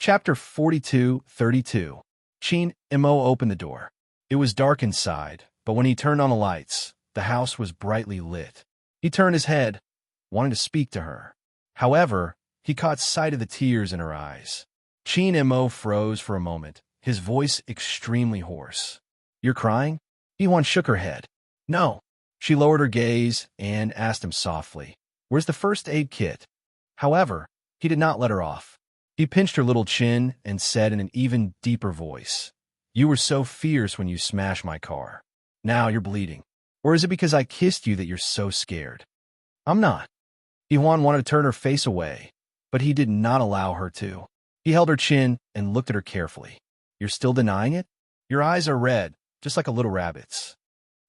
Chapter 42:32. Chin Mo opened the door. It was dark inside, but when he turned on the lights, the house was brightly lit. He turned his head, wanting to speak to her. However, he caught sight of the tears in her eyes. Chin Mo froze for a moment, his voice extremely hoarse. "You're crying?" Iwan shook her head. "No." She lowered her gaze and asked him softly, "Where's the first aid kit?" However, he did not let her off. He pinched her little chin and said in an even deeper voice, "You were so fierce when you smashed my car. Now you're bleeding. Or is it because I kissed you that you're so scared?" "I'm not." Iwan wanted to turn her face away, but he did not allow her to. He held her chin and looked at her carefully. "You're still denying it? Your eyes are red, just like a little rabbit's."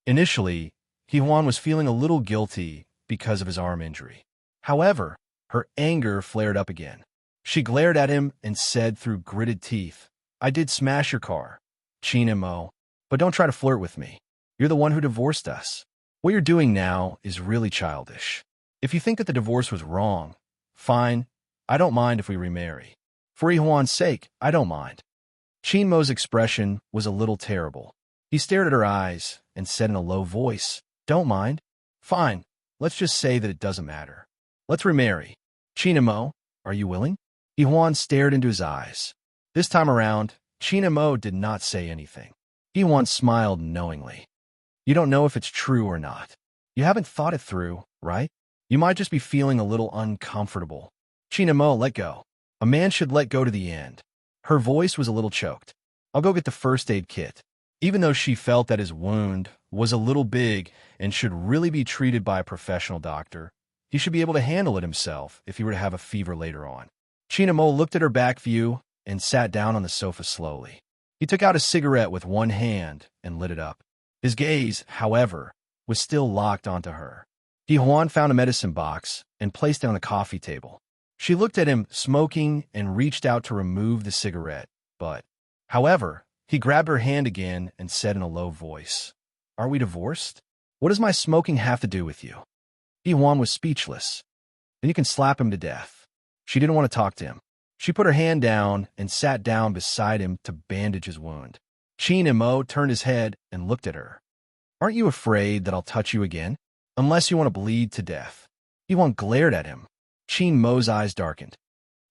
Initially, Iwan was feeling a little guilty because of his arm injury. However, her anger flared up again. She glared at him and said through gritted teeth, "I did smash your car, Chin Mo, but don't try to flirt with me. You're the one who divorced us. What you're doing now is really childish. If you think that the divorce was wrong, fine, I don't mind if we remarry. For Iwan's sake, I don't mind." Chin Mo's expression was a little terrible. He stared at her eyes and said in a low voice, "Don't mind? Fine, let's just say that it doesn't matter. Let's remarry. Chin Mo, are you willing?" Iwan stared into his eyes. This time around, Chin Mo did not say anything. Iwan smiled knowingly. "You don't know if it's true or not. You haven't thought it through, right? You might just be feeling a little uncomfortable. Chin Mo, let go. A man should let go to the end." Her voice was a little choked. "I'll go get the first aid kit." Even though she felt that his wound was a little big and should really be treated by a professional doctor, he should be able to handle it himself if he were to have a fever later on. Chin Mo looked at her back view and sat down on the sofa slowly. He took out a cigarette with one hand and lit it up. His gaze, however, was still locked onto her. Iwan found a medicine box and placed it on the coffee table. She looked at him smoking and reached out to remove the cigarette, but, however, he grabbed her hand again and said in a low voice, "Are we divorced? What does my smoking have to do with you?" Iwan was speechless. "Then you can slap him to death." She didn't want to talk to him. She put her hand down and sat down beside him to bandage his wound. Chin Mo turned his head and looked at her. "Aren't you afraid that I'll touch you again? Unless you want to bleed to death." Iwan glared at him. Chin Mo's eyes darkened.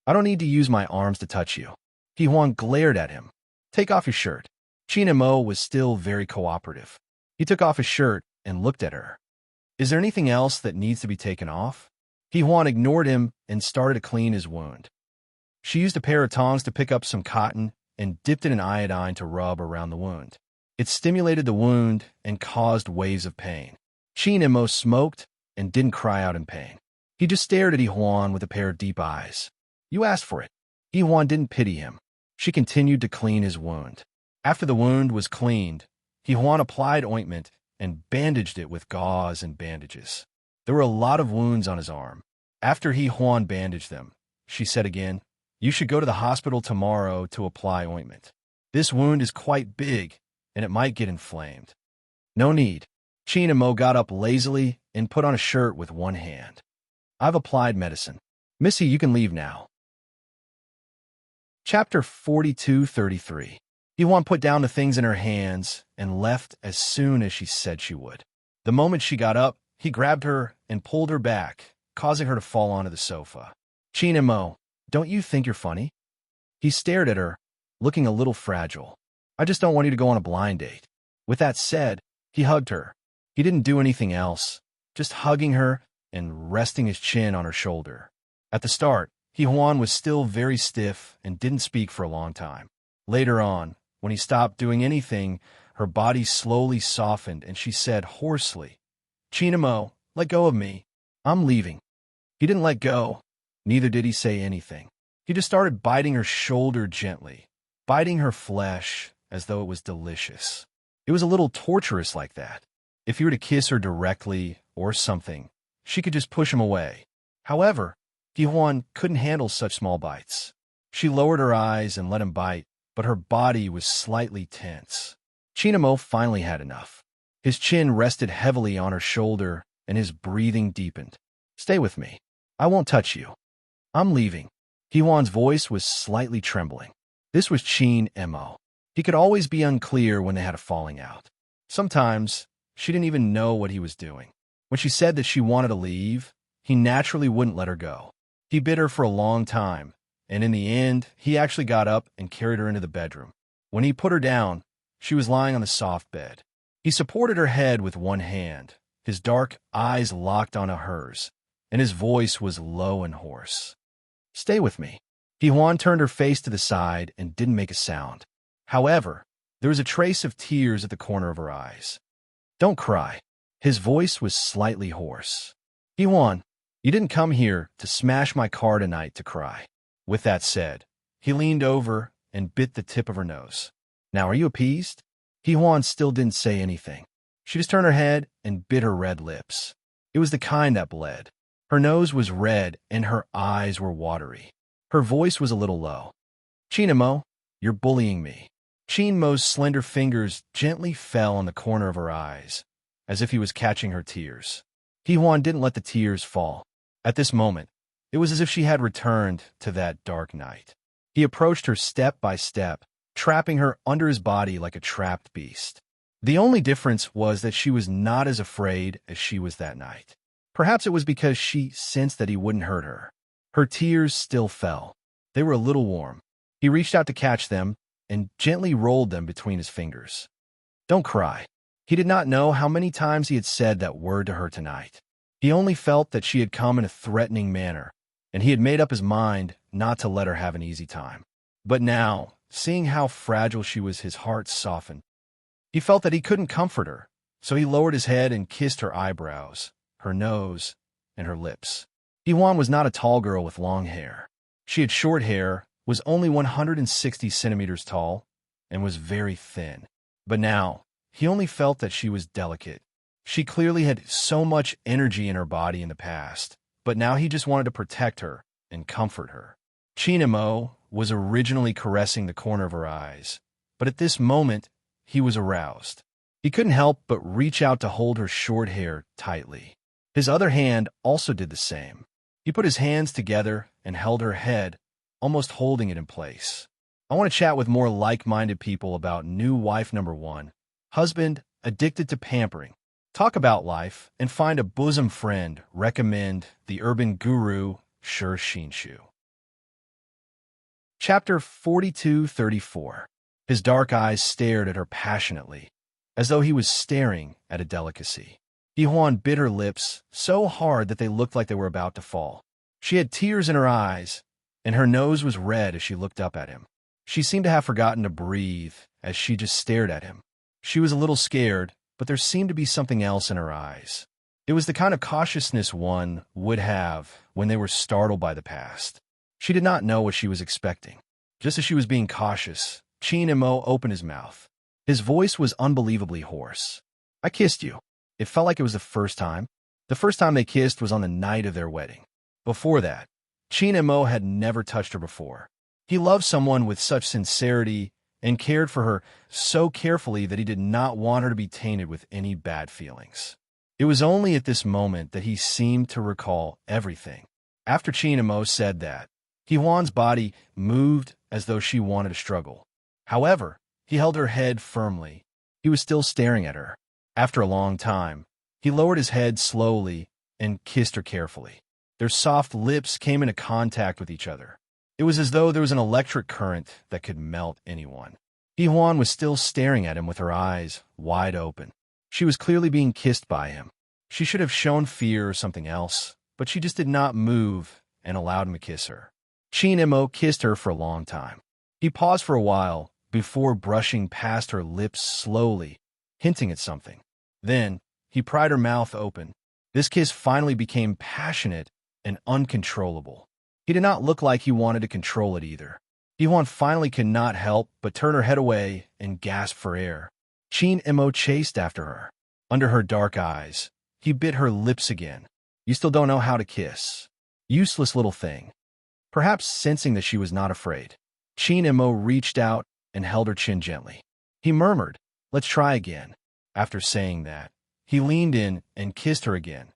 "I don't need to use my arms to touch you." Iwan glared at him. "Take off your shirt." Chin Mo was still very cooperative. He took off his shirt and looked at her. "Is there anything else that needs to be taken off?" Iwan ignored him and started to clean his wound. She used a pair of tongs to pick up some cotton and dipped it in iodine to rub around the wound. It stimulated the wound and caused waves of pain. Chin Mo smoked and didn't cry out in pain. He just stared at Iwan with a pair of deep eyes. "You asked for it." Iwan didn't pity him. She continued to clean his wound. After the wound was cleaned, Iwan applied ointment and bandaged it with gauze and bandages. There were a lot of wounds on his arm. After Iwan bandaged them, she said again, "You should go to the hospital tomorrow to apply ointment. This wound is quite big, and it might get inflamed." "No need." Chin Mo got up lazily and put on a shirt with one hand. "I've applied medicine. Missy, you can leave now." Chapter 42:33. Iwan put down the things in her hands and left as soon as she said she would. The moment she got up, he grabbed her and pulled her back, causing her to fall onto the sofa. "Chin Mo, don't you think you're funny?" He stared at her, looking a little fragile. "I just don't want you to go on a blind date." With that said, he hugged her. He didn't do anything else, just hugging her and resting his chin on her shoulder. At the start, Iwan was still very stiff and didn't speak for a long time. Later on, when he stopped doing anything, her body slowly softened and she said hoarsely, "Chin Mo, let go of me. I'm leaving." He didn't let go. Neither did he say anything. He just started biting her shoulder gently, biting her flesh as though it was delicious. It was a little torturous like that. If he were to kiss her directly or something, she could just push him away. However, Iwan couldn't handle such small bites. She lowered her eyes and let him bite, but her body was slightly tense. Chin Mo finally had enough. His chin rested heavily on her shoulder and his breathing deepened. "Stay with me. I won't touch you. I'm leaving." Hee-Hwan's voice was slightly trembling. This was Chin Mo. He could always be unclear when they had a falling out. Sometimes, she didn't even know what he was doing. When she said that she wanted to leave, he naturally wouldn't let her go. He bid her for a long time, and in the end, he actually got up and carried her into the bedroom. When he put her down, she was lying on the soft bed. He supported her head with one hand, his dark eyes locked onto hers, and his voice was low and hoarse. "Stay with me." Hee-Hwan turned her face to the side and didn't make a sound. However, there was a trace of tears at the corner of her eyes. "Don't cry." His voice was slightly hoarse. "Hee-Hwan, you didn't come here to smash my car tonight to cry." With that said, he leaned over and bit the tip of her nose. "Now are you appeased?" Hee-Hwan still didn't say anything. She just turned her head and bit her red lips. It was the kind that bled. Her nose was red and her eyes were watery. Her voice was a little low. "Chin Mo, you're bullying me." Chin Mo's slender fingers gently fell on the corner of her eyes, as if he was catching her tears. Hee-Hwan didn't let the tears fall. At this moment, it was as if she had returned to that dark night. He approached her step by step, trapping her under his body like a trapped beast. The only difference was that she was not as afraid as she was that night. Perhaps it was because she sensed that he wouldn't hurt her. Her tears still fell. They were a little warm. He reached out to catch them and gently rolled them between his fingers. "Don't cry." He did not know how many times he had said that word to her tonight. He only felt that she had come in a threatening manner, and he had made up his mind not to let her have an easy time. But now, seeing how fragile she was, his heart softened. He felt that he couldn't comfort her, so he lowered his head and kissed her eyebrows, her nose, and her lips. Hee-Hwan was not a tall girl with long hair. She had short hair, was only 160 centimeters tall, and was very thin. But now, he only felt that she was delicate. She clearly had so much energy in her body in the past, but now he just wanted to protect her and comfort her. Chin Mo was originally caressing the corner of her eyes, but at this moment, he was aroused. He couldn't help but reach out to hold her short hair tightly. His other hand also did the same. He put his hands together and held her head, almost holding it in place. I want to chat with more like-minded people about new wife number 1, husband addicted to pampering. Talk about life and find a bosom friend. Recommend the urban guru, Sure Shinshu. Chapter 42-34. His dark eyes stared at her passionately, as though he was staring at a delicacy. Hee-Hwan bit her lips so hard that they looked like they were about to fall. She had tears in her eyes, and her nose was red as she looked up at him. She seemed to have forgotten to breathe as she just stared at him. She was a little scared, but there seemed to be something else in her eyes. It was the kind of cautiousness one would have when they were startled by the past. She did not know what she was expecting. Just as she was being cautious, Chin Mo opened his mouth. His voice was unbelievably hoarse. "I kissed you." It felt like it was the first time. The first time they kissed was on the night of their wedding. Before that, Chin Mo had never touched her before. He loved someone with such sincerity and cared for her so carefully that he did not want her to be tainted with any bad feelings. It was only at this moment that he seemed to recall everything. After Chin Mo said that, Hee-Hwan's body moved as though she wanted to struggle. However, he held her head firmly. He was still staring at her. After a long time, he lowered his head slowly and kissed her carefully. Their soft lips came into contact with each other. It was as though there was an electric current that could melt anyone. Hee-Hwan was still staring at him with her eyes wide open. She was clearly being kissed by him. She should have shown fear or something else, but she just did not move and allowed him to kiss her. Chin Mo kissed her for a long time. He paused for a while before brushing past her lips slowly, hinting at something. Then, he pried her mouth open. This kiss finally became passionate and uncontrollable. He did not look like he wanted to control it either. Hee-Hwan finally could not help but turn her head away and gasp for air. Chin Mo chased after her. Under her dark eyes, he bit her lips again. "You still don't know how to kiss. Useless little thing." Perhaps sensing that she was not afraid, Chin Mo reached out and held her chin gently. He murmured, "Let's try again." After saying that, he leaned in and kissed her again.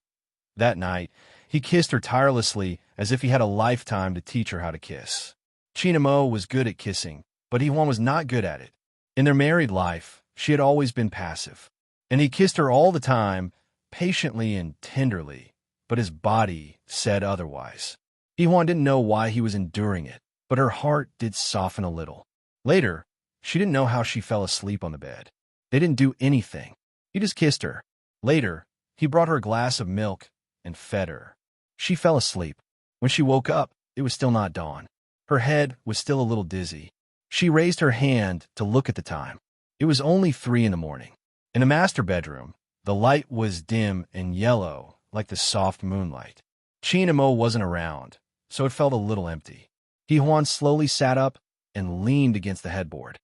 That night, he kissed her tirelessly as if he had a lifetime to teach her how to kiss. Chinamo was good at kissing, but Hee-hwan was not good at it. In their married life, she had always been passive. And he kissed her all the time, patiently and tenderly, but his body said otherwise. Hee-hwan didn't know why he was enduring it, but her heart did soften a little. Later, she didn't know how she fell asleep on the bed. They didn't do anything. He just kissed her. Later, he brought her a glass of milk and fed her. She fell asleep. When she woke up, it was still not dawn. Her head was still a little dizzy. She raised her hand to look at the time. It was only 3 in the morning. In the master bedroom, the light was dim and yellow, like the soft moonlight. Chinamo wasn't around, so it felt a little empty. Hee-hwan slowly sat up and leaned against the headboard.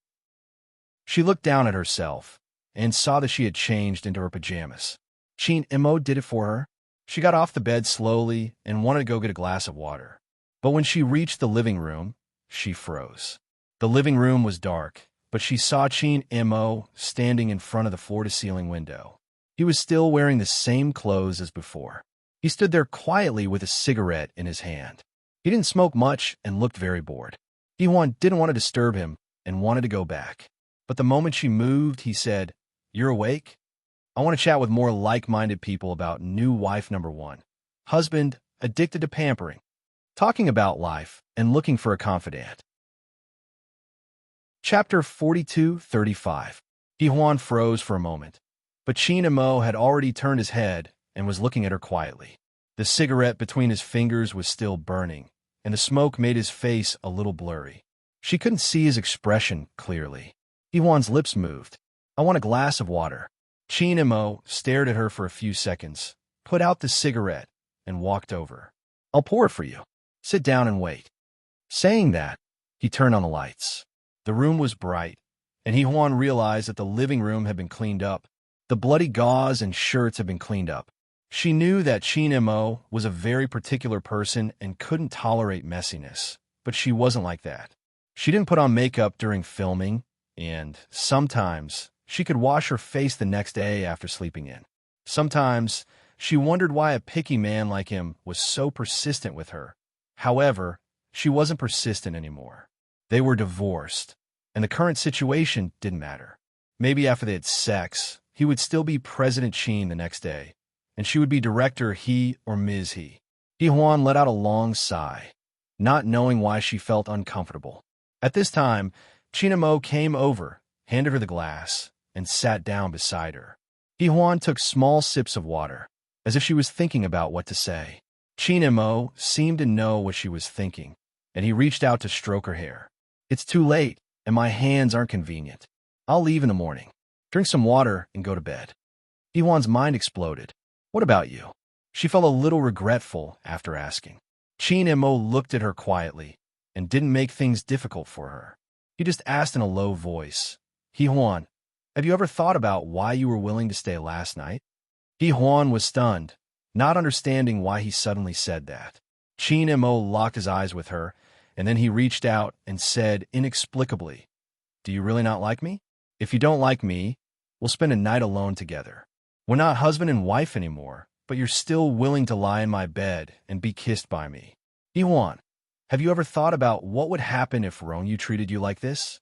She looked down at herself and saw that she had changed into her pajamas. Chinamo did it for her. She got off the bed slowly and wanted to go get a glass of water. But when she reached the living room, she froze. The living room was dark, but she saw Chinamo standing in front of the floor-to-ceiling window. He was still wearing the same clothes as before. He stood there quietly with a cigarette in his hand. He didn't smoke much and looked very bored. Hee-hwan didn't want to disturb him and wanted to go back. But the moment she moved, he said, "You're awake? I want to chat with more like-minded people about new wife number 1. Husband addicted to pampering. Talking about life and looking for a confidant." Chapter 42:35. Hee-hwan froze for a moment, but Chinamo had already turned his head and was looking at her quietly. The cigarette between his fingers was still burning, and the smoke made his face a little blurry. She couldn't see his expression clearly. Hee-hwan's lips moved. "I want a glass of water." Chinamo stared at her for a few seconds, put out the cigarette, and walked over. "I'll pour it for you. Sit down and wait." Saying that, he turned on the lights. The room was bright, and Hee-hwan realized that the living room had been cleaned up. The bloody gauze and shirts had been cleaned up. She knew that Chinamo was a very particular person and couldn't tolerate messiness, but she wasn't like that. She didn't put on makeup during filming, and sometimes she could wash her face the next day after sleeping in. Sometimes she wondered why a picky man like him was so persistent with her. However, she wasn't persistent anymore. They were divorced, and the current situation didn't matter. Maybe after they had sex, he would still be President Chin the next day, and she would be Director He or Ms. He. Hee-hwan let out a long sigh, not knowing why she felt uncomfortable. At this time, Chinamo came over, handed her the glass, and sat down beside her. Hee-hwan took small sips of water, as if she was thinking about what to say. Chinamo seemed to know what she was thinking, and he reached out to stroke her hair. "It's too late, and my hands aren't convenient. I'll leave in the morning. Drink some water and go to bed." Hee-hwan's mind exploded. "What about you?" She felt a little regretful after asking. Chinamo looked at her quietly and didn't make things difficult for her. He just asked in a low voice, "Hee-hwan, have you ever thought about why you were willing to stay last night?" Hee-hwan was stunned, not understanding why he suddenly said that. Chinamo locked his eyes with her, and then he reached out and said inexplicably, "Do you really not like me? If you don't like me, we'll spend a night alone together. We're not husband and wife anymore, but you're still willing to lie in my bed and be kissed by me. Hee-hwan, have you ever thought about what would happen if Ronyu treated you like this?"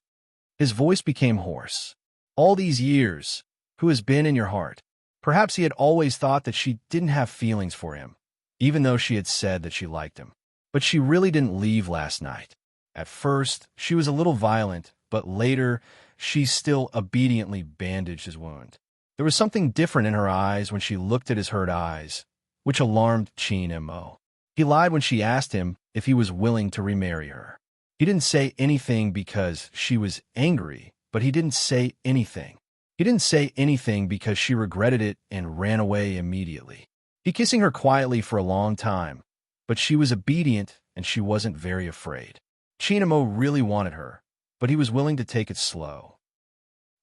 His voice became hoarse. "All these years, who has been in your heart?" Perhaps he had always thought that she didn't have feelings for him, even though she had said that she liked him. But she really didn't leave last night. At first, she was a little violent, but later, she still obediently bandaged his wound. There was something different in her eyes when she looked at his hurt eyes, which alarmed Chinamo. He lied when she asked him if he was willing to remarry her. He didn't say anything because she was angry, but he didn't say anything. He didn't say anything because she regretted it and ran away immediately. He kissing her quietly for a long time, but she was obedient and she wasn't very afraid. Chinamo really wanted her, but he was willing to take it slow.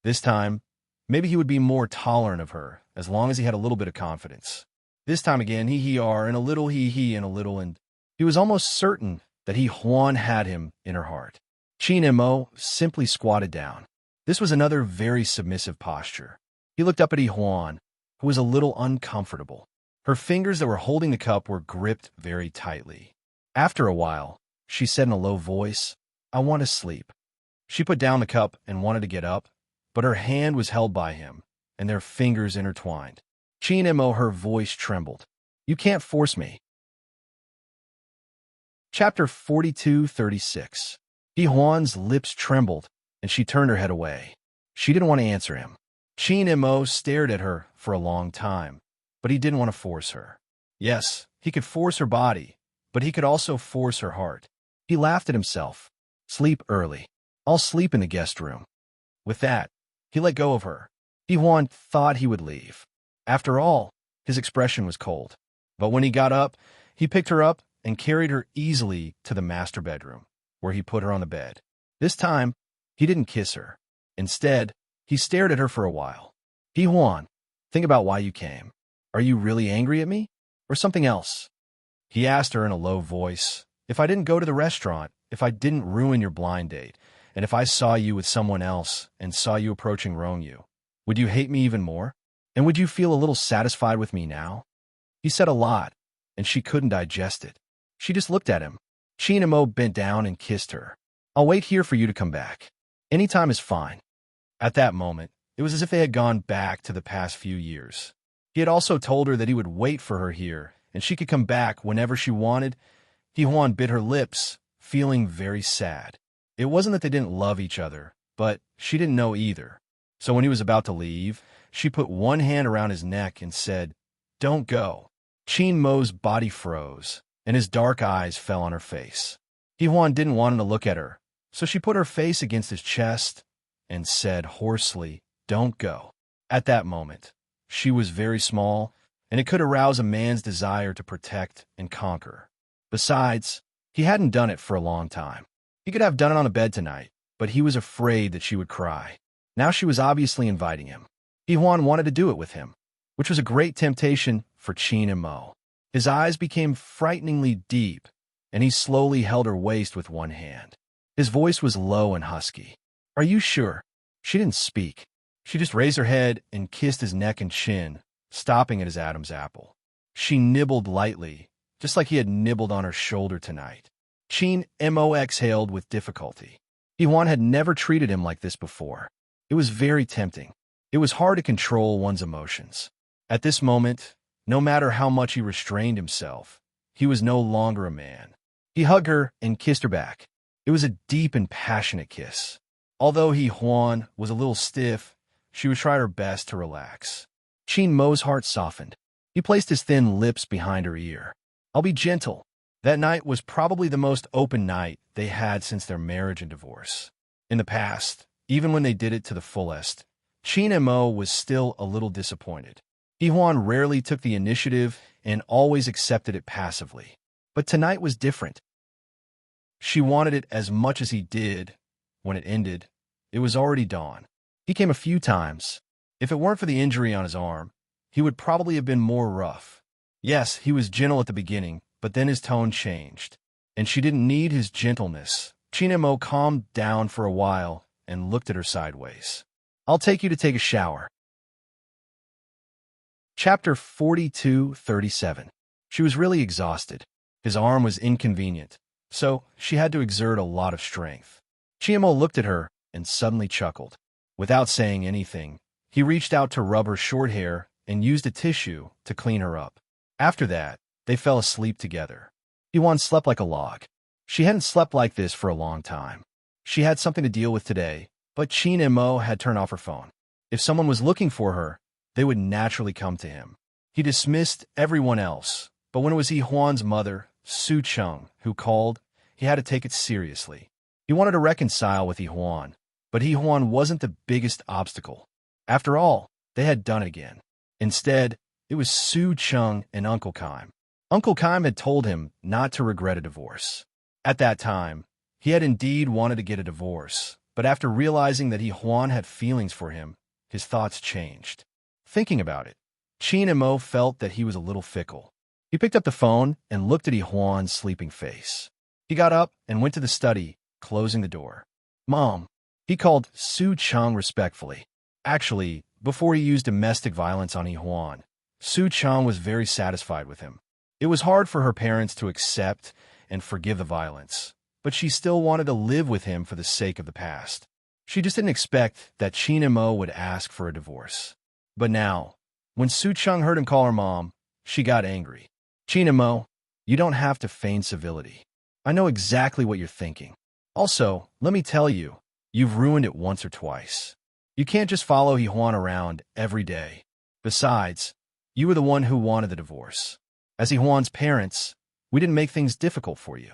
This time, maybe he would be more tolerant of her, as long as he had a little bit of confidence. This time again, he-he-are, and a little he-he, and a little, and he was almost certain that Hee-hwan had him in her heart. Chinamo simply squatted down. This was another very submissive posture. He looked up at Hee-hwan, who was a little uncomfortable. Her fingers that were holding the cup were gripped very tightly. After a while, she said in a low voice, "I want to sleep." She put down the cup and wanted to get up, but her hand was held by him, and their fingers intertwined. Mo, her voice trembled. "You can't force me." Chapter 42:36. Huan's lips trembled, and she turned her head away. She didn't want to answer him. Mo stared at her for a long time, but he didn't want to force her. Yes, he could force her body, but he could also force her heart. He laughed at himself. "Sleep early. I'll sleep in the guest room." With that, he let go of her. Huan thought he would leave. After all, his expression was cold. But when he got up, he picked her up and carried her easily to the master bedroom, where he put her on the bed. This time, he didn't kiss her. Instead, he stared at her for a while. "Huan, think about why you came. Are you really angry at me? Or something else?" He asked her in a low voice, "If I didn't go to the restaurant, if I didn't ruin your blind date, and if I saw you with someone else and saw you approaching Rongyu, would you hate me even more? And would you feel a little satisfied with me now?" He said a lot, and she couldn't digest it. She just looked at him. Mo bent down and kissed her. "I'll wait here for you to come back. Any time is fine." At that moment, it was as if they had gone back to the past few years. He had also told her that he would wait for her here, and she could come back whenever she wanted. Huan bit her lips, feeling very sad. It wasn't that they didn't love each other, but she didn't know either. So when he was about to leave, she put one hand around his neck and said, "Don't go." Mo's body froze, and his dark eyes fell on her face. Huan didn't want him to look at her, so she put her face against his chest and said hoarsely, "Don't go." At that moment, she was very small, and it could arouse a man's desire to protect and conquer. Besides, he hadn't done it for a long time. He could have done it on the bed tonight, but he was afraid that she would cry. Now she was obviously inviting him. Huan wanted to do it with him, which was a great temptation for Mo. His eyes became frighteningly deep, and he slowly held her waist with one hand. His voice was low and husky. "Are you sure?" She didn't speak. She just raised her head and kissed his neck and chin, stopping at his Adam's apple. She nibbled lightly, just like he had nibbled on her shoulder tonight. Mo exhaled with difficulty. Huan had never treated him like this before. It was very tempting. It was hard to control one's emotions. At this moment, no matter how much he restrained himself, he was no longer a man. He hugged her and kissed her back. It was a deep and passionate kiss. Although Huan was a little stiff, she would try her best to relax. Mo's heart softened. He placed his thin lips behind her ear. "I'll be gentle." That night was probably the most open night they had since their marriage and divorce. In the past, even when they did it to the fullest, Mo was still a little disappointed. Huan rarely took the initiative and always accepted it passively. But tonight was different. She wanted it as much as he did. When it ended, it was already dawn. He came a few times. If it weren't for the injury on his arm, he would probably have been more rough. Yes, he was gentle at the beginning, but then his tone changed. And she didn't need his gentleness. Mo calmed down for a while and looked at her sideways. "I'll take you to take a shower." Chapter 42:37. She was really exhausted. His arm was inconvenient, so she had to exert a lot of strength. Mo looked at her and suddenly chuckled. Without saying anything, he reached out to rub her short hair and used a tissue to clean her up. After that, they fell asleep together. Huan slept like a log. She hadn't slept like this for a long time. She had something to deal with today, but Mo had turned off her phone. If someone was looking for her, they would naturally come to him. He dismissed everyone else, but when it was Huan's mother, Su Chung, who called, he had to take it seriously. He wanted to reconcile with Huan, but Huan wasn't the biggest obstacle. After all, they had done it again. Instead, it was Su Chung and Uncle Kime. Uncle Kime had told him not to regret a divorce. At that time, he had indeed wanted to get a divorce, but after realizing that Huan had feelings for him, his thoughts changed. Thinking about it, Mo felt that he was a little fickle. He picked up the phone and looked at Huan's sleeping face. He got up and went to the study, closing the door. "Mom," he called Su Chung respectfully. Actually, before he used domestic violence on Huan, Su Chung was very satisfied with him. It was hard for her parents to accept, and forgive the violence, but she still wanted to live with him for the sake of the past. She just didn't expect that Qin and Mo would ask for a divorce. But now, when Su Cheng heard him call her mom, she got angry. Qin and Mo, you don't have to feign civility. I know exactly what you're thinking. Also, let me tell you, you've ruined it once or twice. You can't just follow He Huan around every day. Besides, you were the one who wanted the divorce. As He Huan's parents, we didn't make things difficult for you.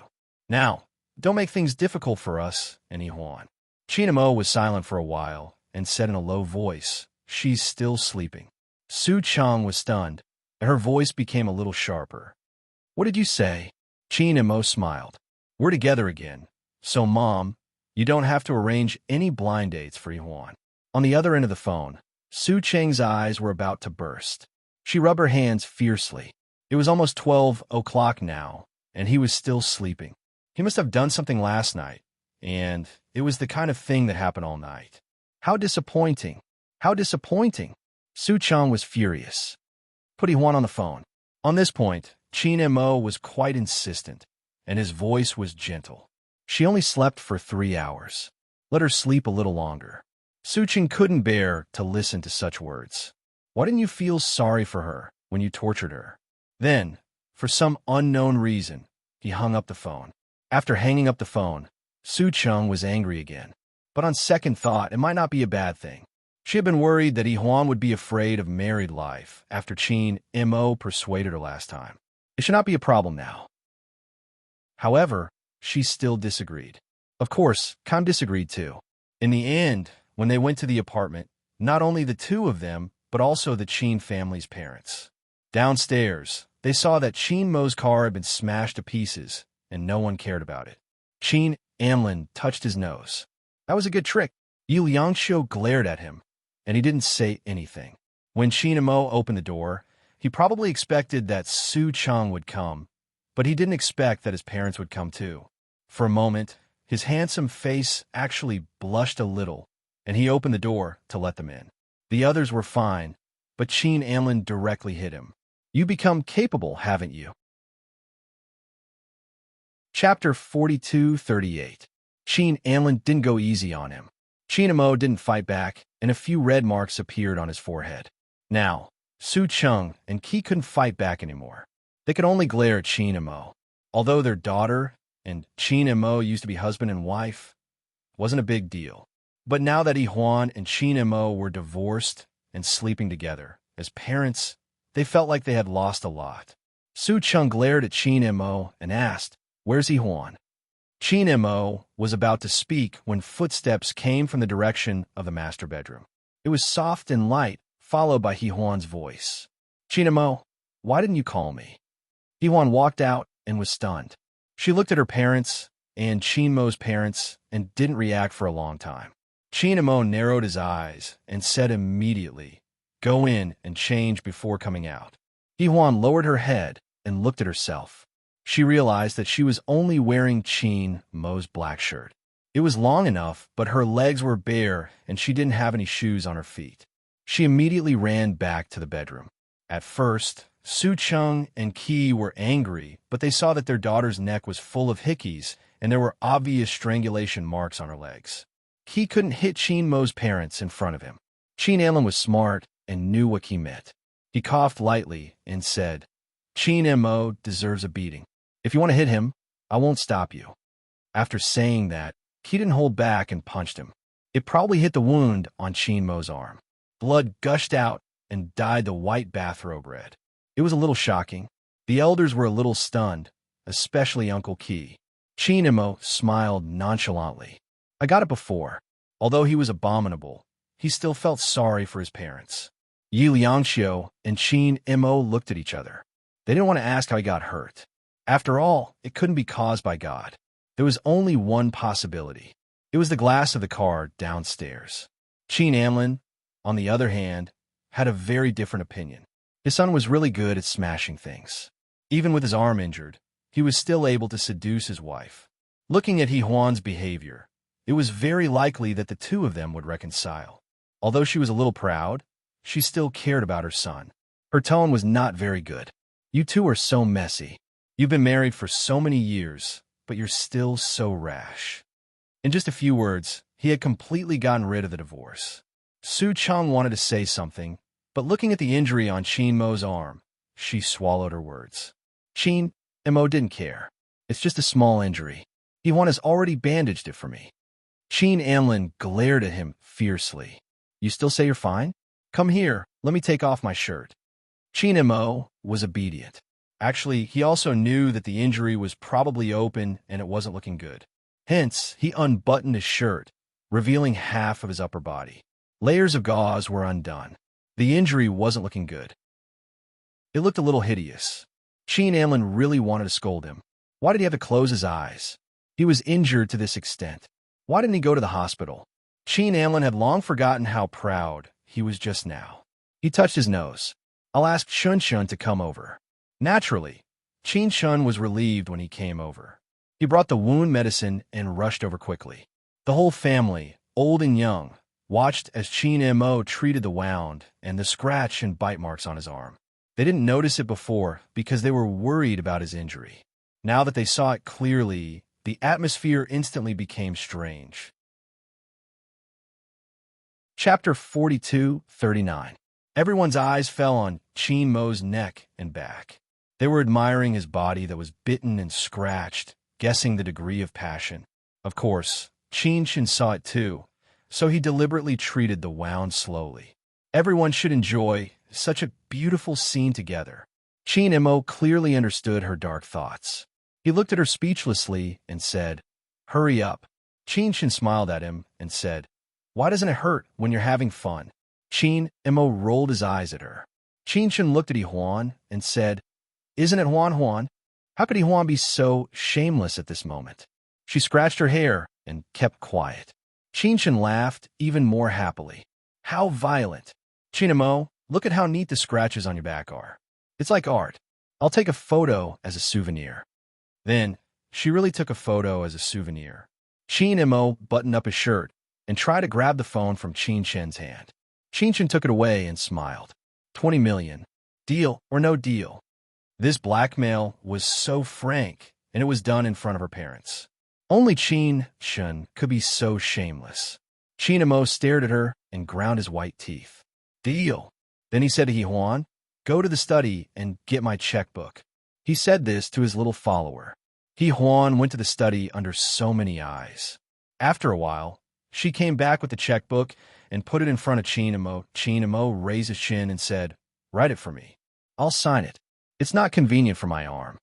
Now, don't make things difficult for us and He Huan. Qin and Mo was silent for a while and said in a low voice, "She's still sleeping." Su Cheng was stunned, and her voice became a little sharper. "What did you say?" Qin and Mo smiled. "We're together again, so Mom, you don't have to arrange any blind dates for He Huan." On the other end of the phone, Su Cheng's eyes were about to burst. She rubbed her hands fiercely. It was almost 12 o'clock now, and he was still sleeping. He must have done something last night, and it was the kind of thing that happened all night. How disappointing. How disappointing. Su Cheng was furious. Put He Huan on the phone. On this point, Qin and Mo was quite insistent, and his voice was gentle. She only slept for 3 hours. Let her sleep a little longer. Su Cheng couldn't bear to listen to such words. Why didn't you feel sorry for her when you tortured her? Then, for some unknown reason, he hung up the phone. After hanging up the phone, Su Cheng was angry again. But on second thought, it might not be a bad thing. She had been worried that He Huan would be afraid of married life after Qin and Mo persuaded her last time. It should not be a problem now. However, she still disagreed. Of course, Khan disagreed too. In the end, when they went to the apartment, not only the two of them, but also the Qin family's parents. Downstairs, they saw that Qin Mo's car had been smashed to pieces, and no one cared about it. Qin Amlin touched his nose. That was a good trick. Yu Liangxiu glared at him, and he didn't say anything. When Qin and Mo opened the door, he probably expected that Su Cheng would come, but he didn't expect that his parents would come too. For a moment, his handsome face actually blushed a little, and he opened the door to let them in. The others were fine, but Qin Amlin directly hit him. You become capable, haven't you? Chapter 42-38. Qin Amlin didn't go easy on him. Qin and Mo didn't fight back, and a few red marks appeared on his forehead. Now, Su Cheng and Qi couldn't fight back anymore. They could only glare at Qin and Mo. Although their daughter and Qin and Mo used to be husband and wife, it wasn't a big deal. But now that He Huan and Qin and Mo were divorced and sleeping together, as parents, they felt like they had lost a lot. Su Cheng glared at Qin and Mo and asked, "Where's He Huan?" Qin and Mo was about to speak when footsteps came from the direction of the master bedroom. It was soft and light, followed by He Huan's voice. "Qin and Mo, why didn't you call me?" He Huan walked out and was stunned. She looked at her parents and Qin Mo's parents and didn't react for a long time. Qin and Mo narrowed his eyes and said immediately, "Go in and change before coming out." He Huan lowered her head and looked at herself. She realized that she was only wearing Qin Mo's black shirt. It was long enough, but her legs were bare and she didn't have any shoes on her feet. She immediately ran back to the bedroom. At first, Su Cheng and Qi were angry, but they saw that their daughter's neck was full of hickeys and there were obvious strangulation marks on her legs. Qi couldn't hit Qin Mo's parents in front of him. Qin Amlin was smart and knew what Qi meant. He coughed lightly and said, "Qin and Mo deserves a beating. If you want to hit him, I won't stop you." After saying that, Qi didn't hold back and punched him. It probably hit the wound on Qin Mo's arm. Blood gushed out and dyed the white bathrobe red. It was a little shocking. The elders were a little stunned, especially Uncle Qi. Qin and Mo smiled nonchalantly. I got it before. Although he was abominable, he still felt sorry for his parents. Yi Liangxiu and Qin and Mo looked at each other. They didn't want to ask how he got hurt. After all, it couldn't be caused by God. There was only one possibility. It was the glass of the car downstairs. Qin Amlin, on the other hand, had a very different opinion. His son was really good at smashing things. Even with his arm injured, he was still able to seduce his wife. Looking at He Huan's behavior, it was very likely that the two of them would reconcile. Although she was a little proud, she still cared about her son. Her tone was not very good. You two are so messy. You've been married for so many years, but you're still so rash. In just a few words, he had completely gotten rid of the divorce. Su Chang wanted to say something, but looking at the injury on Qin Mo's arm, she swallowed her words. Qin Mo didn't care. It's just a small injury. Yuan has already bandaged it for me. Qin Anlin glared at him fiercely. You still say you're fine? Come here, let me take off my shirt. Qin Mo was obedient. Actually, he also knew that the injury was probably open and it wasn't looking good. Hence, he unbuttoned his shirt, revealing half of his upper body. Layers of gauze were undone. The injury wasn't looking good. It looked a little hideous. Qin Anlin really wanted to scold him. Why did he have to close his eyes? He was injured to this extent. Why didn't he go to the hospital? Qin Anlin had long forgotten how proud he was just now. He touched his nose. I'll ask Shun Shun to come over. Naturally, Qin Shun was relieved when he came over. He brought the wound medicine and rushed over quickly. The whole family, old and young, watched as Qin Mo treated the wound and the scratch and bite marks on his arm. They didn't notice it before because they were worried about his injury. Now that they saw it clearly, the atmosphere instantly became strange. Chapter 42-39. Everyone's eyes fell on Qin Mo's neck and back. They were admiring his body that was bitten and scratched, guessing the degree of passion. Of course, Qin Shin saw it too, so he deliberately treated the wound slowly. Everyone should enjoy such a beautiful scene together. Qin Mo clearly understood her dark thoughts. He looked at her speechlessly and said, "Hurry up." Qin Shin smiled at him and said, "Why doesn't it hurt when you're having fun?" Qin Mo rolled his eyes at her. Qin Shin looked at Huan and said, "Isn't it Huan? How could Huan be so shameless at this moment?" She scratched her hair and kept quiet. Qin Shin laughed even more happily. "How violent. Qin Mo, look at how neat the scratches on your back are. It's like art. I'll take a photo as a souvenir." Then, she really took a photo as a souvenir. Qin Mo buttoned up his shirt and tried to grab the phone from Qin Shin's hand. Qin Shin took it away and smiled. 20 million. Deal or no deal? This blackmail was so frank, and it was done in front of her parents. Only Qin Shin could be so shameless. Qin Mo stared at her and ground his white teeth. Deal. Then he said to Huan, "Go to the study and get my checkbook." He said this to his little follower. Huan went to the study under so many eyes. After a while, she came back with the checkbook and put it in front of Qin Mo. Qin Mo raised his chin and said, "Write it for me. I'll sign it. It's not convenient for my arm."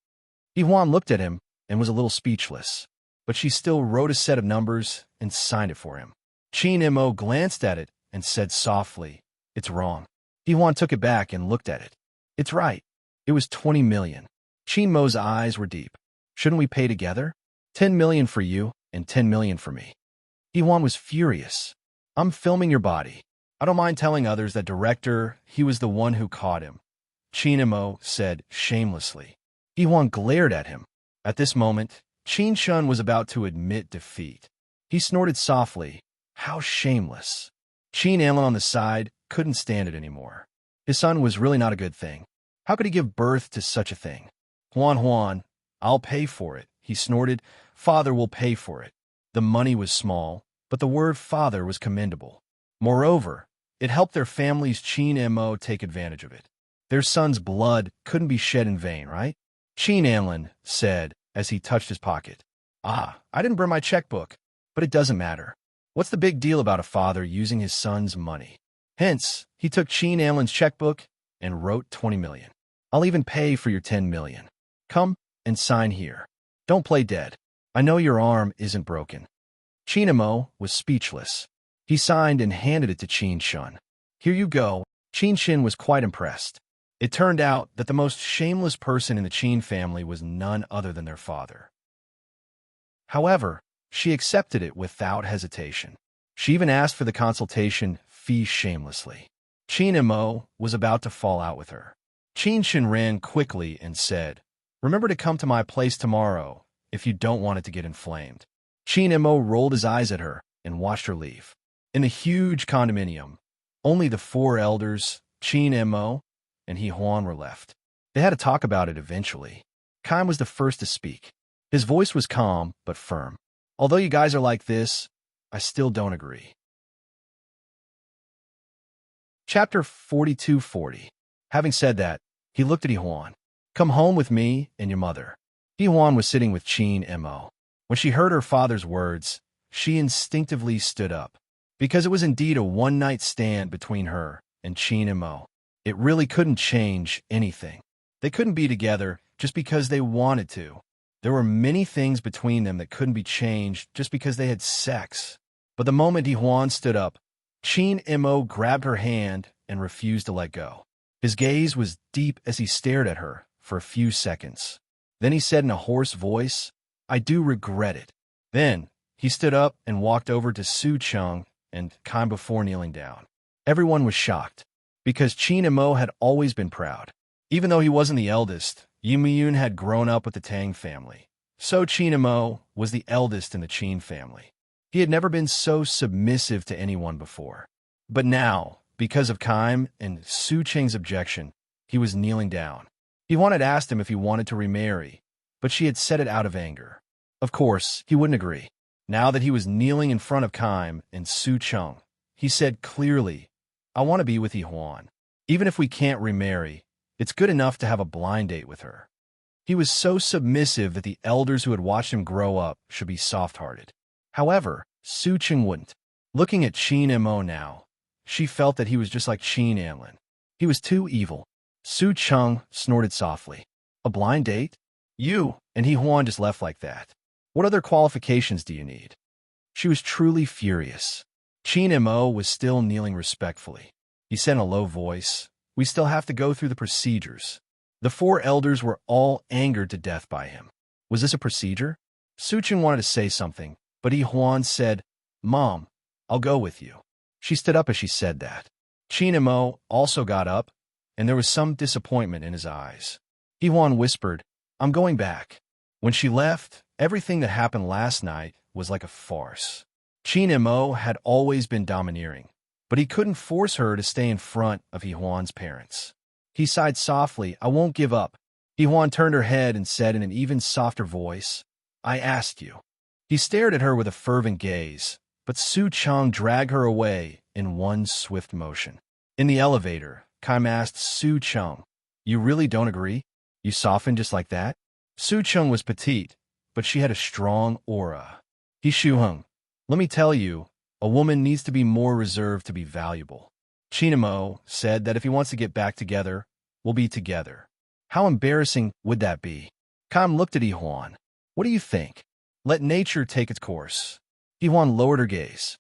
Huan looked at him and was a little speechless, but she still wrote a set of numbers and signed it for him. Qin Mo glanced at it and said softly, "It's wrong." Huan took it back and looked at it. "It's right. It was 20 million. Qin Mo's eyes were deep. "Shouldn't we pay together? 10 million for you and 10 million for me." Huan was furious. "I'm filming your body. I don't mind telling others that director, he was the one who caught him," Qin Mo said shamelessly. Huan glared at him. At this moment, Qin Shun was about to admit defeat. He snorted softly. How shameless. Qin Anlin on the side couldn't stand it anymore. His son was really not a good thing. How could he give birth to such a thing? Huan, I'll pay for it, he snorted. Father will pay for it. The money was small, but the word father was commendable. Moreover, it helped their families. Qin Mo take advantage of it. Their son's blood couldn't be shed in vain, right? Qin Anlin said as he touched his pocket. I didn't bring my checkbook, but it doesn't matter. What's the big deal about a father using his son's money? Hence, he took Qin Anlin's checkbook and wrote 20 million. I'll even pay for your 10 million. Come and sign here. Don't play dead. I know your arm isn't broken. Qin Mo was speechless. He signed and handed it to Qin Shun. Here you go. Qin Shin was quite impressed. It turned out that the most shameless person in the Qin family was none other than their father. However, she accepted it without hesitation. She even asked for the consultation fee shamelessly. Qin Mo was about to fall out with her. Qin Shin ran quickly and said, "Remember to come to my place tomorrow if you don't want it to get inflamed." Qin Mo rolled his eyes at her and watched her leave. In the huge condominium, only the four elders, Qin Mo and Huan, were left. They had to talk about it eventually. Kaim was the first to speak. His voice was calm but firm. Although you guys are like this, I still don't agree. Chapter 4240. Having said that, he looked at Ihuan. Come home with me and your mother. Ihuan was sitting with Qin Mo. When she heard her father's words, she instinctively stood up. Because it was indeed a one-night stand between her and Qin Mo. It really couldn't change anything. They couldn't be together just because they wanted to. There were many things between them that couldn't be changed just because they had sex. But the moment Ihuan stood up, Qin Mo grabbed her hand and refused to let go. His gaze was deep as he stared at her for a few seconds. Then he said in a hoarse voice, I do regret it. Then he stood up and walked over to Su Cheng and Kaim before kneeling down. Everyone was shocked, because Qin Mo had always been proud. Even though he wasn't the eldest, Yumiyun had grown up with the Tang family. So Qin Mo was the eldest in the Qin family. He had never been so submissive to anyone before. But now, because of Kaim and Su Cheng's objection, he was kneeling down. Ihuan had asked him if he wanted to remarry, but she had said it out of anger. Of course, he wouldn't agree. Now that he was kneeling in front of Kaim and Su Cheng, he said clearly, I want to be with Ihuan. Even if we can't remarry, it's good enough to have a blind date with her. He was so submissive that the elders who had watched him grow up should be soft-hearted. However, Su Cheng wouldn't. Looking at Qin Mo now, she felt that he was just like Qin Anlin. He was too evil. Su Cheng snorted softly. A blind date? You and Ihuan just left like that. What other qualifications do you need? She was truly furious. Qin Mo was still kneeling respectfully. He said in a low voice, we still have to go through the procedures. The four elders were all angered to death by him. Was this a procedure? Su Cheng wanted to say something, but Ihuan said, Mom, I'll go with you. She stood up as she said that. Qin Mo also got up, and there was some disappointment in his eyes. Ihuan whispered, I'm going back. When she left, everything that happened last night was like a farce. Qin Mo had always been domineering, but he couldn't force her to stay in front of Ihuan's parents. He sighed softly, I won't give up. Ihuan turned her head and said in an even softer voice, I asked you. He stared at her with a fervent gaze, but Su Cheng dragged her away in one swift motion. In the elevator, Kaim asked Su Cheng, you really don't agree? You softened just like that? Su Cheng was petite, but she had a strong aura. He shuhung. Let me tell you, a woman needs to be more reserved to be valuable. Qin Mo said that if he wants to get back together, we'll be together. How embarrassing would that be? Kaim looked at Ihuan. What do you think? Let nature take its course. Ihuan lowered her gaze.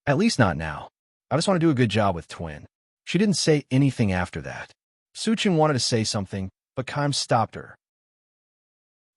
At least not now. I just want to do a good job with Twin. She didn't say anything after that. Su Cheng wanted to say something, but Kaim stopped her.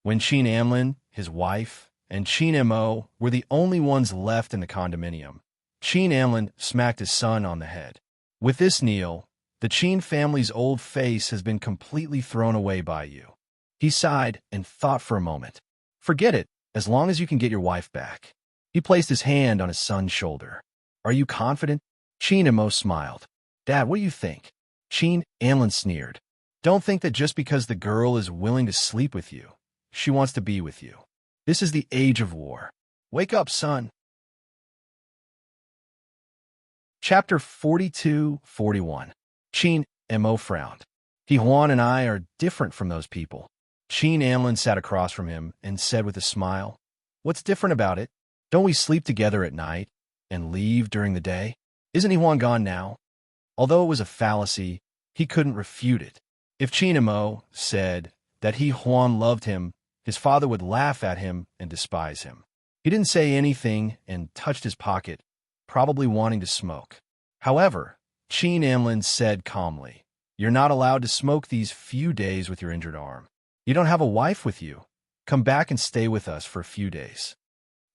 When Qin Anlin, his wife, and Qin Mo were the only ones left in the condominium, Qin Anlin smacked his son on the head. With this, Neil, the Qin family's old face has been completely thrown away by you. He sighed and thought for a moment. Forget it, as long as you can get your wife back. He placed his hand on his son's shoulder. Are you confident? Qin Mo smiled. Dad, what do you think? Qin Anlin sneered. Don't think that just because the girl is willing to sleep with you, she wants to be with you. This is the age of war. Wake up, son. Chapter 4241. Qin Mo frowned. Ihuan and I are different from those people. Qin Anlin sat across from him and said with a smile, What's different about it? Don't we sleep together at night and leave during the day? Isn't Ihuan gone now? Although it was a fallacy, he couldn't refute it. If Qin Mo said that Ihuan loved him, his father would laugh at him and despise him. He didn't say anything and touched his pocket, probably wanting to smoke. However, Qin Anlin said calmly, You're not allowed to smoke these few days with your injured arm. You don't have a wife with you. Come back and stay with us for a few days.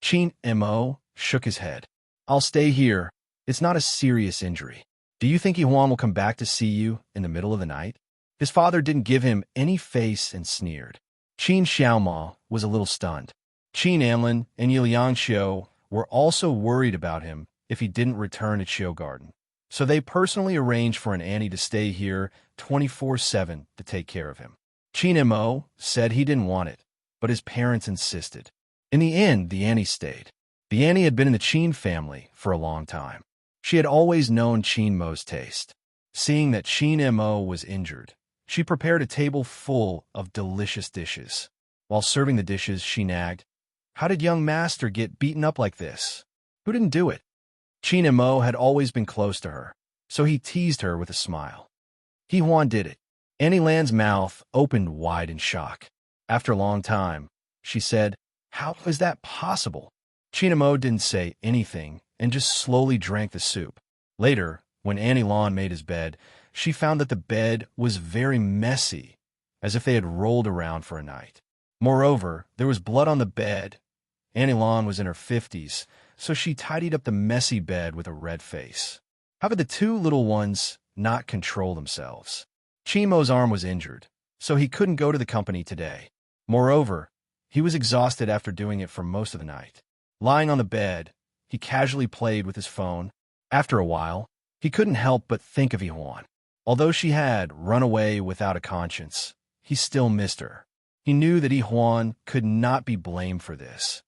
Qin Mo shook his head. I'll stay here. It's not a serious injury. Do you think Ihuan will come back to see you in the middle of the night? His father didn't give him any face and sneered. Qin Xiaoma was a little stunned. Qin Anlin and Yiliangxiu were also worried about him if he didn't return to Qiu Garden. So they personally arranged for an Annie to stay here 24/7 to take care of him. Chin Mo said he didn't want it, but his parents insisted. In the end, the Annie stayed. The Annie had been in the Chin family for a long time. She had always known Chin Mo's taste. Seeing that Chin Mo was injured, she prepared a table full of delicious dishes. While serving the dishes, she nagged, "How did young master get beaten up like this? Who didn't do it?" Chin Mo had always been close to her, so he teased her with a smile. "He Huan did it." Annie Land's mouth opened wide in shock. After a long time, she said, "How is that possible?" Chin Mo didn't say anything and just slowly drank the soup. Later, when Annie Lan made his bed, she found that the bed was very messy, as if they had rolled around for a night. Moreover, there was blood on the bed. Annie Lan was in her 50s, so she tidied up the messy bed with a red face. How could the two little ones not control themselves? Chimo's arm was injured, so he couldn't go to the company today. Moreover, he was exhausted after doing it for most of the night. Lying on the bed, he casually played with his phone. After a while, he couldn't help but think of Ihuan. Although she had run away without a conscience, he still missed her. He knew that Ihuan could not be blamed for this,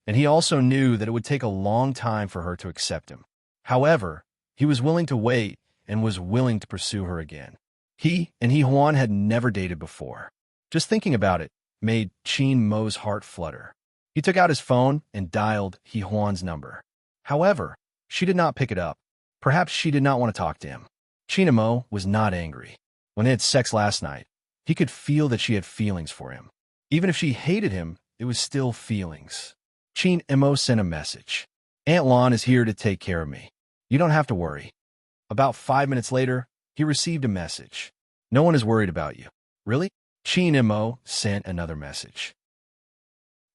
and he also knew that it would take a long time for her to accept him. However, he was willing to wait and was willing to pursue her again. He and Ihuan had never dated before. Just thinking about it made Chin Mo's heart flutter. He took out his phone and dialed Ihuan's number. However, she did not pick it up. Perhaps she did not want to talk to him. Chin Mo was not angry. When they had sex last night, he could feel that she had feelings for him. Even if she hated him, it was still feelings. Chin Mo sent a message. "Aunt Lan is here to take care of me. You don't have to worry." About 5 minutes later, he received a message. "No one is worried about you." "Really?" Chin Mo sent another message.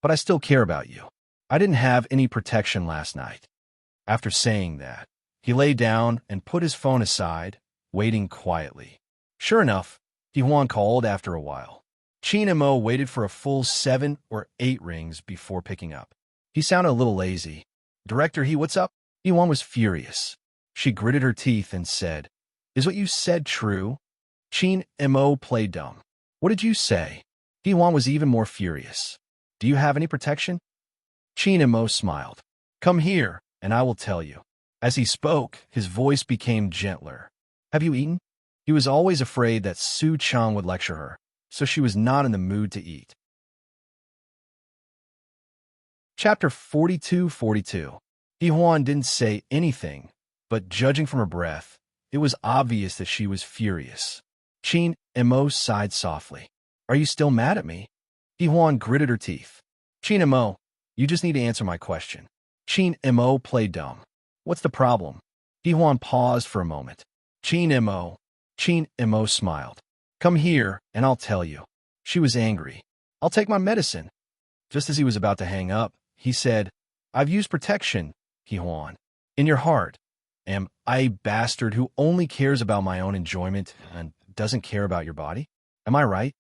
"But I still care about you. I didn't have any protection last night." After saying that, he lay down and put his phone aside, waiting quietly. Sure enough, Ihuan called after a while. Chin Mo waited for a full 7 or 8 rings before picking up. He sounded a little lazy. "Director He, what's up?" Ihuan was furious. She gritted her teeth and said, "Is what you said true?" Chin Mo played dumb. "What did you say?" Ihuan was even more furious. "Do you have any protection?" Chin Mo smiled. "Come here, and I will tell you." As he spoke, his voice became gentler. "Have you eaten?" He was always afraid that Su Chang would lecture her, so she was not in the mood to eat. Chapter 42:42. Ihuan didn't say anything, but judging from her breath, it was obvious that she was furious. Chin Mo sighed softly. "Are you still mad at me?" Ihuan gritted her teeth. "Chin Mo, you just need to answer my question." Chin Mo played dumb. "What's the problem?" Ihuan paused for a moment. Chin Mo smiled. "Come here, and I'll tell you." She was angry. "I'll take my medicine." Just as he was about to hang up, he said, "I've used protection, Ihuan. In your heart, am I a bastard who only cares about my own enjoyment and doesn't care about your body? Am I right?"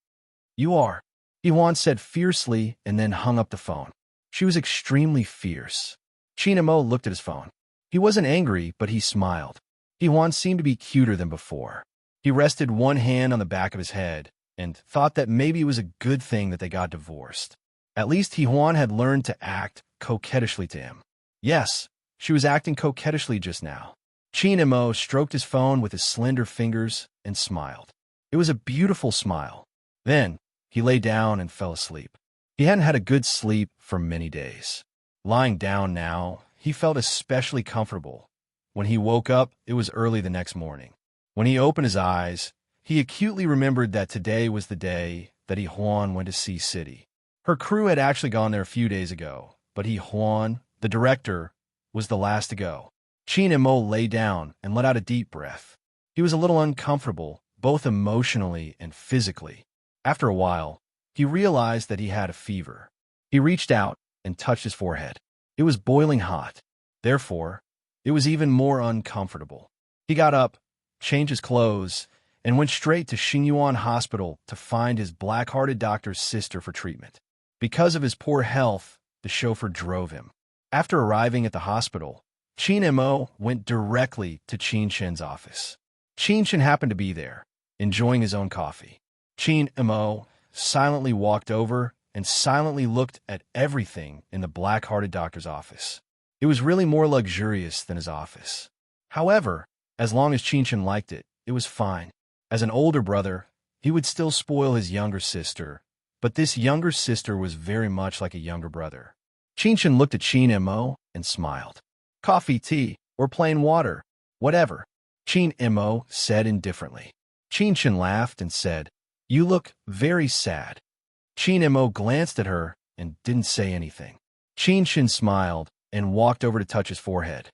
"You are," Ihuan said fiercely and then hung up the phone. She was extremely fierce. Chin Mo looked at his phone. He wasn't angry, but he smiled. Ihuan seemed to be cuter than before. He rested one hand on the back of his head and thought that maybe it was a good thing that they got divorced. At least Ihuan had learned to act coquettishly to him. Yes, she was acting coquettishly just now. Chin Mo stroked his phone with his slender fingers and smiled. It was a beautiful smile. Then, he lay down and fell asleep. He hadn't had a good sleep for many days. Lying down now, he felt especially comfortable. When he woke up, it was early the next morning. When he opened his eyes, he acutely remembered that today was the day that Ihuan went to Sea City. Her crew had actually gone there a few days ago, but Ihuan, the director, was the last to go. Chin Mo lay down and let out a deep breath. He was a little uncomfortable, both emotionally and physically. After a while, he realized that he had a fever. He reached out and touched his forehead. It was boiling hot. Therefore, it was even more uncomfortable. He got up, changed his clothes, and went straight to Xingyuan Hospital to find his black-hearted doctor's sister for treatment. Because of his poor health, the chauffeur drove him. After arriving at the hospital, Chin Mo went directly to Qin Shen's office. Qin Shen happened to be there, enjoying his own coffee. Chin Mo silently walked over and silently looked at everything in the black-hearted doctor's office. It was really more luxurious than his office. However, as long as Qinshan liked it, it was fine. As an older brother, he would still spoil his younger sister, but this younger sister was very much like a younger brother. Qinshan looked at Qin Mo and smiled. Coffee, tea, or plain water, whatever, Qin Mo said indifferently. Qinshan laughed and said, "You look very sad." Qin Mo glanced at her and didn't say anything. Qinshan smiled and walked over to touch his forehead.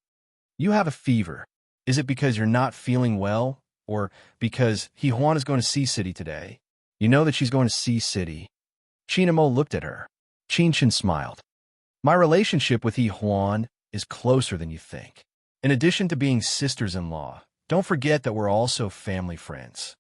"You have a fever. Is it because you're not feeling well, or because He Huan is going to Sea City today? You know that she's going to Sea City." Qin Mo looked at her. Qinshan smiled. "My relationship with He Huan is closer than you think. In addition to being sisters-in-law, don't forget that we're also family friends.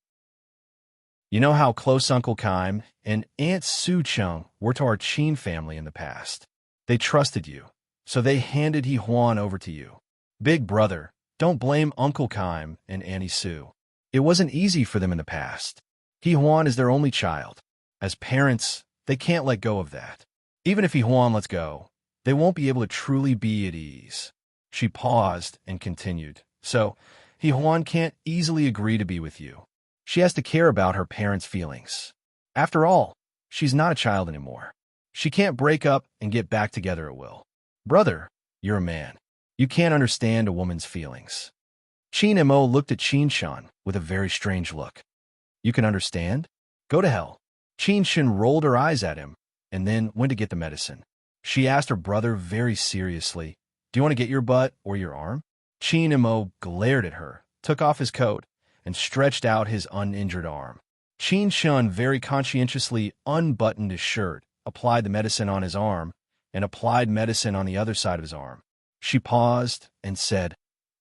You know how close Uncle Kaim and Aunt Su Chung were to our Qin family in the past. They trusted you, so they handed He Huan over to you. Big brother, don't blame Uncle Kaim and Auntie Su. It wasn't easy for them in the past. He Huan is their only child. As parents, they can't let go of that. Even if He Huan lets go, they won't be able to truly be at ease." She paused and continued. "So, He Huan can't easily agree to be with you. She has to care about her parents' feelings. After all, she's not a child anymore. She can't break up and get back together at will. Brother, you're a man. You can't understand a woman's feelings." Qin Mo looked at Qinshan with a very strange look. "You can understand? Go to hell." Qinshan rolled her eyes at him and then went to get the medicine. She asked her brother very seriously, "Do you want to get your butt or your arm?" Qin Mo glared at her, took off his coat, and stretched out his uninjured arm. Qinshan very conscientiously unbuttoned his shirt, applied the medicine on his arm, and applied medicine on the other side of his arm. She paused and said,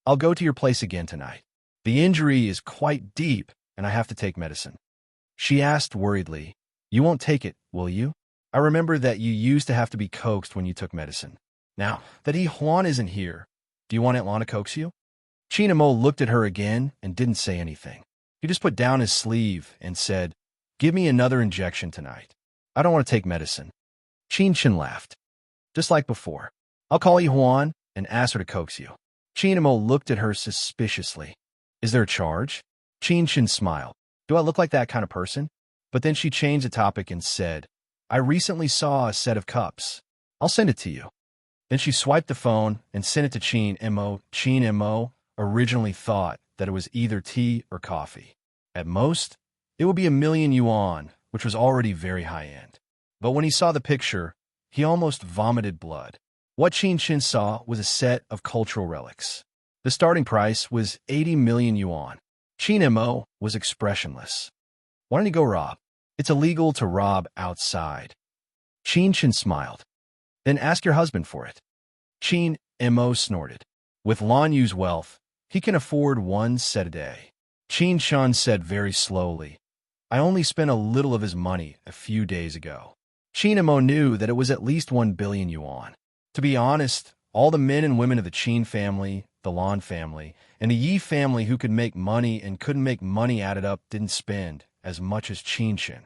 "I'll go to your place again tonight. The injury is quite deep, and I have to take medicine." She asked worriedly, "You won't take it, will you? I remember that you used to have to be coaxed when you took medicine. Now that He Huan isn't here, do you want Aunt Lana to coax you?" Qin Mo looked at her again and didn't say anything. He just put down his sleeve and said, "Give me another injection tonight. I don't want to take medicine." Qinshan laughed. "Just like before. I'll call He Huan and ask her to coax you." Qin Mo looked at her suspiciously. "Is there a charge?" Qinshan smiled. "Do I look like that kind of person?" But then she changed the topic and said, "I recently saw a set of cups. I'll send it to you." Then she swiped the phone and sent it to Qin Mo. Qin Mo originally thought that it was either tea or coffee. At most, it would be 1,000,000 yuan, which was already very high-end. But when he saw the picture, he almost vomited blood. What Qinshan saw was a set of cultural relics. The starting price was 80 million yuan. Qin Mo was expressionless. "Why don't you go rob? It's illegal to rob outside." Qinshan smiled. "Then ask your husband for it." Qin Mo snorted. With Lan Yu's wealth, he can afford one set a day. Qinshan said very slowly, "I only spent a little of his money a few days ago." Qin Mo knew that it was at least 1 billion yuan. To be honest, all the men and women of the Qin family, the Lan family, and the Yi family who could make money and couldn't make money added up didn't spend as much as Qinshan.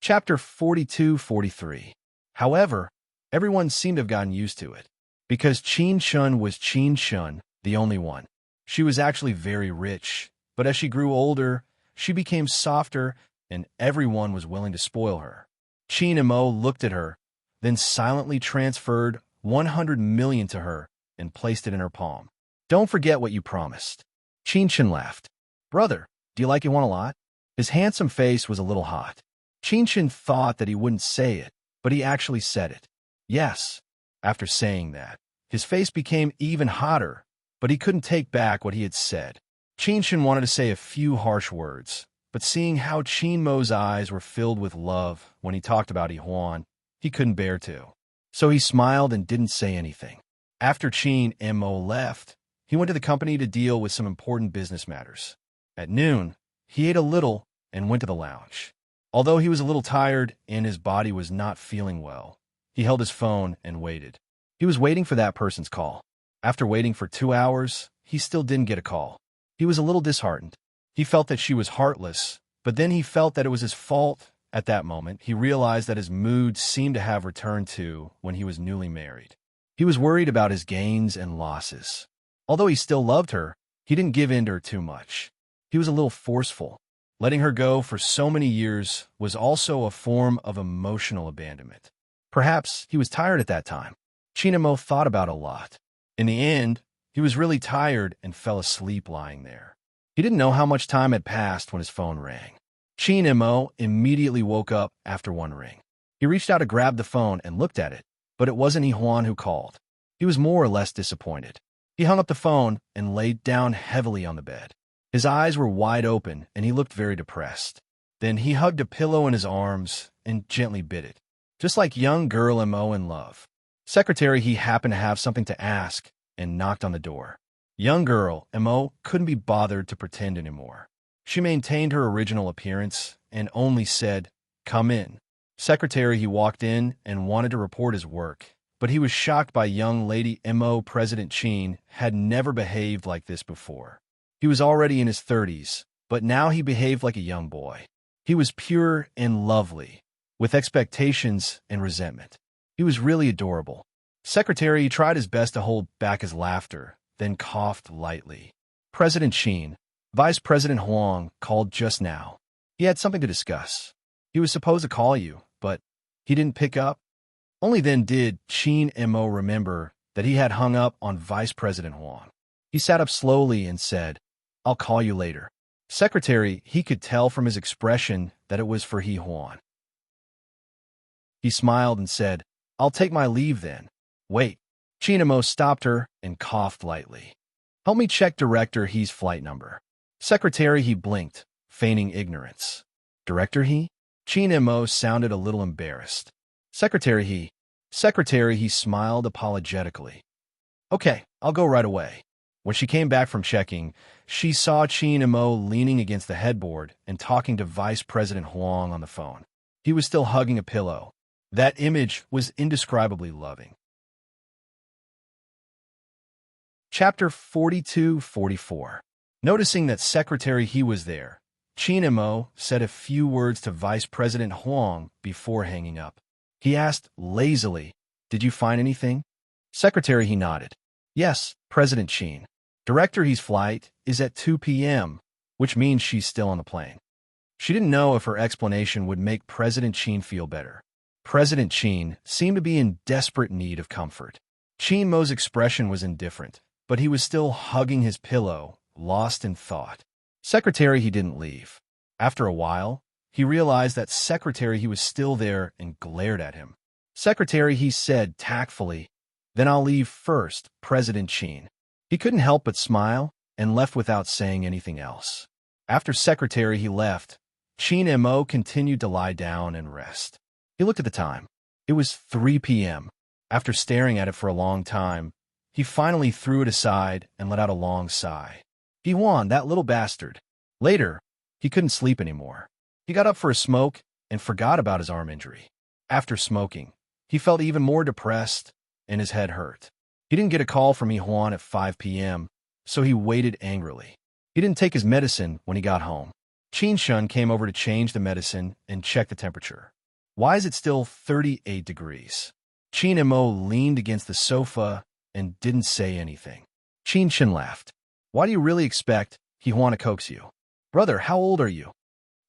Chapter 42-43. However, everyone seemed to have gotten used to it. Because Qinshan was Qinshan, the only one. She was actually very rich, but as she grew older, she became softer, and everyone was willing to spoil her. Qin Mo looked at her, then silently transferred 100 million to her and placed it in her palm. "Don't forget what you promised." Qinshan laughed. "Brother, do you like Yuan a lot?" His handsome face was a little hot. Qinshan thought that he wouldn't say it, but he actually said it. "Yes." After saying that, his face became even hotter, but he couldn't take back what he had said. Qinshan wanted to say a few harsh words, but seeing how Qin Mo's eyes were filled with love when he talked about He Huan, he couldn't bear to. So he smiled and didn't say anything. After Qin Mo left, he went to the company to deal with some important business matters. At noon, he ate a little and went to the lounge. Although he was a little tired and his body was not feeling well, he held his phone and waited. He was waiting for that person's call. After waiting for 2 hours, he still didn't get a call. He was a little disheartened. He felt that she was heartless, But then he felt that it was his fault. At that moment, he realized that his mood seemed to have returned to when he was newly married. He was worried about his gains and losses. Although he still loved her, he didn't give in to her too much. He was a little forceful. Letting her go for so many years was also a form of emotional abandonment. Perhaps he was tired at that time. Chinemo thought about it a lot. In the end, he was really tired and fell asleep lying there. He didn't know how much time had passed when his phone rang. Chinemo immediately woke up after one ring. He reached out to grab the phone and looked at it, but it wasn't Juan who called. He was more or less disappointed. He hung up the phone and laid down heavily on the bed. His eyes were wide open and he looked very depressed. Then he hugged a pillow in his arms and gently bit it, just like young girl Mo in love. Secretary, he happened to have something to ask and knocked on the door. Young girl Mo couldn't be bothered to pretend anymore. She maintained her original appearance and only said, "Come in." Secretary, he walked in and wanted to report his work, but he was shocked by young lady Mo. President Chin had never behaved like this before. He was already in his 30s, but now he behaved like a young boy. He was pure and lovely, with expectations and resentment. He was really adorable. Secretary, he tried his best to hold back his laughter, then coughed lightly. President Chin, Vice President Huang called just now. He had something to discuss. He was supposed to call you, but he didn't pick up. Only then did Chin Mo remember that he had hung up on Vice President Huang. He sat up slowly and said, "I'll call you later." Secretary, he could tell from his expression that it was for Huan. He smiled and said, "I'll take my leave then." "Wait." Chin Mo stopped her and coughed lightly. "Help me check Director He's flight number." Secretary, he blinked, feigning ignorance. Director He? Chin Mo sounded a little embarrassed. Secretary he smiled apologetically. "Okay, I'll go right away." When she came back from checking, she saw Chin Mo leaning against the headboard and talking to Vice President Huang on the phone. He was still hugging a pillow. That image was indescribably loving. Chapter 42-44. Noticing that Secretary He was there, Chin Mo said a few words to Vice President Huang before hanging up. He asked lazily, "Did you find anything?" Secretary He nodded. "Yes, President Chin. Director He's flight is at 2 p.m., which means she's still on the plane." She didn't know if her explanation would make President Chin feel better. President Chin seemed to be in desperate need of comfort. Chin Mo's expression was indifferent, but he was still hugging his pillow, lost in thought. Secretary he didn't leave. After a while, he realized that Secretary he was still there and glared at him. Secretary he said tactfully, "Then I'll leave first, President Chin." He couldn't help but smile and left without saying anything else. After Secretary he left, Chin Mo continued to lie down and rest. He looked at the time. It was 3 p.m. After staring at it for a long time, he finally threw it aside and let out a long sigh. He won, that little bastard. Later, he couldn't sleep anymore. He got up for a smoke and forgot about his arm injury. After smoking, he felt even more depressed and his head hurt. He didn't get a call from Juan at 5 p.m., so he waited angrily. He didn't take his medicine when he got home. Chin Shun came over to change the medicine and check the temperature. "Why is it still 38 degrees? Chin Mo leaned against the sofa and didn't say anything. Chin Shun laughed. "Why do you really expect Juan to coax you? Brother, how old are you?"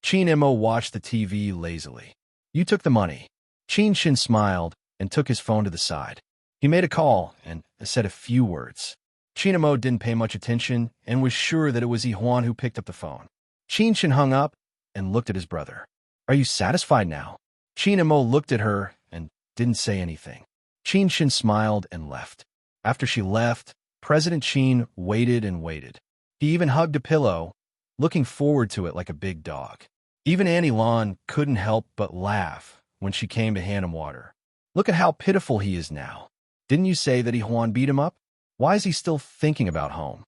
Chin Mo watched the TV lazily. "You took the money." Chin Shun smiled and took his phone to the side. He made a call and said a few words. Chin Mo didn't pay much attention and was sure that it was Juan who picked up the phone. Chin Shun hung up and looked at his brother. "Are you satisfied now?" Chin Mo looked at her and didn't say anything. Chin Shun smiled and left. After she left, President Chin waited and waited. He even hugged a pillow, looking forward to it like a big dog. Even Annie Lon couldn't help but laugh when she came to hand him water. "Look at how pitiful he is now. Didn't you say that Juan beat him up? Why is he still thinking about home?"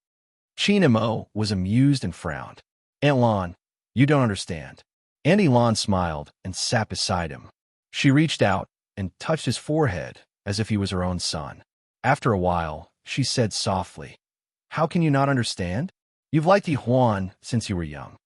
Chin Mo was amused and frowned. "Aunt Lon, you don't understand." Auntie Lon smiled and sat beside him. She reached out and touched his forehead as if he was her own son. After a while, she said softly, "How can you not understand? You've liked Juan since you were young."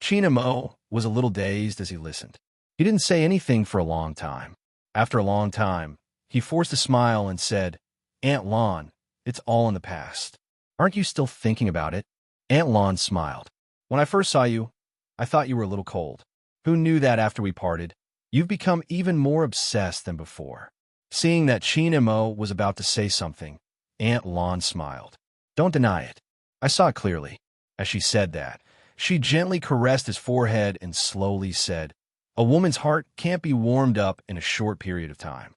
Chin Mo was a little dazed as he listened. He didn't say anything for a long time. After a long time, he forced a smile and said, "Aunt Lon, it's all in the past. Aren't you still thinking about it?" Aunt Lon smiled. "When I first saw you, I thought you were a little cold. Who knew that after we parted? You've become even more obsessed than before." Seeing that Chin Mo was about to say something, Aunt Lon smiled. "Don't deny it. I saw it clearly." As she said that, she gently caressed his forehead and slowly said, "A woman's heart can't be warmed up in a short period of time.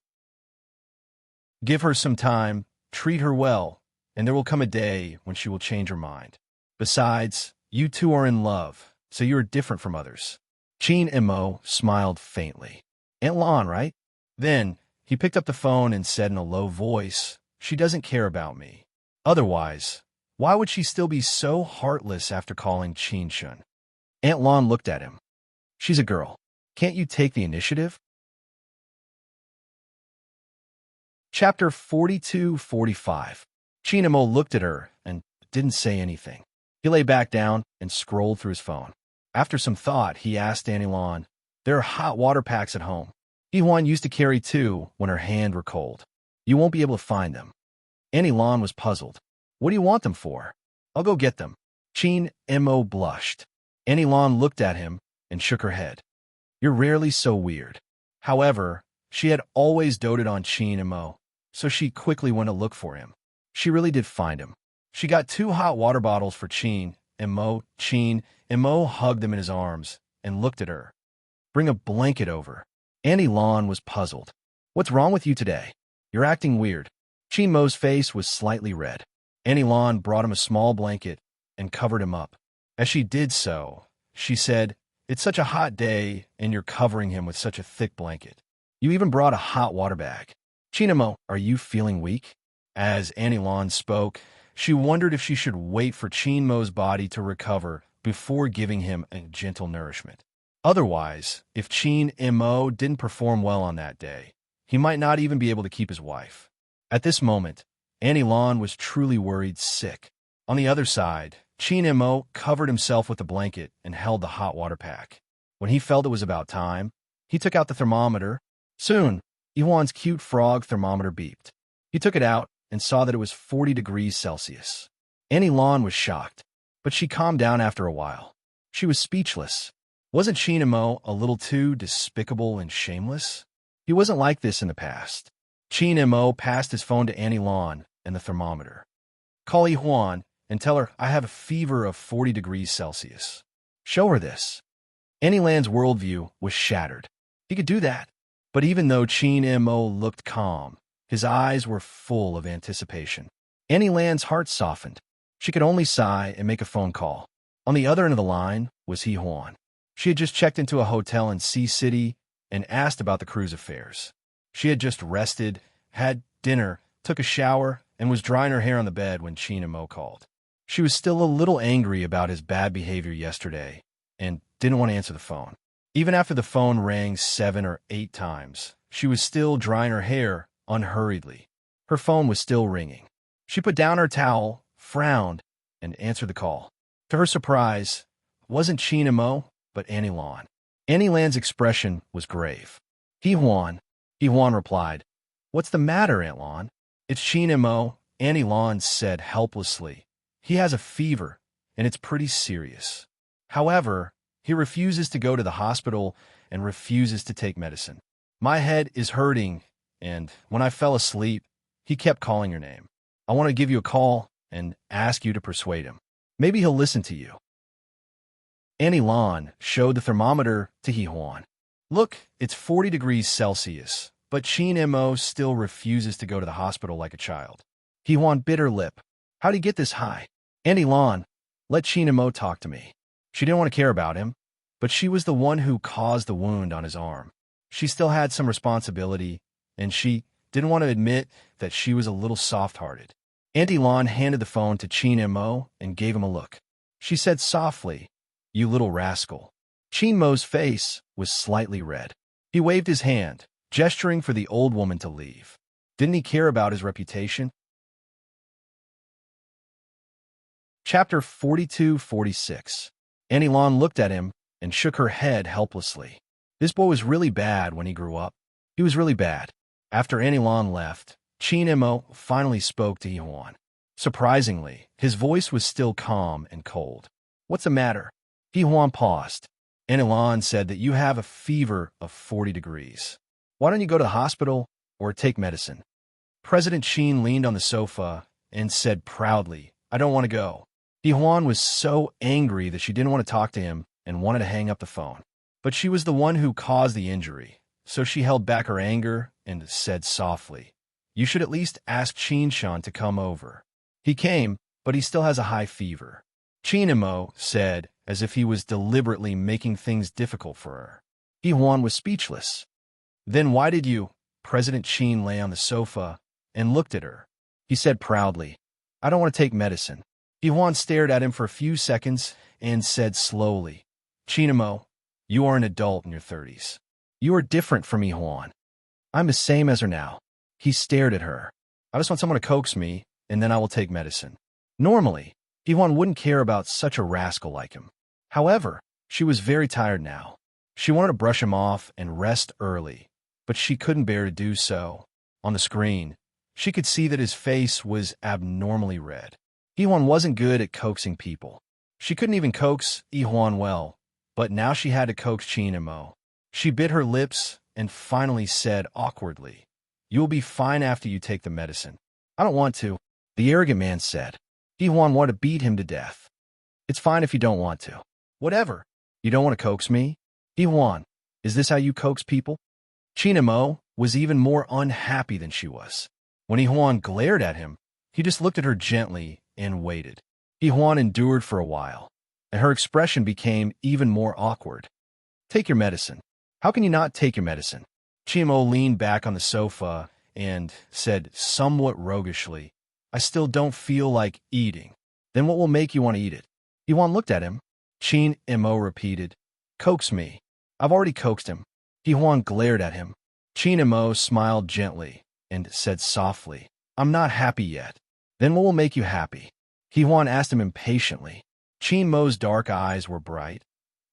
Give her some time, treat her well, and there will come a day when she will change her mind. Besides, you two are in love, so you are different from others." Chin Mo smiled faintly. "Aunt Lon, right?" Then he picked up the phone and said in a low voice, "She doesn't care about me. Otherwise, why would she still be so heartless after calling Chin Shun?" Aunt Lon looked at him. "She's a girl. Can't you take the initiative?" Chapter 42-45. Chin Mo looked at her and didn't say anything. He lay back down and scrolled through his phone. After some thought, he asked Annie Lon, "There are hot water packs at home. Yi-Huan used to carry 2 when her hand were cold. You won't be able to find them." Annie Lon was puzzled. "What do you want them for?" "I'll go get them." Chin Mo blushed. Annie Lon looked at him and shook her head. "You're rarely so weird." However, she had always doted on Chin Mo, so she quickly went to look for him. She really did find him. She got 2 hot water bottles for Chin Mo. Chin Mo hugged him in his arms and looked at her. "Bring a blanket over." Annie Lon was puzzled. "What's wrong with you today? You're acting weird." Chin Mo's face was slightly red. Annie Lon brought him a small blanket and covered him up. As she did so, she said, "It's such a hot day, and you're covering him with such a thick blanket. You even brought a hot water bag. Chin Mo, are you feeling weak?" As Annie Lon spoke, she wondered if she should wait for Chin Mo's body to recover before giving him a gentle nourishment. Otherwise, if Chin Mo didn't perform well on that day, he might not even be able to keep his wife. At this moment, Annie Lon was truly worried sick. On the other side, Chin Mo covered himself with a blanket and held the hot water pack. When he felt it was about time, he took out the thermometer. Soon, Yi-Huan's cute frog thermometer beeped. He took it out and saw that it was 40 degrees Celsius. Annie Lon was shocked, but she calmed down after a while. She was speechless. Wasn't Chin Mo a little too despicable and shameless? He wasn't like this in the past. Chin Mo passed his phone to Annie Lon and the thermometer. "Call Yi-Huan and tell her I have a fever of 40 degrees Celsius. Show her this." Annie Lan's worldview was shattered. He could do that. But even though Chin Mo looked calm, his eyes were full of anticipation. Annie Lan's heart softened. She could only sigh and make a phone call. On the other end of the line was Yi-Huan. She had just checked into a hotel in Sea City and asked about the cruise affairs. She had just rested, had dinner, took a shower, and was drying her hair on the bed when Chin Mo called. She was still a little angry about his bad behavior yesterday and didn't want to answer the phone. Even after the phone rang 7 or 8 times, she was still drying her hair unhurriedly. Her phone was still ringing. She put down her towel, frowned, and answered the call. To her surprise, it wasn't Chin Mo, but Annie Lon. Annie Lan's expression was grave. Yi-Huan replied, "What's the matter, Aunt Lon?" "It's Chin Mo," Annie Lon said helplessly. "He has a fever, and it's pretty serious. However, he refuses to go to the hospital and refuses to take medicine. My head is hurting, and when I fell asleep, he kept calling your name. I want to give you a call and ask you to persuade him. Maybe he'll listen to you." Annie Lon showed the thermometer to Yi-Huan. "Look, it's 40 degrees Celsius, but Chin Mo still refuses to go to the hospital like a child." Yi-Huan bit her lip. "How'd he get this high?" "Annie Lon, let Chin Mo talk to me." She didn't want to care about him, but she was the one who caused the wound on his arm. She still had some responsibility, and she didn't want to admit that she was a little soft-hearted. Auntie Lon handed the phone to Chin Mo and gave him a look. She said softly, "You little rascal." Chin Mo's face was slightly red. He waved his hand, gesturing for the old woman to leave. Didn't he care about his reputation? Chapter 42-46. Annie Lon looked at him and shook her head helplessly. This boy was really bad when he grew up. He was really bad. After Anilan left, Qin Mo finally spoke to Yihuan. Surprisingly, his voice was still calm and cold. What's the matter? Yihuan paused. Anilan said that you have a fever of 40 degrees. Why don't you go to the hospital or take medicine? President Qin leaned on the sofa and said proudly, I don't want to go. Yihuan was so angry that she didn't want to talk to him and wanted to hang up the phone. But she was the one who caused the injury, so she held back her anger and said softly, You should at least ask Qin-shan to come over. He came, but he still has a high fever. Qin Mo said, as if he was deliberately making things difficult for her. Yihuan was speechless. Then why did you? President Qin lay on the sofa and looked at her. He said proudly, I don't want to take medicine. Yihuan stared at him for a few seconds and said slowly, Qin Mo, you are an adult in your 30s. You are different from Yihuan. I'm the same as her now. He stared at her. I just want someone to coax me, and then I will take medicine. Normally, Yihuan wouldn't care about such a rascal like him. However, she was very tired now. She wanted to brush him off and rest early, but she couldn't bear to do so. On the screen, she could see that his face was abnormally red. Yihuan wasn't good at coaxing people. She couldn't even coax Yihuan well, but now she had to coax Qin Mo. She bit her lips and finally said awkwardly, You will be fine after you take the medicine. I don't want to, the arrogant man said. Yihuan wanted to beat him to death. It's fine if you don't want to. Whatever. You don't want to coax me? Yihuan, is this how you coax people? Qin Mo was even more unhappy than she was. When Yihuan glared at him, he just looked at her gently and waited. Yihuan endured for a while, and her expression became even more awkward. Take your medicine. How can you not take your medicine? Qin Mo leaned back on the sofa and said somewhat roguishly, I still don't feel like eating. Then what will make you want to eat it? Yihuan looked at him. Qin Mo repeated, Coax me. I've already coaxed him. Yihuan glared at him. Qin Mo smiled gently and said softly, I'm not happy yet. Then what will make you happy? Yihuan asked him impatiently. Qin Mo's dark eyes were bright,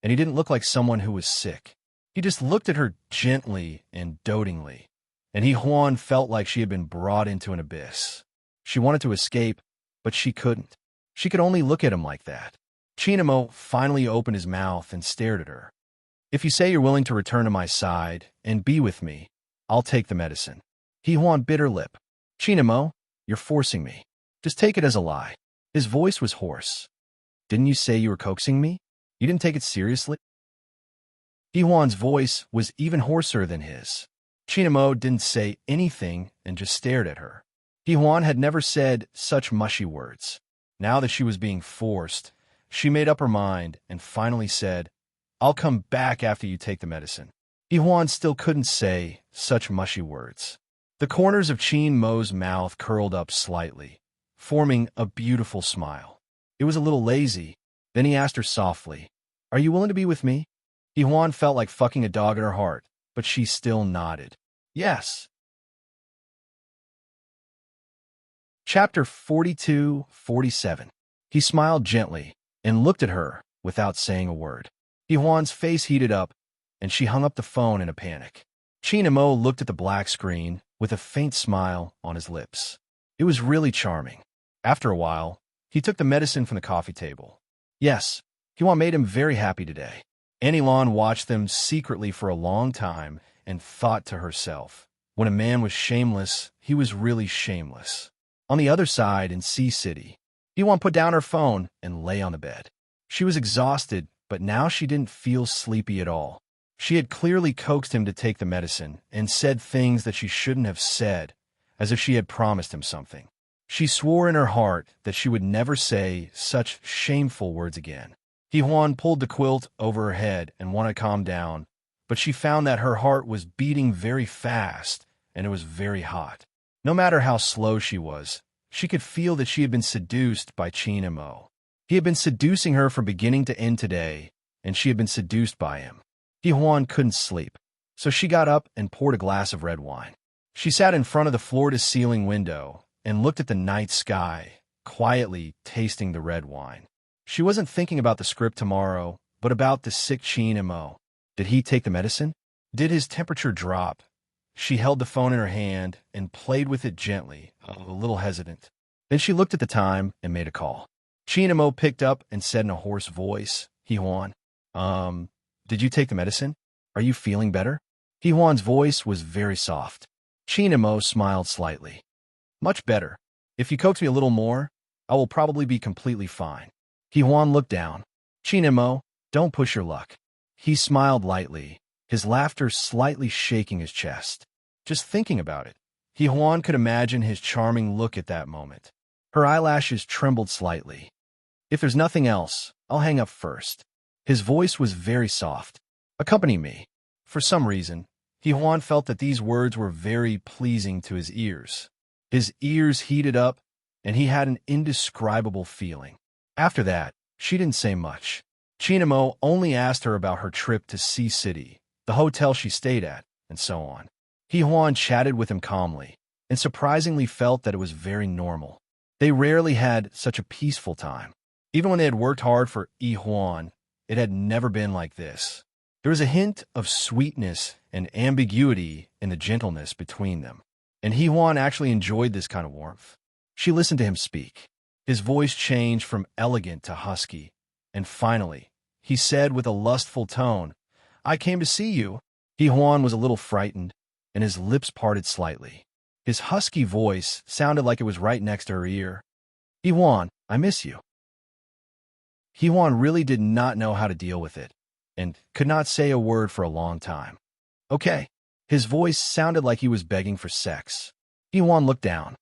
and he didn't look like someone who was sick. He just looked at her gently and dotingly, and Yihuan felt like she had been brought into an abyss. She wanted to escape, but she couldn't. She could only look at him like that. Qin Mo finally opened his mouth and stared at her. If you say you're willing to return to my side and be with me, I'll take the medicine. Yihuan bit her lip. Qin Mo, you're forcing me. Just take it as a lie. His voice was hoarse. Didn't you say you were coaxing me? You didn't take it seriously? Yihuan's voice was even hoarser than his. Qin Mo didn't say anything and just stared at her. Yihuan had never said such mushy words. Now that she was being forced, she made up her mind and finally said, I'll come back after you take the medicine. Yihuan still couldn't say such mushy words. The corners of Qin Mo's mouth curled up slightly, forming a beautiful smile. It was a little lazy. Then he asked her softly, Are you willing to be with me? Yihuan felt like fucking a dog in her heart, but she still nodded. Yes. Chapter 42-47. He smiled gently and looked at her without saying a word. Yihuan's face heated up, and she hung up the phone in a panic. Qin Mo looked at the black screen with a faint smile on his lips. It was really charming. After a while, he took the medicine from the coffee table. Yes, Yihuan made him very happy today. Anilan watched them secretly for a long time and thought to herself, when a man was shameless, he was really shameless. On the other side in Sea City, Yihuan put down her phone and lay on the bed. She was exhausted, but now she didn't feel sleepy at all. She had clearly coaxed him to take the medicine and said things that she shouldn't have said, as if she had promised him something. She swore in her heart that she would never say such shameful words again. Yihuan pulled the quilt over her head and wanted to calm down, but she found that her heart was beating very fast and it was very hot. No matter how slow she was, she could feel that she had been seduced by Qin Mo. He had been seducing her from beginning to end today, and she had been seduced by him. Yihuan couldn't sleep, so she got up and poured a glass of red wine. She sat in front of the floor-to-ceiling window and looked at the night sky, quietly tasting the red wine. She wasn't thinking about the script tomorrow But about the sick Chin Mo. Did he take the medicine? Did his temperature drop? She held the phone in her hand and played with it gently, a little hesitant. Then she looked at the time and made a call. Chin Mo picked up and said in a hoarse voice, Hee-Huan, did you take the medicine? Are you feeling better? Hee-Huan's voice was very soft. Chin Mo smiled slightly. Much better. If you coax me a little more, I will probably be completely fine. Hee-Huan looked down. Chin Mo, don't push your luck. He smiled lightly, his laughter slightly shaking his chest. Just thinking about it, Hee-Huan could imagine his charming look at that moment. Her eyelashes trembled slightly. If there's nothing else, I'll hang up first. His voice was very soft. Accompany me. For some reason, Hee-Huan felt that these words were very pleasing to his ears. His ears heated up, and he had an indescribable feeling. After that, she didn't say much. Chin Mo only asked her about her trip to Sea City, the hotel she stayed at, and so on. Hee-Huan chatted with him calmly, and surprisingly felt that it was very normal. They rarely had such a peaceful time. Even when they had worked hard for Hee-Huan, it had never been like this. There was a hint of sweetness and ambiguity in the gentleness between them, and Hee-Huan actually enjoyed this kind of warmth. She listened to him speak. His voice changed from elegant to husky, and finally, he said with a lustful tone, I came to see you. Hee-Huan was a little frightened, and his lips parted slightly. His husky voice sounded like it was right next to her ear. Hee-Huan, I miss you. Hee-Huan really did not know how to deal with it, and could not say a word for a long time. Okay. His voice sounded like he was begging for sex. Hee-Huan looked down.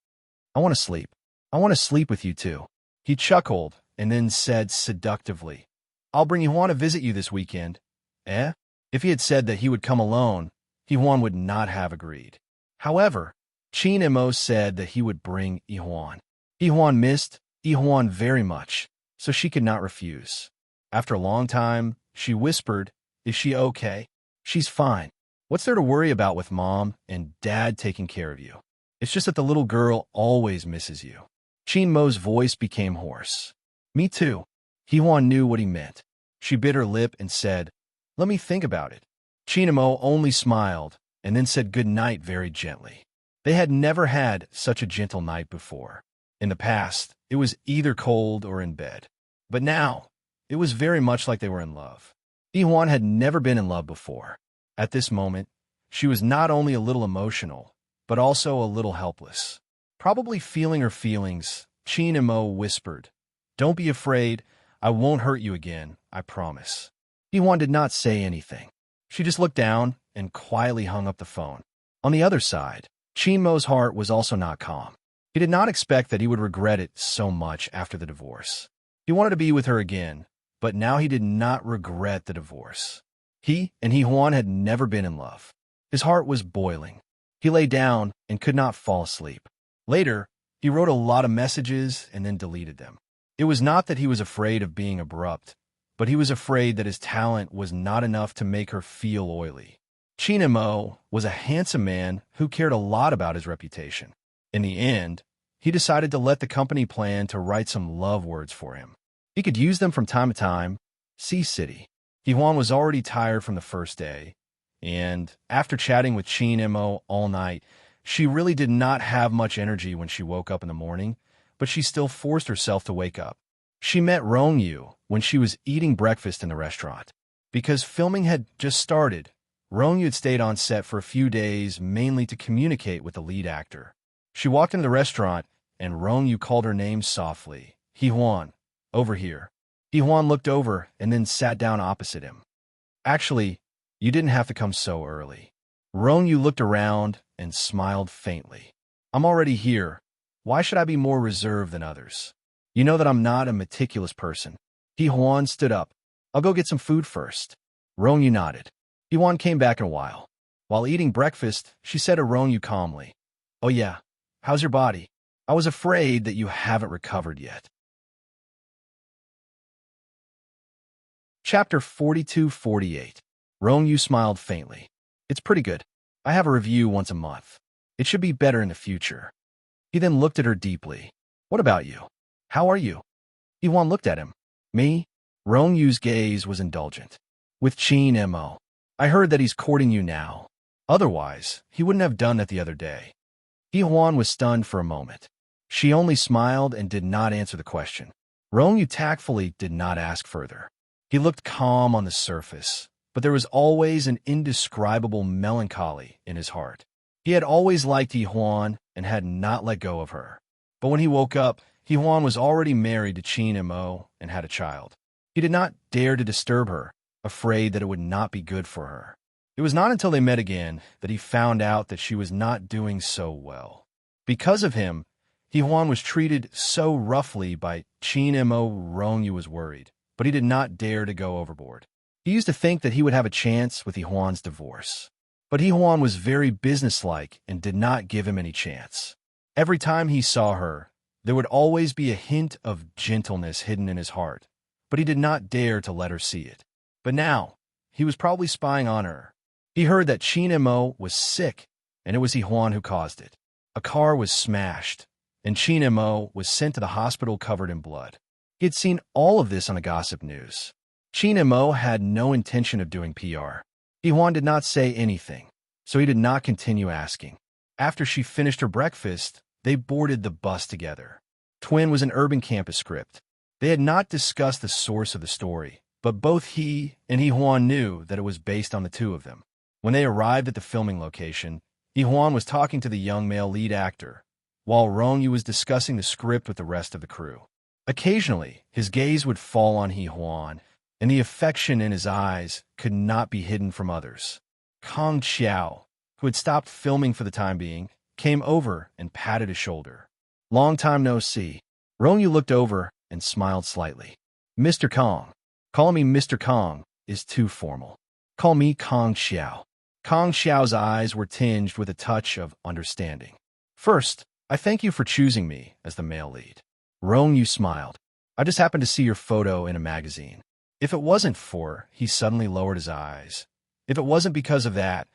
I want to sleep. I want to sleep with you too. He chuckled and then said seductively, I'll bring Hee-Huan to visit you this weekend. Eh? If he had said that he would come alone, Hee-Huan would not have agreed. However, Chin Mo said that he would bring Hee-Huan. Hee-Huan missed Hee-Huan very much, so she could not refuse. After a long time, she whispered, Is she okay? She's fine. What's there to worry about with Mom and Dad taking care of you? It's just that the little girl always misses you. Chin Mo's voice became hoarse. Me too. Hee-Huan knew what he meant. She bit her lip and said, Let me think about it. Chin Mo only smiled and then said good night very gently. They had never had such a gentle night before. In the past, it was either cold or in bed. But now, it was very much like they were in love. Hee-Huan had never been in love before. At this moment, she was not only a little emotional, but also a little helpless. Probably feeling her feelings, Chin Mo whispered, Don't be afraid. I won't hurt you again, I promise. Hee-Huan did not say anything. She just looked down and quietly hung up the phone. On the other side, Chin Mo's heart was also not calm. He did not expect that he would regret it so much after the divorce. He wanted to be with her again, but now he did not regret the divorce. He and Hee-Huan had never been in love. His heart was boiling. He lay down and could not fall asleep. Later, he wrote a lot of messages and then deleted them. It was not that he was afraid of being abrupt, but he was afraid that his talent was not enough to make her feel oily. Chin Mo was a handsome man who cared a lot about his reputation. In the end, he decided to let the company plan to write some love words for him. He could use them from time to time. Sea City. Hee-Huan was already tired from the first day, and after chatting with Chin Mo all night, she really did not have much energy when she woke up in the morning, but she still forced herself to wake up. She met Rong-Yu when she was eating breakfast in the restaurant. Because filming had just started, Rong-Yu had stayed on set for a few days mainly to communicate with the lead actor. She walked into the restaurant, and Rong-Yu called her name softly. Hee-Huan, over here. Hee-Huan looked over and then sat down opposite him. Actually, you didn't have to come so early. Rong-Yu looked around and smiled faintly. I'm already here. Why should I be more reserved than others? You know that I'm not a meticulous person. Hee-Huan stood up. I'll go get some food first. Rong-Yu nodded. Hee-Huan came back in a while. While eating breakfast, she said to Rong-Yu calmly, Oh yeah, how's your body? I was afraid that you haven't recovered yet. Chapter 42-48. Rong-Yu smiled faintly. It's pretty good. I have a review once a month. It should be better in the future. He then looked at her deeply. What about you? How are you? Hee-Huan looked at him. Me? Rong Yu's gaze was indulgent. With Qin Mo. I heard that he's courting you now. Otherwise, he wouldn't have done that the other day. He Huan was stunned for a moment. She only smiled and did not answer the question. Rong Yu tactfully did not ask further. He looked calm on the surface, but there was always an indescribable melancholy in his heart. He had always liked Yi Huan and had not let go of her. But when he woke up, Yi Huan was already married to Qin Mo and had a child. He did not dare to disturb her, afraid that it would not be good for her. It was not until they met again that he found out that she was not doing so well. Because of him, Yi Huan was treated so roughly by Qin Mo. Rong Yu was worried, but he did not dare to go overboard. He used to think that he would have a chance with Yi Huan's divorce. But Yi Huan was very businesslike and did not give him any chance. Every time he saw her, there would always be a hint of gentleness hidden in his heart, but he did not dare to let her see it. But now, he was probably spying on her. He heard that Qin Mo was sick, and it was Yi Huan who caused it. A car was smashed, and Qin Mo was sent to the hospital covered in blood. He had seen all of this on the gossip news. Qin Mo had no intention of doing PR. Yi Huan did not say anything, so he did not continue asking. After she finished her breakfast, they boarded the bus together. Twin was an urban campus script. They had not discussed the source of the story, but both he and Yi Huan knew that it was based on the two of them. When they arrived at the filming location, Yi Huan was talking to the young male lead actor, while Rong Yu was discussing the script with the rest of the crew. Occasionally, his gaze would fall on Yi Huan, and the affection in his eyes could not be hidden from others. Kong Xiao, who had stopped filming for the time being, came over and patted his shoulder. Long time no see. Rong Yu looked over and smiled slightly. Mr. Kong. Calling me Mr. Kong is too formal. Call me Kong Xiao. Kong Xiao's eyes were tinged with a touch of understanding. First, I thank you for choosing me as the male lead. Rong Yu smiled. I just happened to see your photo in a magazine. If it wasn't for, he suddenly lowered his eyes. If it wasn't because of that,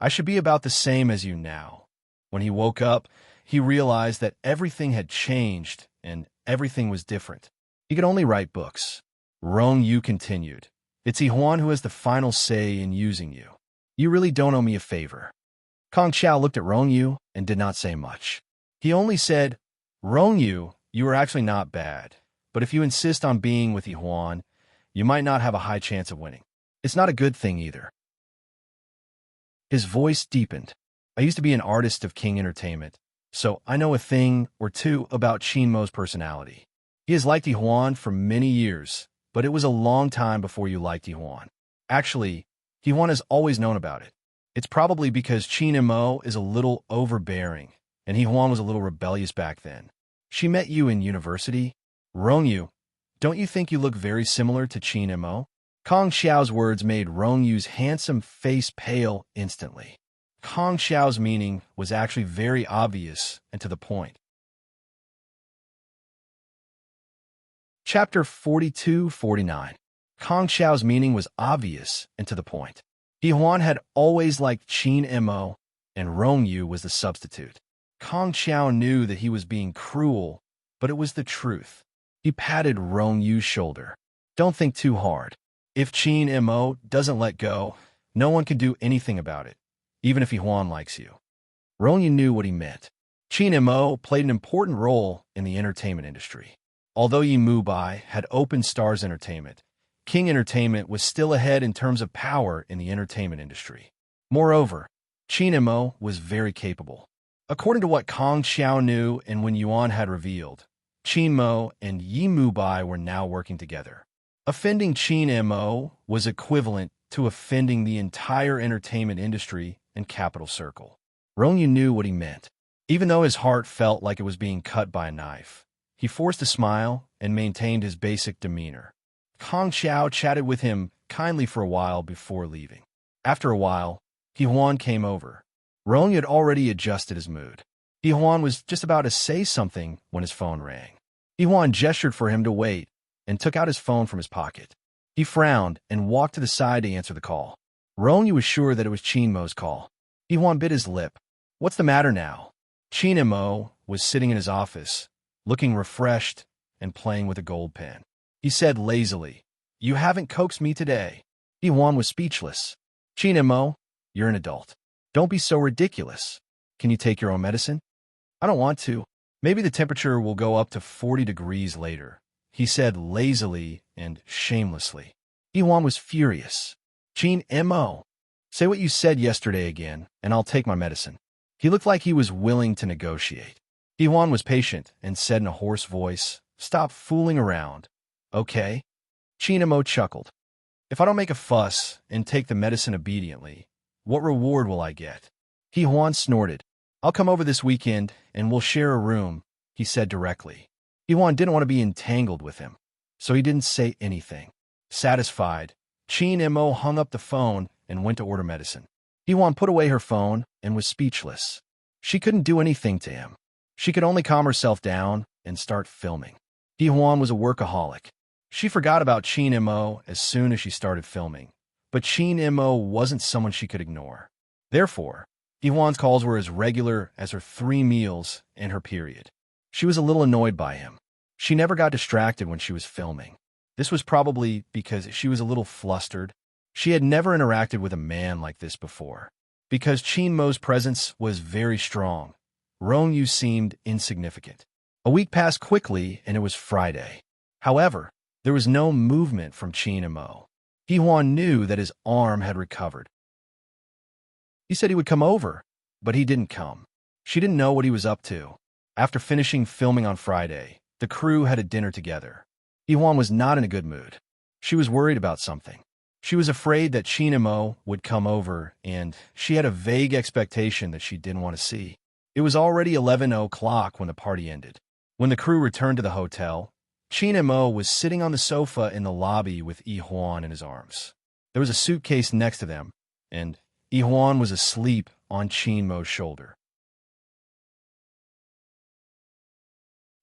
I should be about the same as you now. When he woke up, he realized that everything had changed and everything was different. He could only write books. Rong Yu continued. It's Yi Huan who has the final say in using you. You really don't owe me a favor. Kong Xiao looked at Rong Yu and did not say much. He only said, Rong Yu, you are actually not bad, but if you insist on being with Yi Huan, you might not have a high chance of winning. It's not a good thing either. His voice deepened. I used to be an artist of King Entertainment, so I know a thing or two about Qin Mo's personality. He has liked Yi Huan for many years, but it was a long time before you liked Yi Huan. Actually, Yi Huan has always known about it. It's probably because Qin Mo is a little overbearing, and Yi Huan was a little rebellious back then. She met you in university. Rong Yu, don't you think you look very similar to Qin Mo? Kong Xiao's words made Rong Yu's handsome face pale instantly. Kong Xiao's meaning was actually very obvious and to the point. Chapter 42-49. Kong Xiao's meaning was obvious and to the point. Yi Huan had always liked Qin Mo, and Rong Yu was the substitute. Kong Xiao knew that he was being cruel, but it was the truth. He patted Rong Yu's shoulder. Don't think too hard. If Qin Mo doesn't let go, no one can do anything about it, even if Yi Huan likes you. Rong Yu knew what he meant. Qin Mo played an important role in the entertainment industry. Although Yi Mubai had opened Stars Entertainment, King Entertainment was still ahead in terms of power in the entertainment industry. Moreover, Qin Mo was very capable. According to what Kong Xiao knew and when Yuan had revealed, Qin Mo and Yi Mubai were now working together. Offending Qin Mo was equivalent to offending the entire entertainment industry and capital circle. Rong Yu knew what he meant. Even though his heart felt like it was being cut by a knife, he forced a smile and maintained his basic demeanor. Kong Xiao chatted with him kindly for a while before leaving. After a while, Yi Huan came over. Rong Yu had already adjusted his mood. Yi Huan was just about to say something when his phone rang. Yi Huan gestured for him to wait and took out his phone from his pocket. He frowned and walked to the side to answer the call. Rong Yu was sure that it was Qin Mo's call. Yi Huan bit his lip. What's the matter now? Qin Mo was sitting in his office, looking refreshed and playing with a gold pen. He said lazily, You haven't coaxed me today. Iwan was speechless. Chin and Mo, you're an adult. Don't be so ridiculous. Can you take your own medicine? I don't want to. Maybe the temperature will go up to 40 degrees later, he said lazily and shamelessly. Iwan was furious. Chin and Mo, say what you said yesterday again, and I'll take my medicine. He looked like he was willing to negotiate. Iwan was patient and said in a hoarse voice, Stop fooling around. Okay? Chin and Mo chuckled. If I don't make a fuss and take the medicine obediently, what reward will I get? Iwan snorted. I'll come over this weekend and we'll share a room, he said directly. Iwan didn't want to be entangled with him, so he didn't say anything. Satisfied, Chin and Mo hung up the phone and went to order medicine. Iwan put away her phone and was speechless. She couldn't do anything to him. She could only calm herself down and start filming. Iwan was a workaholic. She forgot about Chin and Mo as soon as she started filming, but Chin and Mo wasn't someone she could ignore. Therefore, Iwan's calls were as regular as her 3 meals and her period. She was a little annoyed by him. She never got distracted when she was filming. This was probably because she was a little flustered. She had never interacted with a man like this before. Because Chin Mo's presence was very strong, Rongyu seemed insignificant. A week passed quickly and it was Friday. However, there was no movement from Chin and Mo. Iwan knew that his arm had recovered. He said he would come over, but he didn't come. She didn't know what he was up to. After finishing filming on Friday, the crew had a dinner together. Iwan was not in a good mood. She was worried about something. She was afraid that Chin and Mo would come over, and she had a vague expectation that she didn't want to see. It was already 11 o'clock when the party ended. When the crew returned to the hotel, Chin and Mo was sitting on the sofa in the lobby with Iwan in his arms. There was a suitcase next to them, and Iwan was asleep on Chin Mo's shoulder.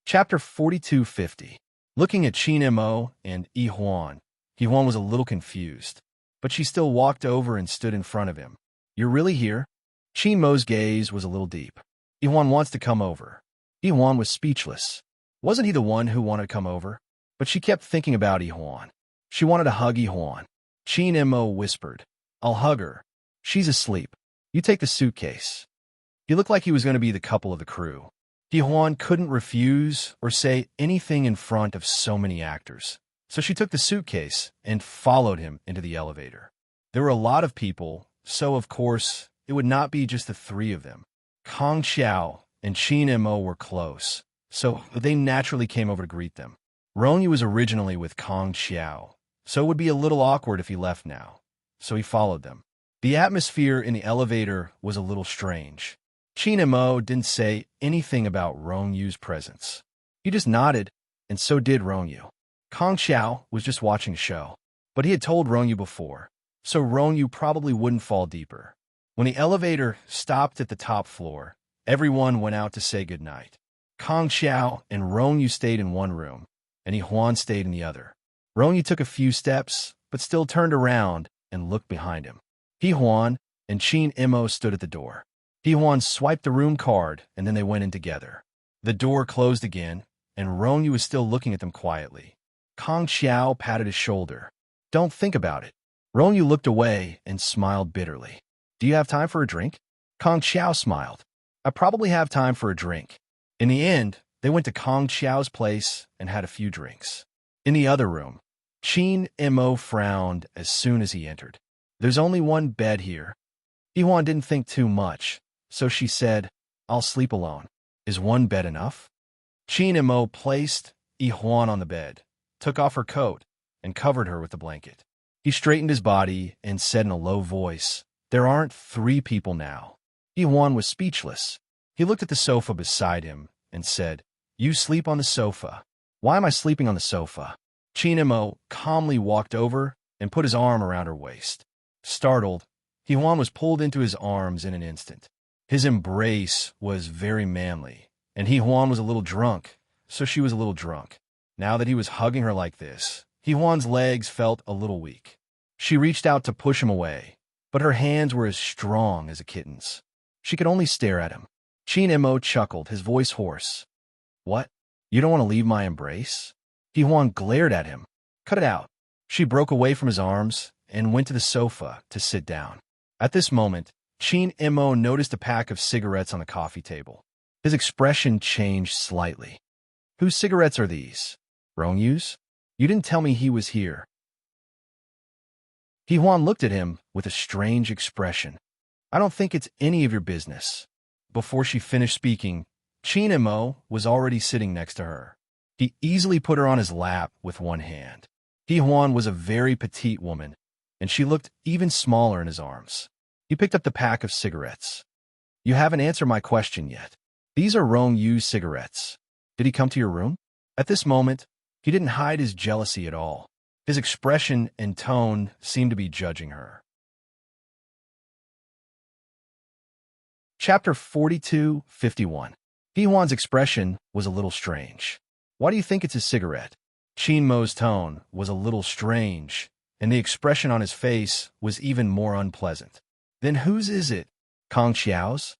Chapter 4250. Looking at Chin and Mo and Iwan was a little confused, but she still walked over and stood in front of him. You're really here? Chin Mo's gaze was a little deep. Iwan wants to come over. Iwan was speechless. Wasn't he the one who wanted to come over? But she kept thinking about Iwan. She wanted to hug Iwan. Chin and Mo whispered, I'll hug her. She's asleep. You take the suitcase. He looked like he was going to be the couple of the crew. Iwan couldn't refuse or say anything in front of so many actors. So she took the suitcase and followed him into the elevator. There were a lot of people, so of course, it would not be just the 3 of them. Kong Xiao and Chin and Mo were close, so they naturally came over to greet them. Rongyu was originally with Kong Xiao, so it would be a little awkward if he left now, so he followed them. The atmosphere in the elevator was a little strange. Chin and Mo didn't say anything about Rongyu's presence. He just nodded, and so did Rongyu. Kong Xiao was just watching a show, but he had told Rongyu before, so Rongyu probably wouldn't fall deeper. When the elevator stopped at the top floor, everyone went out to say goodnight. Kong Xiao and Rongyu stayed in one room, and Iwan stayed in the other. Rongyu took a few steps, but still turned around and looked behind him. Iwan and Chin and Mo stood at the door. Iwan swiped the room card, and then they went in together. The door closed again, and Rongyu was still looking at them quietly. Kong Xiao patted his shoulder. Don't think about it. Rongyu looked away and smiled bitterly. Do you have time for a drink? Kong Xiao smiled. I probably have time for a drink. In the end, they went to Kong Xiao's place and had a few drinks. In the other room, Chin and Mo frowned as soon as he entered. There's only one bed here. Iwan didn't think too much, so she said, I'll sleep alone. Is one bed enough? Chin and Mo placed Iwan on the bed, took off her coat, and covered her with the blanket. He straightened his body and said in a low voice, There aren't 3 people now. Iwan was speechless. He looked at the sofa beside him and said, You sleep on the sofa. Why am I sleeping on the sofa? Chin and Mo calmly walked over and put his arm around her waist. Startled, Iwan was pulled into his arms in an instant. His embrace was very manly, and Iwan was a little drunk, so she was a little drunk. Now that he was hugging her like this, Iwan's legs felt a little weak. She reached out to push him away, but her hands were as strong as a kitten's. She could only stare at him. Chin and Mo chuckled, his voice hoarse. What? You don't want to leave my embrace? Iwan glared at him. Cut it out. She broke away from his arms and went to the sofa to sit down. At this moment, Chin Mo noticed a pack of cigarettes on the coffee table. His expression changed slightly. Whose cigarettes are these? Rong-yu's? You didn't tell me he was here. Hee-Hwan looked at him with a strange expression. I don't think it's any of your business. Before she finished speaking, Chin Mo was already sitting next to her. He easily put her on his lap with one hand. Hee-Hwan was a very petite woman, and she looked even smaller in his arms. He picked up the pack of cigarettes. You haven't answered my question yet. These are Rong-yu's cigarettes. Did he come to your room? At this moment, he didn't hide his jealousy at all. His expression and tone seemed to be judging her. Chapter 42:51. Hee-Hwan's expression was a little strange. Why do you think it's his cigarette? Chin Mo's tone was a little strange, and the expression on his face was even more unpleasant. Then whose is it? Kong Xiao's?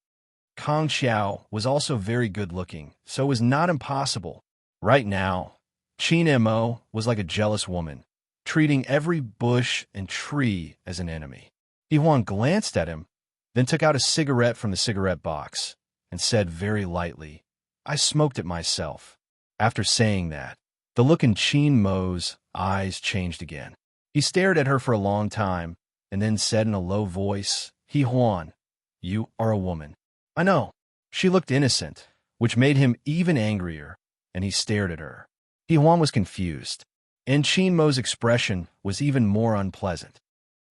Kong Xiao was also very good-looking, so it was not impossible. Right now, Chin Mo was like a jealous woman, treating every bush and tree as an enemy. Hee-Hwan glanced at him, then took out a cigarette from the cigarette box and said very lightly, I smoked it myself. After saying that, the look in Chin Mo's eyes changed again. He stared at her for a long time and then said in a low voice, Hee-Hwan, you are a woman. I know. She looked innocent, which made him even angrier, and he stared at her. Hee-Hwan was confused, and Chin Mo's expression was even more unpleasant.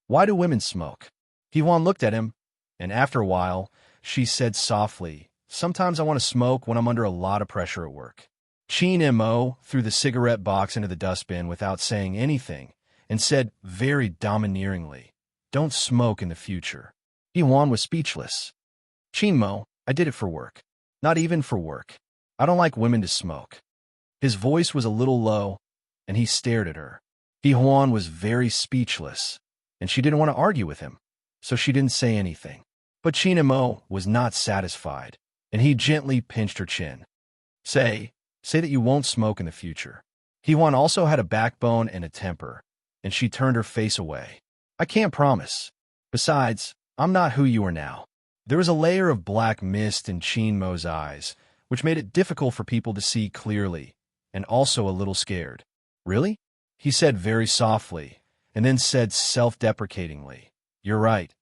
Why do women smoke? Hee-Hwan looked at him, and after a while, she said softly, sometimes I want to smoke when I'm under a lot of pressure at work. Chin Mo threw the cigarette box into the dustbin without saying anything and said very domineeringly, don't smoke in the future. Hee-Hwan was speechless. Chin Mo, I did it for work. Not even for work. I don't like women to smoke. His voice was a little low, and he stared at her. Hee-Hwan was very speechless, and she didn't want to argue with him, so she didn't say anything. But Chin Mo was not satisfied, and he gently pinched her chin. Say that you won't smoke in the future. Hee-Hwan also had a backbone and a temper, and she turned her face away. I can't promise. Besides, I'm not who you are now. There was a layer of black mist in Chin Mo's eyes, which made it difficult for people to see clearly, and also a little scared. Really? He said very softly, and then said self-deprecatingly, You're right.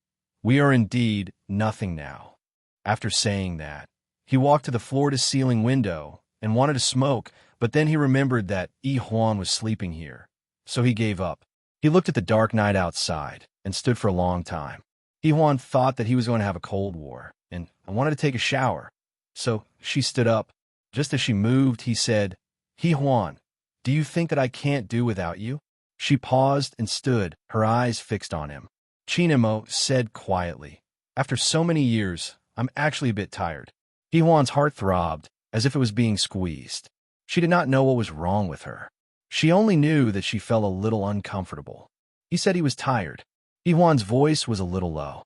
We are indeed nothing now. After saying that, he walked to the floor-to-ceiling window and wanted to smoke, but then he remembered that Hee-Hwan was sleeping here, so he gave up. He looked at the dark night outside and stood for a long time. Hee-Hwan thought that he was going to have a cold war, and I wanted to take a shower. So she stood up. Just as she moved, he said, Hee-Hwan, do you think that I can't do without you? She paused and stood, her eyes fixed on him. Chin Mo said quietly, After so many years, I'm actually a bit tired. Hee-Hwan's heart throbbed, as if it was being squeezed. She did not know what was wrong with her. She only knew that she felt a little uncomfortable. He said he was tired. Hee-Hwan's voice was a little low.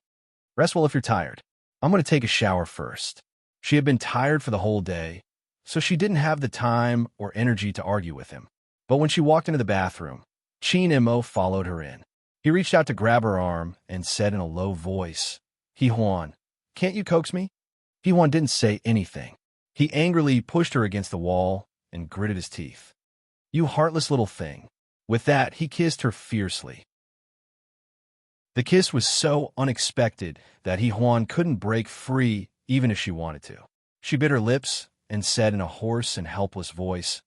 Rest well if you're tired. I'm going to take a shower first. She had been tired for the whole day, so she didn't have the time or energy to argue with him. But when she walked into the bathroom, Chin Mo followed her in. He reached out to grab her arm and said in a low voice, Hee-Hwan, can't you coax me? Hee-Hwan didn't say anything. He angrily pushed her against the wall and gritted his teeth. You heartless little thing. With that, he kissed her fiercely. The kiss was so unexpected that Hee-Hwan couldn't break free even if she wanted to. She bit her lips and said in a hoarse and helpless voice,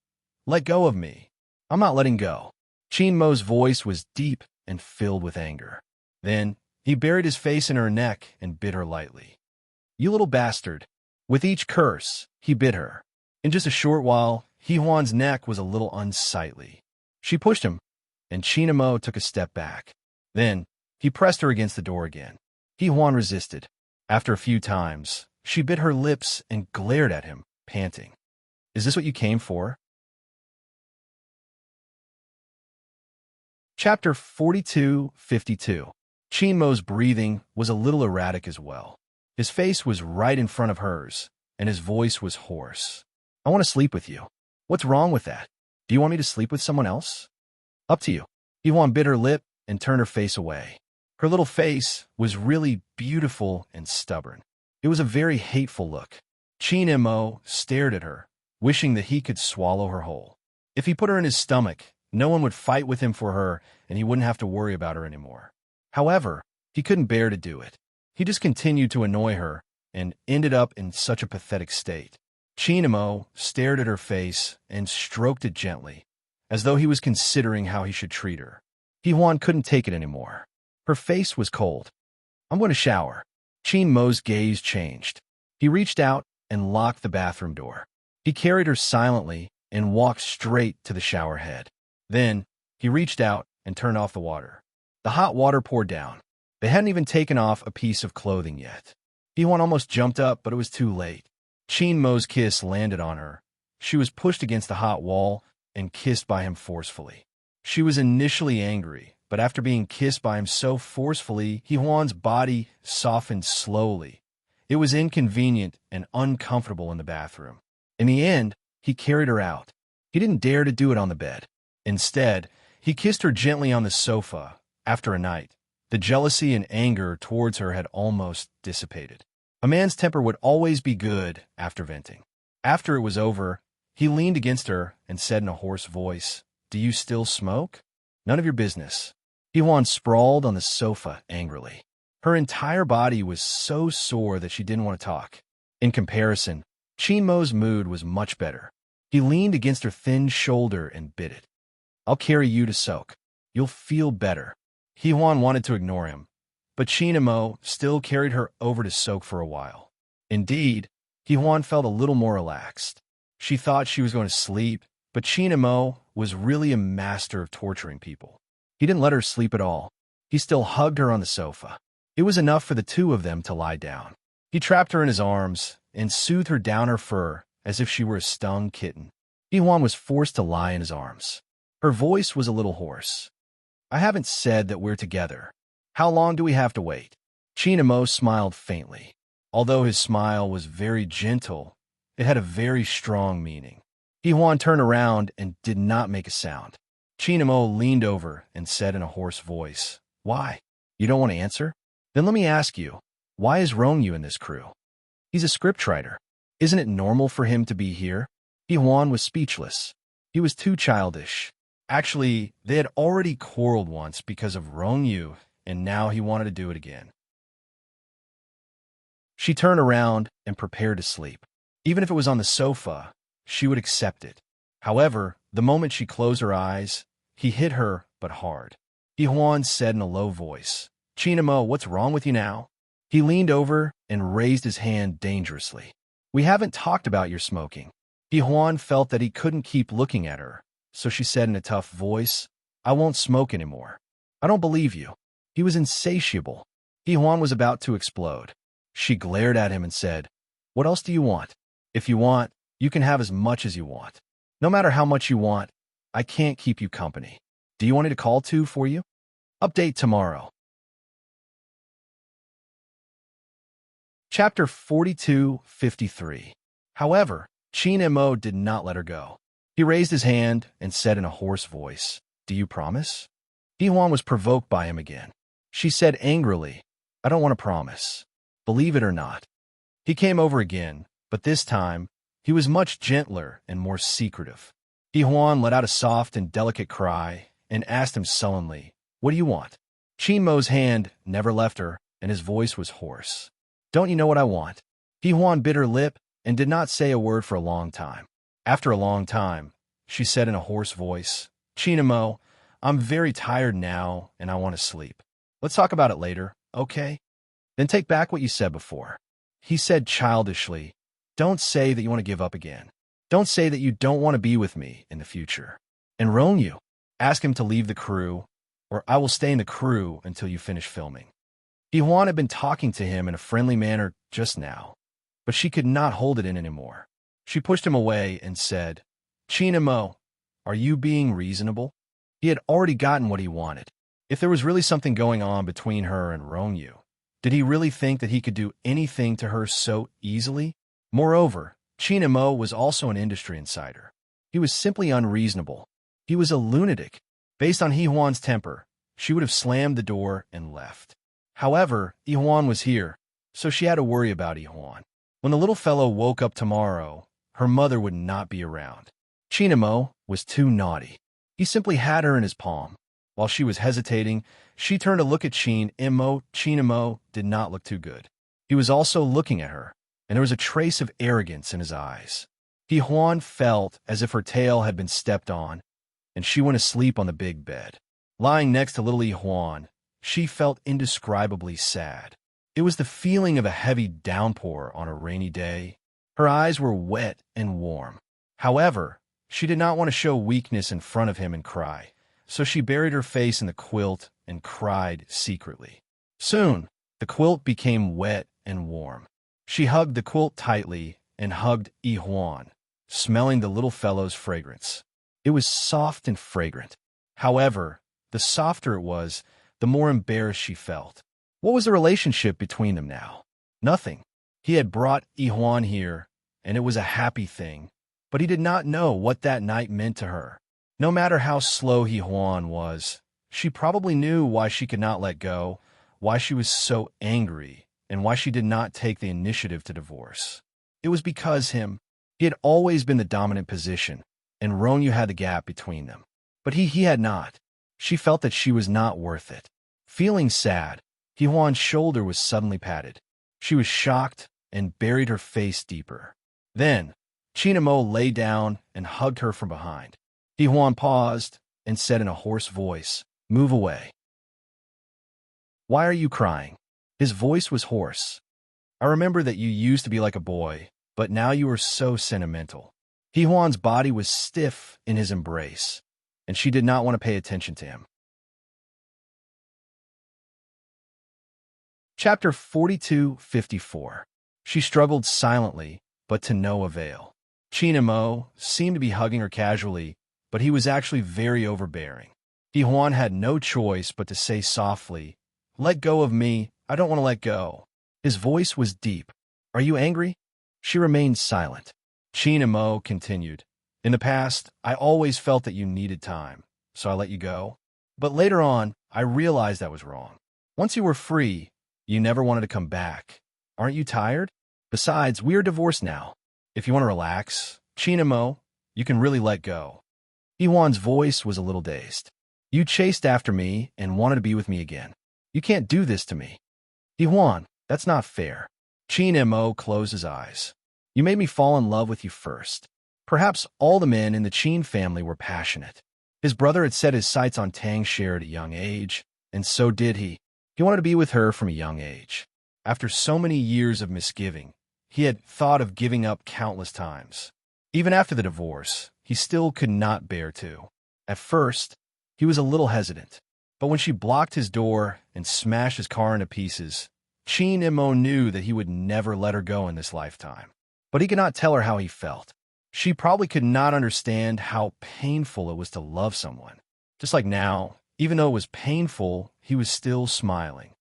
Let go of me. I'm not letting go. Chin Mo's voice was deep and filled with anger. Then he buried his face in her neck and bit her lightly. You little bastard. With each curse, he bit her. In just a short while, Hee-Hwan's neck was a little unsightly. She pushed him, and Chin Mo took a step back. Then he pressed her against the door again. Hee-Hwan resisted. After a few times, she bit her lips and glared at him, panting. Is this what you came for? Chapter 42:52. Chin Mo's breathing was a little erratic as well. His face was right in front of hers, and his voice was hoarse. I want to sleep with you. What's wrong with that? Do you want me to sleep with someone else? Up to you. Hee-hwan bit her lip and turned her face away. Her little face was really beautiful and stubborn. It was a very hateful look. Chin Mo stared at her, wishing that he could swallow her whole. If he put her in his stomach, no one would fight with him for her, and he wouldn't have to worry about her anymore. However, he couldn't bear to do it. He just continued to annoy her and ended up in such a pathetic state. Chin Mo stared at her face and stroked it gently, as though he was considering how he should treat her. Hee-hwan couldn't take it anymore. Her face was cold. "I'm going to shower." Chin Mo's gaze changed. He reached out and locked the bathroom door. He carried her silently and walked straight to the shower head. Then, he reached out and turned off the water. The hot water poured down. They hadn't even taken off a piece of clothing yet. Hee-hwan almost jumped up, but it was too late. Chin Mo's kiss landed on her. She was pushed against the hot wall and kissed by him forcefully. She was initially angry, but after being kissed by him so forcefully, Hee-hwan's body softened slowly. It was inconvenient and uncomfortable in the bathroom. In the end, he carried her out. He didn't dare to do it on the bed. Instead, he kissed her gently on the sofa. After a night, the jealousy and anger towards her had almost dissipated. A man's temper would always be good after venting. After it was over, he leaned against her and said in a hoarse voice, "Do you still smoke?" "None of your business." Hee-hwan sprawled on the sofa angrily. Her entire body was so sore that she didn't want to talk. In comparison, Chin Mo's mood was much better. He leaned against her thin shoulder and bit it. "I'll carry you to soak. You'll feel better." Hee-hwan wanted to ignore him, but Chin Mo still carried her over to soak for a while. Indeed, Hee-hwan felt a little more relaxed. She thought she was going to sleep, but Chin Mo was really a master of torturing people. He didn't let her sleep at all. He still hugged her on the sofa. It was enough for the two of them to lie down. He trapped her in his arms and soothed her down her fur as if she were a stung kitten. Hee-hwan was forced to lie in his arms. Her voice was a little hoarse. "I haven't said that we're together. How long do we have to wait?" Chin Mo smiled faintly. Although his smile was very gentle, it had a very strong meaning. Hee-hwan turned around and did not make a sound. Chin Mo leaned over and said in a hoarse voice, "Why? You don't want to answer? Then let me ask you, why is Rong-yu in this crew? He's a scriptwriter. Isn't it normal for him to be here?" Hee-hwan was speechless. He was too childish. Actually, they had already quarreled once because of Rong-yu, and now he wanted to do it again. She turned around and prepared to sleep. Even if it was on the sofa, she would accept it. However, the moment she closed her eyes, he hit her, but hard. Hee-hwan said in a low voice, "Chin Mo, what's wrong with you now?" He leaned over and raised his hand dangerously. "We haven't talked about your smoking." Hee-hwan felt that he couldn't keep looking at her, so she said in a tough voice, "I won't smoke anymore." "I don't believe you." He was insatiable. Hee-hwan was about to explode. She glared at him and said, "What else do you want? If you want, you can have as much as you want. No matter how much you want, I can't keep you company. Do you want me to call too for you?" Update tomorrow. Chapter 42-53. However, Chin Mo did not let her go. He raised his hand and said in a hoarse voice, "Do you promise?" Hee-hwan was provoked by him again. She said angrily, "I don't want to promise. Believe it or not." He came over again, but this time, he was much gentler and more secretive. Hee-hwan let out a soft and delicate cry and asked him sullenly, "What do you want?" Chin Mo's hand never left her, and his voice was hoarse. "Don't you know what I want?" Hee-hwan bit her lip and did not say a word for a long time. After a long time, she said in a hoarse voice, "Chin Mo, I'm very tired now and I want to sleep. Let's talk about it later, okay? Then take back what you said before." He said childishly, "Don't say that you want to give up again. Don't say that you don't want to be with me in the future. And Rong-yu, ask him to leave the crew, or I will stay in the crew until you finish filming." Hee-hwan had been talking to him in a friendly manner just now, but she could not hold it in anymore. She pushed him away and said, "Chin Mo, are you being reasonable?" He had already gotten what he wanted. If there was really something going on between her and Rong-yu, did he really think that he could do anything to her so easily? Moreover, Chin Mo was also an industry insider. He was simply unreasonable. He was a lunatic. Based on Huan's temper, she would have slammed the door and left. However, Huan was here, so she had to worry about Huan. When the little fellow woke up tomorrow, her mother would not be around. Chinamo was too naughty. He simply had her in his palm. While she was hesitating, she turned to look at Chinamo. Chinamo did not look too good. He was also looking at her, and there was a trace of arrogance in his eyes. Huan felt as if her tail had been stepped on, and she went asleep on the big bed. Lying next to little Huan, she felt indescribably sad. It was the feeling of a heavy downpour on a rainy day. Her eyes were wet and warm. However, she did not want to show weakness in front of him and cry, so she buried her face in the quilt and cried secretly. Soon, the quilt became wet and warm. She hugged the quilt tightly and hugged Huan, smelling the little fellow's fragrance. It was soft and fragrant. However, the softer it was, the more embarrassed she felt. What was the relationship between them now? Nothing. He had brought Huan here, and it was a happy thing, but he did not know what that night meant to her. No matter how slow Huan was, she probably knew why she could not let go, why she was so angry, and why she did not take the initiative to divorce. It was because he had always been the dominant position, and Ronyu had the gap between them. But he had not. She felt that she was not worth it. Feeling sad, Huan's shoulder was suddenly patted. She was shocked and buried her face deeper. Then, Chinamo lay down and hugged her from behind. Huan paused and said in a hoarse voice, "Move away." "Why are you crying?" His voice was hoarse. "I remember that you used to be like a boy, but now you are so sentimental." Huan's body was stiff in his embrace, and she did not want to pay attention to him. Chapter 42-54. She struggled silently, but to no avail. Chinamo seemed to be hugging her casually, but he was actually very overbearing. Huan had no choice but to say softly, "Let go of me, I don't want to let go." His voice was deep. "Are you angry?" She remained silent. Chinamo continued, "In the past, I always felt that you needed time, so I let you go. But later on, I realized that was wrong. Once you were free, you never wanted to come back. Aren't you tired? Besides, we are divorced now. If you want to relax, Chinamo, you can really let go." Huan's voice was a little dazed. "You chased after me and wanted to be with me again. You can't do this to me." "Huan, that's not fair." Chinamo closed his eyes. "You made me fall in love with you first." Perhaps all the men in the Chin family were passionate. His brother had set his sights on Tangshare at a young age, and so did he. He wanted to be with her from a young age. After so many years of misgiving, he had thought of giving up countless times. Even after the divorce, he still could not bear to. At first, he was a little hesitant, but when she blocked his door and smashed his car into pieces, Chinamo knew that he would never let her go in this lifetime. But he could not tell her how he felt. She probably could not understand how painful it was to love someone. Just like now, even though it was painful, he was still smiling.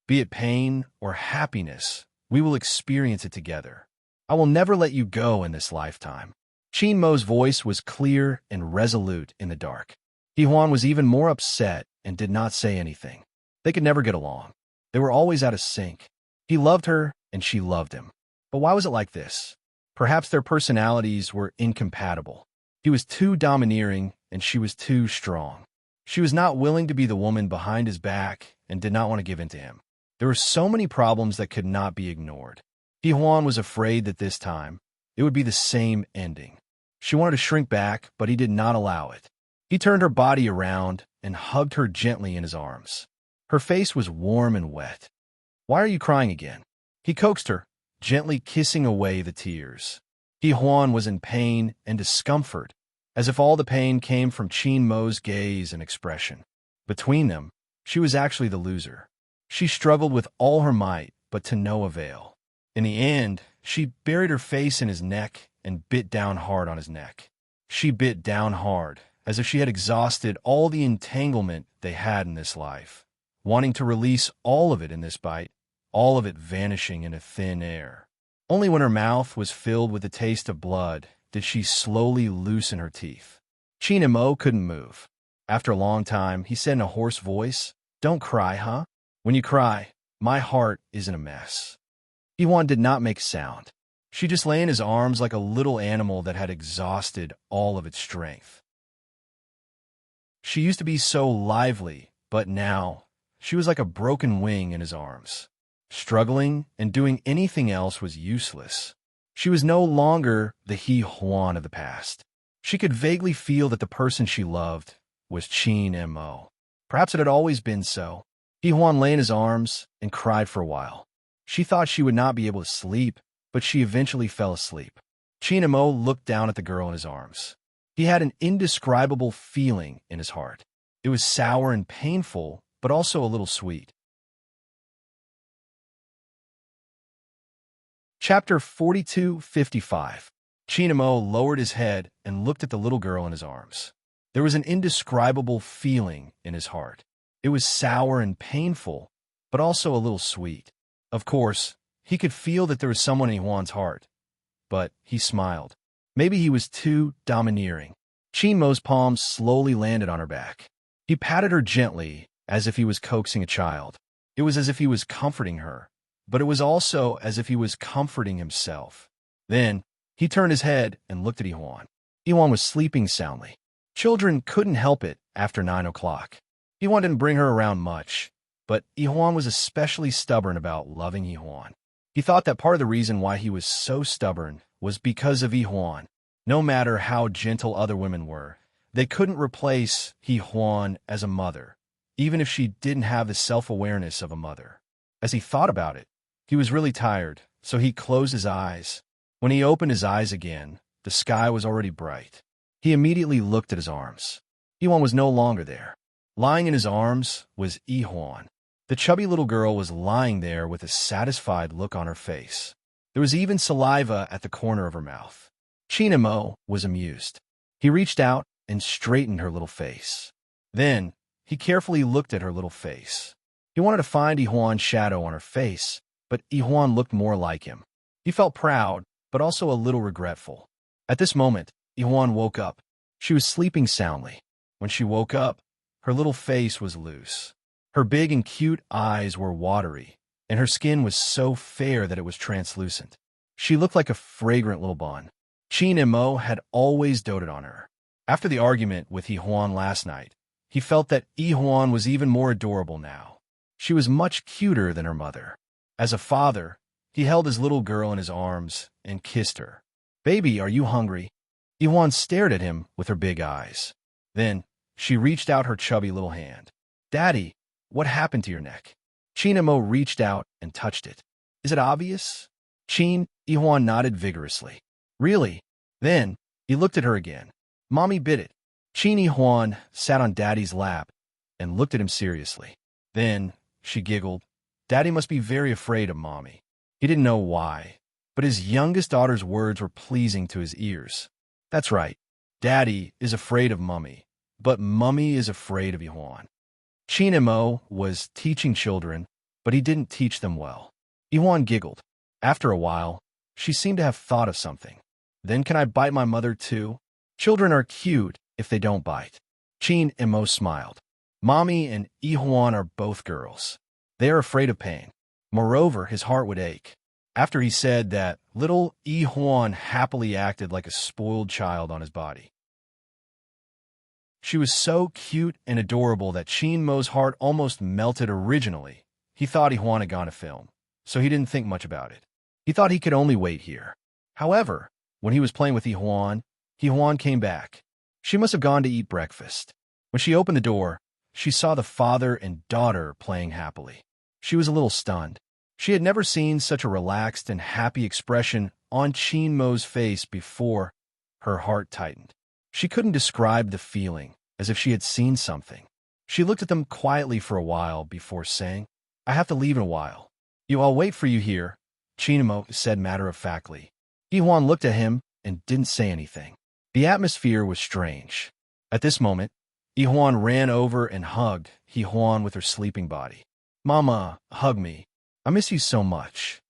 Be it pain or happiness, we will experience it together. I will never let you go in this lifetime. Chinmo's voice was clear and resolute in the dark. Huan was even more upset and did not say anything. They could never get along. They were always out of sync. He loved her and she loved him. But why was it like this? Perhaps their personalities were incompatible. He was too domineering and she was too strong. She was not willing to be the woman behind his back and did not want to give in to him. There were so many problems that could not be ignored. Huan was afraid that this time, it would be the same ending. She wanted to shrink back, but he did not allow it. He turned her body around and hugged her gently in his arms. Her face was warm and wet. "Why are you crying again?" He coaxed her, gently kissing away the tears. Huan was in pain and discomfort, as if all the pain came from Chinmo's gaze and expression. Between them, she was actually the loser. She struggled with all her might, but to no avail. In the end, she buried her face in his neck and bit down hard on his neck. She bit down hard, as if she had exhausted all the entanglement they had in this life, wanting to release all of it in this bite, all of it vanishing into thin air. Only when her mouth was filled with the taste of blood did she slowly loosen her teeth. Chinamo couldn't move. After a long time, he said in a hoarse voice, "Don't cry, huh? When you cry, my heart is in a mess." Iwan did not make a sound. She just lay in his arms like a little animal that had exhausted all of its strength. She used to be so lively, but now she was like a broken wing in his arms. Struggling and doing anything else was useless. She was no longer the He-Huan of the past. She could vaguely feel that the person she loved was Qin Mo. Perhaps it had always been so. He-Huan lay in his arms and cried for a while. She thought she would not be able to sleep, but she eventually fell asleep. Qin Mo looked down at the girl in his arms. He had an indescribable feeling in his heart. It was sour and painful, but also a little sweet. Chapter 42:55. Qin Mo lowered his head and looked at the little girl in his arms. There was an indescribable feeling in his heart. It was sour and painful, but also a little sweet. Of course, he could feel that there was someone in Huan's heart, but he smiled. Maybe he was too domineering. Qin Mo's palms slowly landed on her back. He patted her gently, as if he was coaxing a child. It was as if he was comforting her, but it was also as if he was comforting himself. Then, he turned his head and looked at Ihuan. Ihuan was sleeping soundly. Children couldn't help it after 9 o'clock. Ihuan didn't bring her around much, but Ihuan was especially stubborn about loving Ihuan. He thought that part of the reason why he was so stubborn was because of Ihuan. No matter how gentle other women were, they couldn't replace Ihuan as a mother, even if she didn't have the self-awareness of a mother. As he thought about it, he was really tired, so he closed his eyes. When he opened his eyes again, the sky was already bright. He immediately looked at his arms. Ihuan was no longer there. Lying in his arms was Ihuan. The chubby little girl was lying there with a satisfied look on her face. There was even saliva at the corner of her mouth. Qin Mo was amused. He reached out and straightened her little face. Then, he carefully looked at her little face. He wanted to find Ihuan's shadow on her face, but Ihuan looked more like him. He felt proud, but also a little regretful. At this moment, Ihuan woke up. She was sleeping soundly. When she woke up, her little face was loose. Her big and cute eyes were watery, and her skin was so fair that it was translucent. She looked like a fragrant little bun. Qin Mo had always doted on her. After the argument with Ihuan last night, he felt that Ihuan was even more adorable now. She was much cuter than her mother. As a father, he held his little girl in his arms and kissed her. "Baby, are you hungry?" Ihuan stared at him with her big eyes. Then, she reached out her chubby little hand. "Daddy, what happened to your neck?" Qin Mo reached out and touched it. "Is it obvious?" Ihuan nodded vigorously. "Really?" Then, he looked at her again. "Mommy bit it." Ihuan sat on Daddy's lap and looked at him seriously. Then, she giggled. Daddy must be very afraid of Mommy. He didn't know why, but his youngest daughter's words were pleasing to his ears. That's right. Daddy is afraid of Mummy, but Mummy is afraid of Ihuan. Qin Mo was teaching children, but he didn't teach them well. Ihuan giggled. After a while, she seemed to have thought of something. "Then can I bite my mother too?" Children are cute if they don't bite. Qin Mo smiled. Mommy and Ihuan are both girls. They are afraid of pain. Moreover, his heart would ache. After he said that, little Ihuan happily acted like a spoiled child on his body. She was so cute and adorable that Qin Mo's heart almost melted originally. He thought Ihuan had gone to film, so he didn't think much about it. He thought he could only wait here. However, when he was playing with Ihuan came back. She must have gone to eat breakfast. When she opened the door, she saw the father and daughter playing happily. She was a little stunned. She had never seen such a relaxed and happy expression on Qin Mo's face before. Her heart tightened. She couldn't describe the feeling, as if she had seen something. She looked at them quietly for a while before saying, "I have to leave in a while. I'll wait for you here," Qin Mo said matter-of-factly. Ihuan looked at him and didn't say anything. The atmosphere was strange. At this moment, Ihuan ran over and hugged Ihuan with her sleeping body. "Mama, hug me. I miss you so much."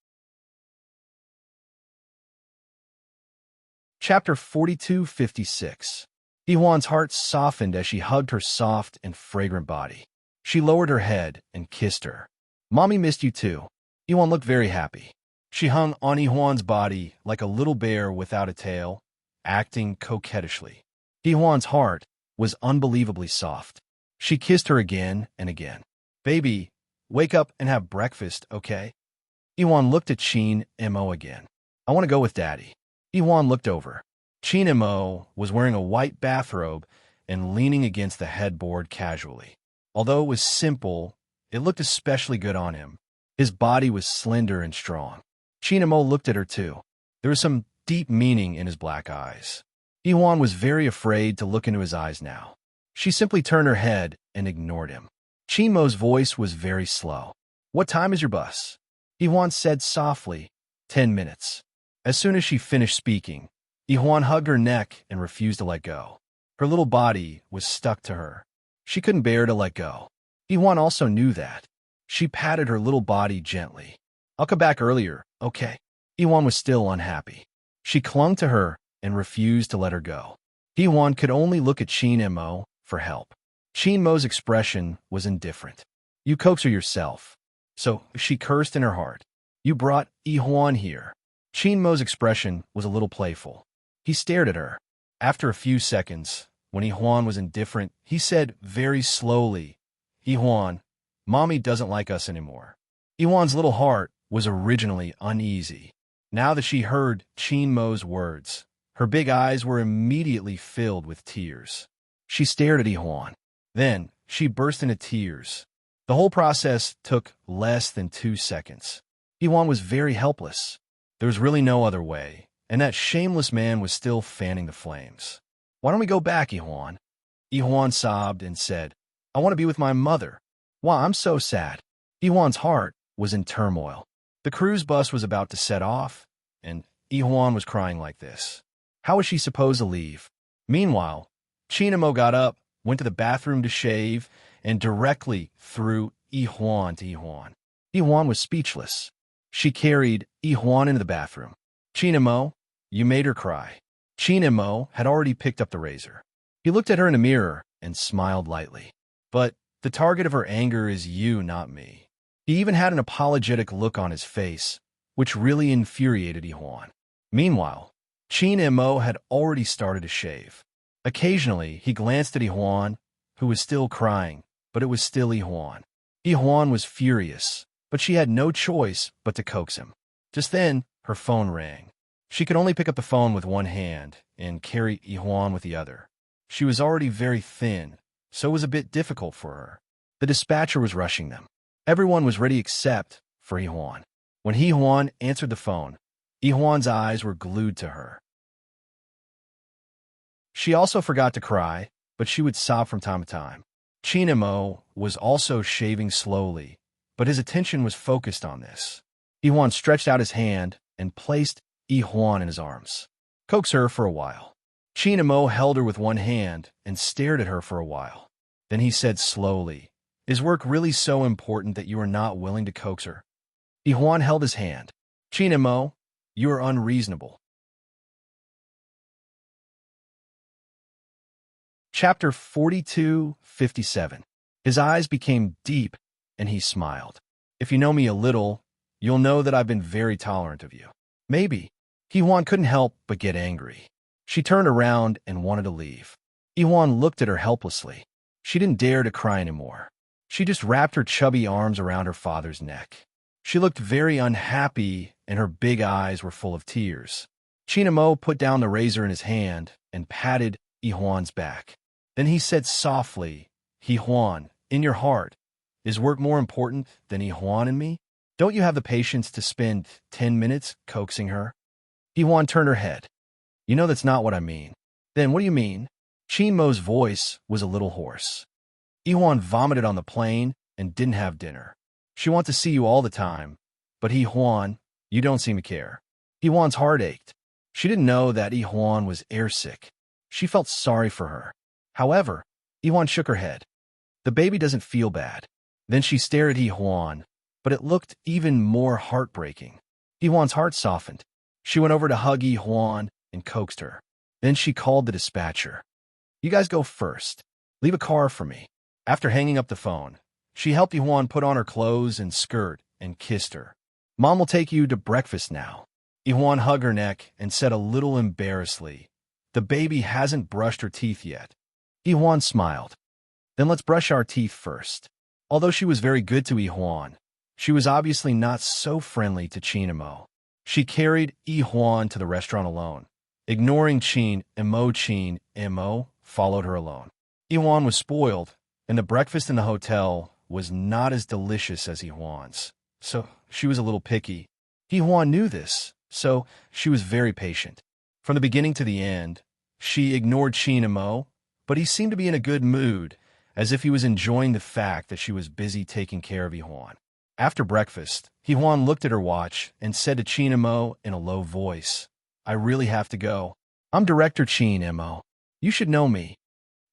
Chapter 42:56. Yi-Hwan's heart softened as she hugged her soft and fragrant body. She lowered her head and kissed her. "Mommy missed you too." Yi-Hwan looked very happy. She hung on Yi-Hwan's body like a little bear without a tail, acting coquettishly. Yi-Hwan's heart was unbelievably soft. She kissed her again and again. "Baby, wake up and have breakfast, okay?" Yi-Hwan looked at Chin Mo again. "I want to go with Daddy." Yi-Hwan looked over. Chin Mo was wearing a white bathrobe and leaning against the headboard casually. Although it was simple, it looked especially good on him. His body was slender and strong. Chin Mo looked at her too. There was some deep meaning in his black eyes. Yi-Hwan was very afraid to look into his eyes now. She simply turned her head and ignored him. Chin Mo's voice was very slow. "What time is your bus?" Yi-Hwan said softly, 10 minutes. As soon as she finished speaking, Yi-Hwan hugged her neck and refused to let go. Her little body was stuck to her. She couldn't bear to let go. Yi-Hwan also knew that. She patted her little body gently. "I'll come back earlier, okay?" Yi-Hwan was still unhappy. She clung to her and refused to let her go. Yi-Hwan could only look at Chin Mo for help. Chin Mo's expression was indifferent. "You coax her yourself." So she cursed in her heart. "You brought Yi-Hwan here." Chin Mo's expression was a little playful. He stared at her. After a few seconds, when Yi-Hwan was indifferent, he said very slowly, "Yi-Hwan, Mommy doesn't like us anymore." Yi-Hwan's little heart was originally uneasy. Now that she heard Chin Mo's words, her big eyes were immediately filled with tears. She stared at Yi-Hwan. Then she burst into tears. The whole process took less than 2 seconds. Yi-Hwan was very helpless. There was really no other way, and that shameless man was still fanning the flames. "Why don't we go back, Yi-Hwan?" Yi-Hwan sobbed and said, "I want to be with my mother. Why, I'm so sad." Yi-Hwan's heart was in turmoil. The cruise bus was about to set off, and Yi-Hwan was crying like this. How was she supposed to leave? Meanwhile, Chin Mo got up, went to the bathroom to shave, and directly threw Yi-Hwan to Yi-Hwan. Yi-Hwan was speechless. She carried Yi-Hwan into the bathroom. "Chin Mo, you made her cry." Chin Mo had already picked up the razor. He looked at her in the mirror and smiled lightly. "But the target of her anger is you, not me." He even had an apologetic look on his face, which really infuriated Yi-Hwan. Meanwhile, Chin Mo had already started to shave. Occasionally, he glanced at Yi-Hwan, who was still crying, but it was still Yi-Hwan. Yi-Hwan was furious, but she had no choice but to coax him. Just then, her phone rang. She could only pick up the phone with one hand and carry Yi-Hwan with the other. She was already very thin, so it was a bit difficult for her. The dispatcher was rushing them. Everyone was ready except for Yi-Hwan. When Yi-Hwan answered the phone, Yi-Hwan's eyes were glued to her. She also forgot to cry, but she would sob from time to time. Chin Mo was also shaving slowly, but his attention was focused on this. Yi-Hwan stretched out his hand and placed Yi-Hwan in his arms. "Coax her for a while." Chin Mo held her with one hand and stared at her for a while. Then he said slowly, "Is work really so important that you are not willing to coax her?" Yi-Hwan held his hand. "Chin Mo, you are unreasonable." Chapter 42:57. His eyes became deep, and he smiled. "If you know me a little, you'll know that I've been very tolerant of you." Maybe. Yi-Hwan couldn't help but get angry. She turned around and wanted to leave. Yi-Hwan looked at her helplessly. She didn't dare to cry anymore. She just wrapped her chubby arms around her father's neck. She looked very unhappy, and her big eyes were full of tears. Chin Mo put down the razor in his hand and patted Yi-Hwan's back. Then he said softly, "Yi-Hwan, in your heart, is work more important than Yi-Hwan and me? Don't you have the patience to spend 10 minutes coaxing her?" Yi-Hwan turned her head. "You know that's not what I mean." "Then what do you mean?" Chin Mo's voice was a little hoarse. Yi-Hwan vomited on the plane and didn't have dinner. She wants to see you all the time, but Yi-Hwan, you don't seem to care. Yi-Hwan's heart ached. She didn't know that Yi-Hwan was airsick. She felt sorry for her. However, Yi-Hwan shook her head. "The baby doesn't feel bad." Then she stared at Yi-Hwan, but it looked even more heartbreaking. Yi-Hwan's heart softened. She went over to hug Yi-Hwan and coaxed her. Then she called the dispatcher. You guys go first. Leave a car for me. After hanging up the phone, she helped Yuan put on her clothes and skirt and kissed her. Mom will take you to breakfast now. Yuan hugged her neck and said a little embarrassedly, "The baby hasn't brushed her teeth yet." Yuan smiled. "Then let's brush our teeth first." Although she was very good to Yuan, she was obviously not so friendly to Qin and Mo. She carried Yuan to the restaurant alone. Ignoring Qin and Mo followed her alone. Yuan was spoiled, and the breakfast in the hotel was not as delicious as Yuan's, so she was a little picky. Yuan knew this, so she was very patient. From the beginning to the end, she ignored Qin and Mo, but he seemed to be in a good mood, as if he was enjoying the fact that she was busy taking care of Yuan. After breakfast, Yuan looked at her watch and said to Qin and Mo in a low voice, "I really have to go. I'm Director Qin and Mo. You should know me."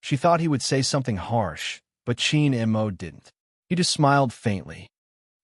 She thought he would say something harsh, but Qin and Mo didn't. He just smiled faintly.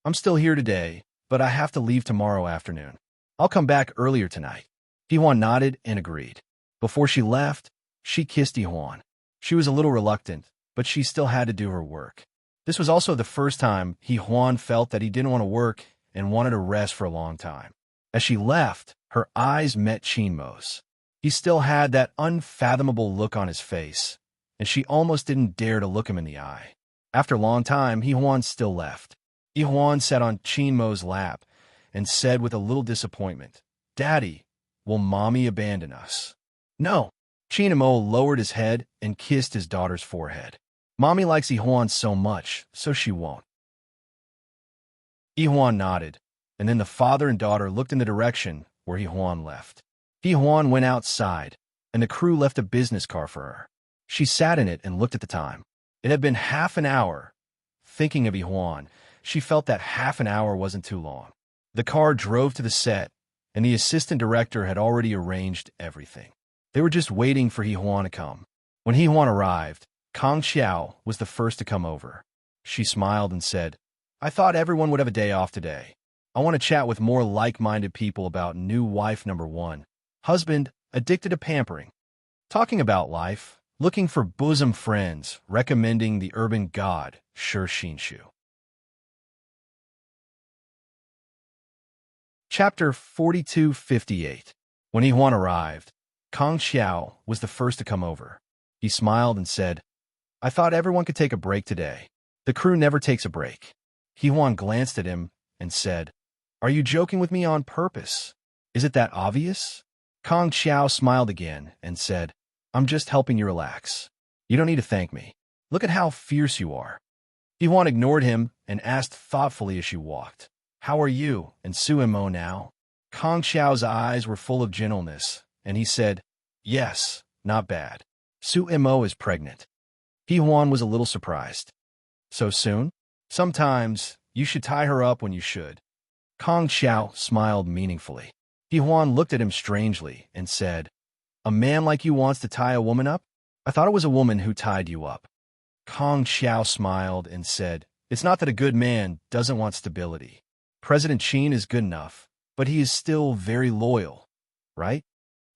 "I'm still here today, but I have to leave tomorrow afternoon. I'll come back earlier tonight." Yuan nodded and agreed. Before she left, she kissed Yuan. She was a little reluctant, but she still had to do her work. This was also the first time Yuan felt that he didn't want to work and wanted to rest for a long time. As she left, her eyes met Qin Mo's. He still had that unfathomable look on his face, and she almost didn't dare to look him in the eye. After a long time, Yuan still left. Yuan sat on Qin Mo's lap and said with a little disappointment, "Daddy, will Mommy abandon us?" "No." Qin Mo lowered his head and kissed his daughter's forehead. "Mommy likes Yuan so much, so she won't." Yuan nodded, and then the father and daughter looked in the direction where Yuan left. Yuan went outside, and the crew left a business car for her. She sat in it and looked at the time. It had been half an hour. Thinking of Yuan, she felt that half an hour wasn't too long. The car drove to the set, and the assistant director had already arranged everything. They were just waiting for Yuan to come. When Yuan arrived, Kang Xiao was the first to come over. She smiled and said, "I thought everyone would have a day off today. I want to chat with more like-minded people about new wife number 1, husband addicted to pampering, talking about life, looking for bosom friends, recommending the urban god, Shi Xinshu." Chapter 4258. When Yuan arrived, Kang Xiao was the first to come over. He smiled and said, "I thought everyone could take a break today. The crew never takes a break." Yuan glanced at him and said, "Are you joking with me on purpose? Is it that obvious?" Kang Xiao smiled again and said, "I'm just helping you relax. You don't need to thank me. Look at how fierce you are." Yuan ignored him and asked thoughtfully as she walked, "How are you and Su and Mo now?" Kang Xiao's eyes were full of gentleness, and he said, "Yes, not bad. Su and Mo is pregnant." Yuan was a little surprised. "So soon? Sometimes you should tie her up when you should." Kang Xiao smiled meaningfully. Yuan looked at him strangely and said, "A man like you wants to tie a woman up? I thought it was a woman who tied you up." Kang Xiao smiled and said, "It's not that a good man doesn't want stability. President Qin is good enough, but he is still very loyal, right?"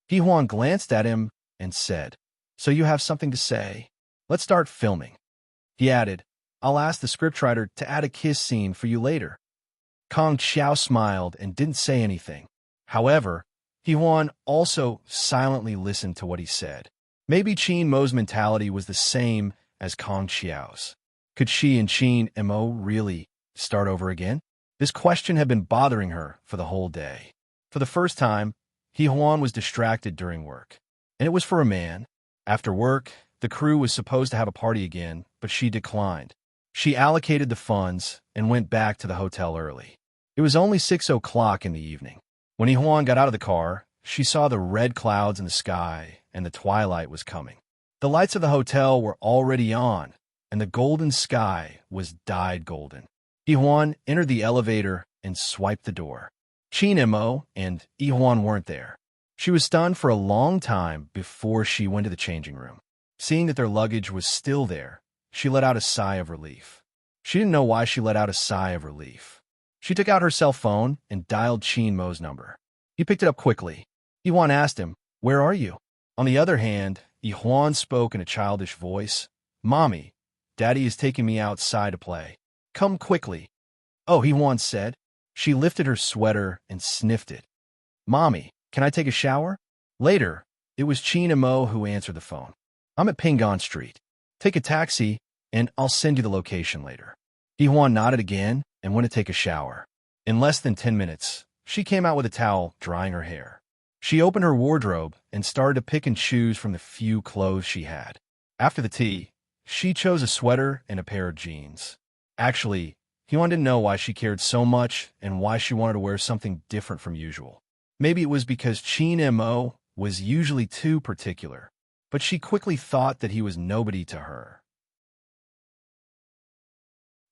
Yuan glanced at him and said, "So you have something to say? Let's start filming." He added, "I'll ask the scriptwriter to add a kiss scene for you later." Kang Xiao smiled and didn't say anything. However, Yuan also silently listened to what he said. Maybe Qin Mo's mentality was the same as Kang Xiao's. Could she and Qin Mo really start over again? This question had been bothering her for the whole day. For the first time, Yuan was distracted during work. And it was for a man. After work, the crew was supposed to have a party again, but she declined. She allocated the funds and went back to the hotel early. It was only 6 o'clock in the evening. When Yuan got out of the car, she saw the red clouds in the sky, and the twilight was coming. The lights of the hotel were already on, and the golden sky was dyed golden. Yuan entered the elevator and swiped the door. Qin Mo and Yuan weren't there. She was stunned for a long time before she went to the changing room. Seeing that their luggage was still there, she let out a sigh of relief. She didn't know why she let out a sigh of relief. She took out her cell phone and dialed Qin Mo's number. He picked it up quickly. Yuan asked him, "Where are you?" On the other hand, Yi-Huan spoke in a childish voice. "Mommy, Daddy is taking me outside to play. Come quickly." "Oh," Yi-Huan said. She lifted her sweater and sniffed it. "Mommy, can I take a shower?" Later, it was Qin and Mo who answered the phone. "I'm at Pingon Street. Take a taxi, and I'll send you the location later." Yi-Huan nodded again and went to take a shower. In less than 10 minutes, she came out with a towel, drying her hair. She opened her wardrobe and started to pick and choose from the few clothes she had. After the tea, she chose a sweater and a pair of jeans. Actually, Hyun didn't know why she cared so much and why she wanted to wear something different from usual. Maybe it was because Qin M.O. was usually too particular, but she quickly thought that he was nobody to her.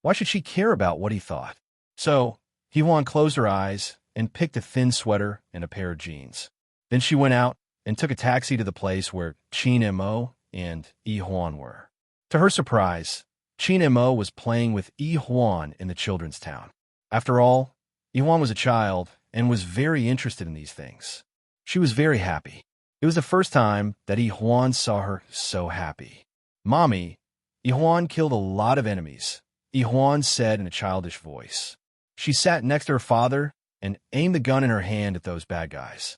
Why should she care about what he thought? So, Hyun closed her eyes and picked a thin sweater and a pair of jeans. Then she went out and took a taxi to the place where Qin M.O. and Yi-Huan were. To her surprise, Qin M.O. was playing with Yi-Huan in the children's town. After all, Yi-Huan was a child and was very interested in these things. She was very happy. It was the first time that Yi-Huan saw her so happy. "Mommy, Yi-Huan killed a lot of enemies," Yi-Huan said in a childish voice. She sat next to her father and aimed the gun in her hand at those bad guys.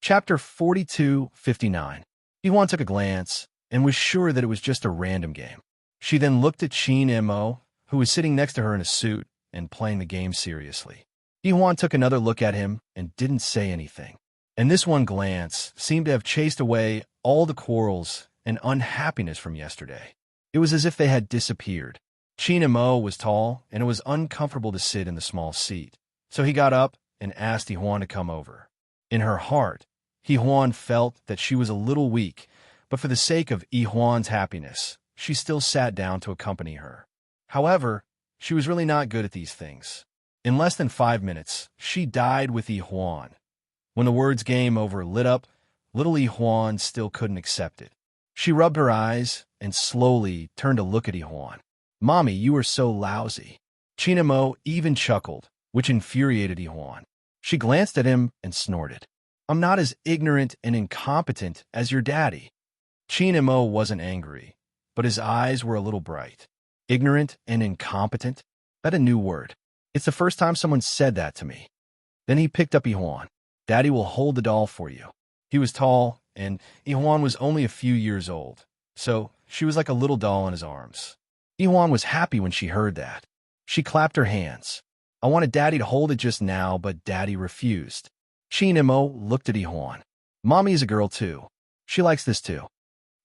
Chapter 42:59. Yi-Huan took a glance and was sure that it was just a random game. She then looked at Qin M.O., who was sitting next to her in a suit and playing the game seriously. Yi-Huan took another look at him and didn't say anything. And this one glance seemed to have chased away all the quarrels and unhappiness from yesterday. It was as if they had disappeared. Qin M.O. was tall, and it was uncomfortable to sit in the small seat. So he got up and asked Yi-Huan to come over. In her heart, Yi-Huan felt that she was a little weak, but for the sake of Yi-Huan's happiness, she still sat down to accompany her. However, she was really not good at these things. In less than 5 minutes, she died with Yi-Huan. When the words "game over" lit up, little Yi-Huan still couldn't accept it. She rubbed her eyes and slowly turned to look at Yi-Huan. "Mommy, you are so lousy." Qin M.O. even chuckled, which infuriated Yi-Huan. She glanced at him and snorted. "I'm not as ignorant and incompetent as your daddy." Qin M.O. wasn't angry, but his eyes were a little bright. Ignorant and incompetent? That's a new word. It's the first time someone said that to me. Then he picked up Yi-Huan. "Daddy will hold the doll for you." He was tall, and Yi-Huan was only a few years old, so she was like a little doll in his arms. Yi-Huan was happy when she heard that. She clapped her hands. "I wanted Daddy to hold it just now, but Daddy refused." Qin M.O. looked at Yi-Huan. "Mommy is a girl too. She likes this too."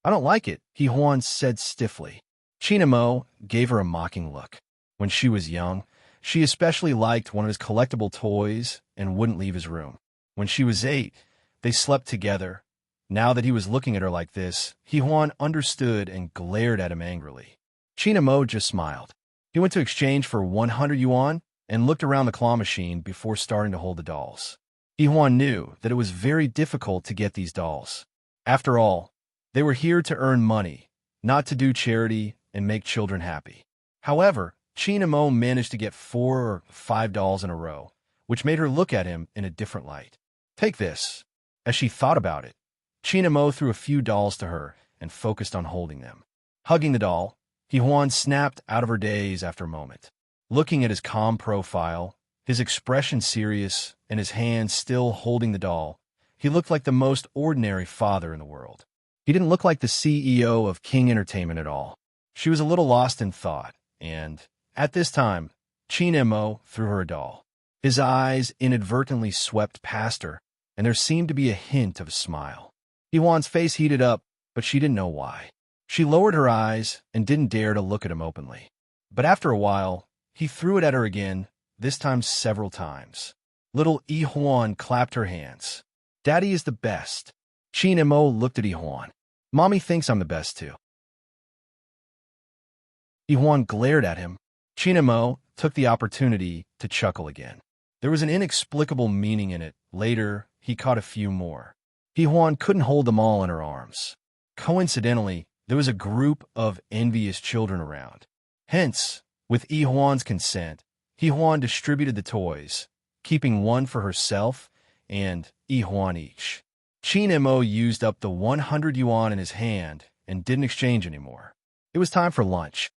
"I don't like it," Yi-Huan said stiffly. Qin M.O. gave her a mocking look. When she was young, she especially liked one of his collectible toys and wouldn't leave his room. When she was 8, they slept together. Now that he was looking at her like this, Yi-Huan understood and glared at him angrily. Qin M.O. just smiled. He went to exchange for 100 yuan and looked around the claw machine before starting to hold the dolls. Yi-Huan knew that it was very difficult to get these dolls. After all, they were here to earn money, not to do charity and make children happy. However, Qin M.O. managed to get 4 or 5 dolls in a row, which made her look at him in a different light. "Take this." As she thought about it, Qin M.O. threw a few dolls to her and focused on holding them. Hugging the doll, Yi-Huan snapped out of her daze after a moment. Looking at his calm profile, his expression serious, and his hands still holding the doll, he looked like the most ordinary father in the world. He didn't look like the CEO of King Entertainment at all. She was a little lost in thought, and, at this time, Qin M.O. threw her a doll. His eyes inadvertently swept past her, and there seemed to be a hint of a smile. Yi-Huan's face heated up, but she didn't know why. She lowered her eyes and didn't dare to look at him openly. But after a while, he threw it at her again, this time several times. Little Yi-Huan clapped her hands. "Daddy is the best." Qin M.O. looked at Yi-Huan. "Mommy thinks I'm the best too." Yi-Huan glared at him. Qin M.O. took the opportunity to chuckle again. There was an inexplicable meaning in it. Later, he caught a few more. Yi-Huan couldn't hold them all in her arms. Coincidentally, there was a group of envious children around. Hence, with Yi-Huan's consent, Yi-Huan distributed the toys, keeping one for herself and yuan each. Qin Mo used up the 100 yuan in his hand and didn't exchange anymore. It was time for lunch.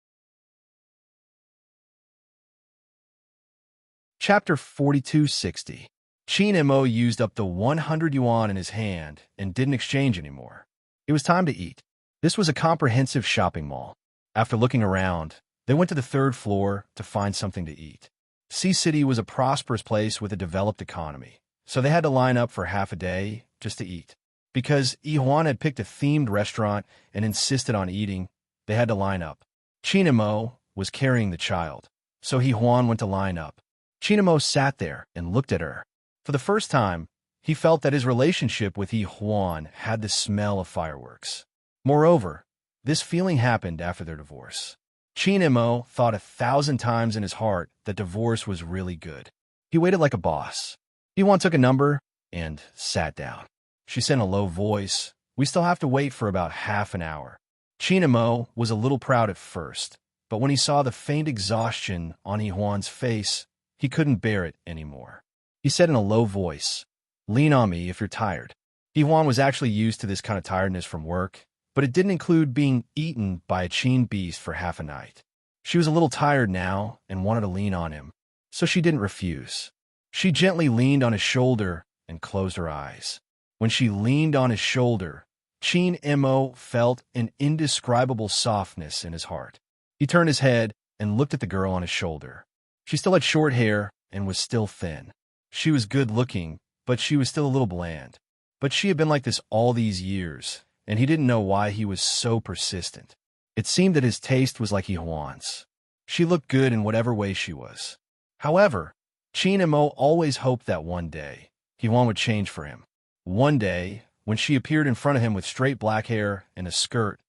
Chapter 4260. Qin Mo used up the 100 yuan in his hand and didn't exchange anymore. It was time to eat. This was a comprehensive shopping mall. After looking around, they went to the third floor to find something to eat. Sea City was a prosperous place with a developed economy, so they had to line up for half a day just to eat. Because Yuan had picked a themed restaurant and insisted on eating, they had to line up. Qin Mo was carrying the child, so Yuan went to line up. Qin Mo sat there and looked at her. For the first time, he felt that his relationship with Yuan had the smell of fireworks. Moreover, this feeling happened after their divorce. Qin Mo thought 1,000 times in his heart that divorce was really good. He waited like a boss. Yuan took a number and sat down. She said in a low voice, "We still have to wait for about half an hour." Qin Mo was a little proud at first, but when he saw the faint exhaustion on Yuan's face, he couldn't bear it anymore. He said in a low voice, "Lean on me if you're tired." Yuan was actually used to this kind of tiredness from work, but it didn't include being eaten by a Qin beast for half a night. She was a little tired now and wanted to lean on him, so she didn't refuse. She gently leaned on his shoulder and closed her eyes. When she leaned on his shoulder, Qin Mo felt an indescribable softness in his heart. He turned his head and looked at the girl on his shoulder. She still had short hair and was still thin. She was good-looking, but she was still a little bland. But she had been like this all these years, and he didn't know why he was so persistent. It seemed that his taste was like Yuan's. She looked good in whatever way she was. However, Qin Mo always hoped that one day, Yuan would change for him. One day, when she appeared in front of him with straight black hair and a skirt,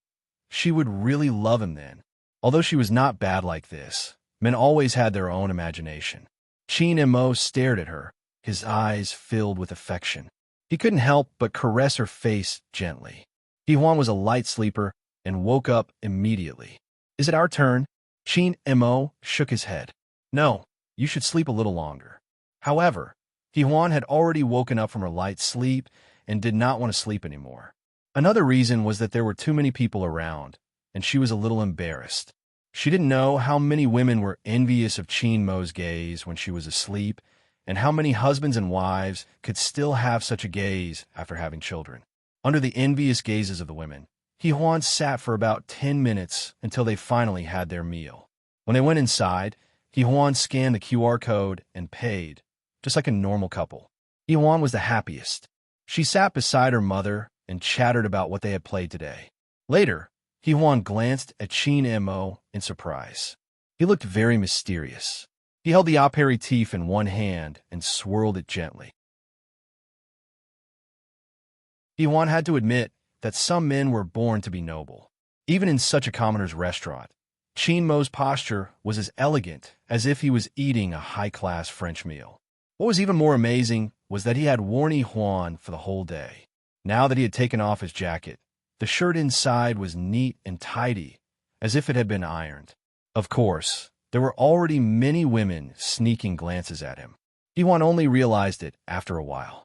she would really love him then. Although she was not bad like this, men always had their own imagination. Qin Mo stared at her, his eyes filled with affection. He couldn't help but caress her face gently. Yuan was a light sleeper and woke up immediately. "Is it our turn?" Qin Mo shook his head. "No, you should sleep a little longer." However, Yuan had already woken up from her light sleep and did not want to sleep anymore. Another reason was that there were too many people around, and she was a little embarrassed. She didn't know how many women were envious of Qin Mo's gaze when she was asleep, and how many husbands and wives could still have such a gaze after having children. Under the envious gazes of the women, Yuan sat for about 10 minutes until they finally had their meal. When they went inside, Yuan scanned the QR code and paid, just like a normal couple. Yuan was the happiest. She sat beside her mother and chattered about what they had played today. Later, Yuan glanced at Qin Mo in surprise. He looked very mysterious. He held the aperitif in one hand and swirled it gently. Yuan had to admit that some men were born to be noble. Even in such a commoner's restaurant, Qin Mo's posture was as elegant as if he was eating a high-class French meal. What was even more amazing was that he had worn Yuan for the whole day. Now that he had taken off his jacket, the shirt inside was neat and tidy, as if it had been ironed. Of course, there were already many women sneaking glances at him. Yuan only realized it after a while.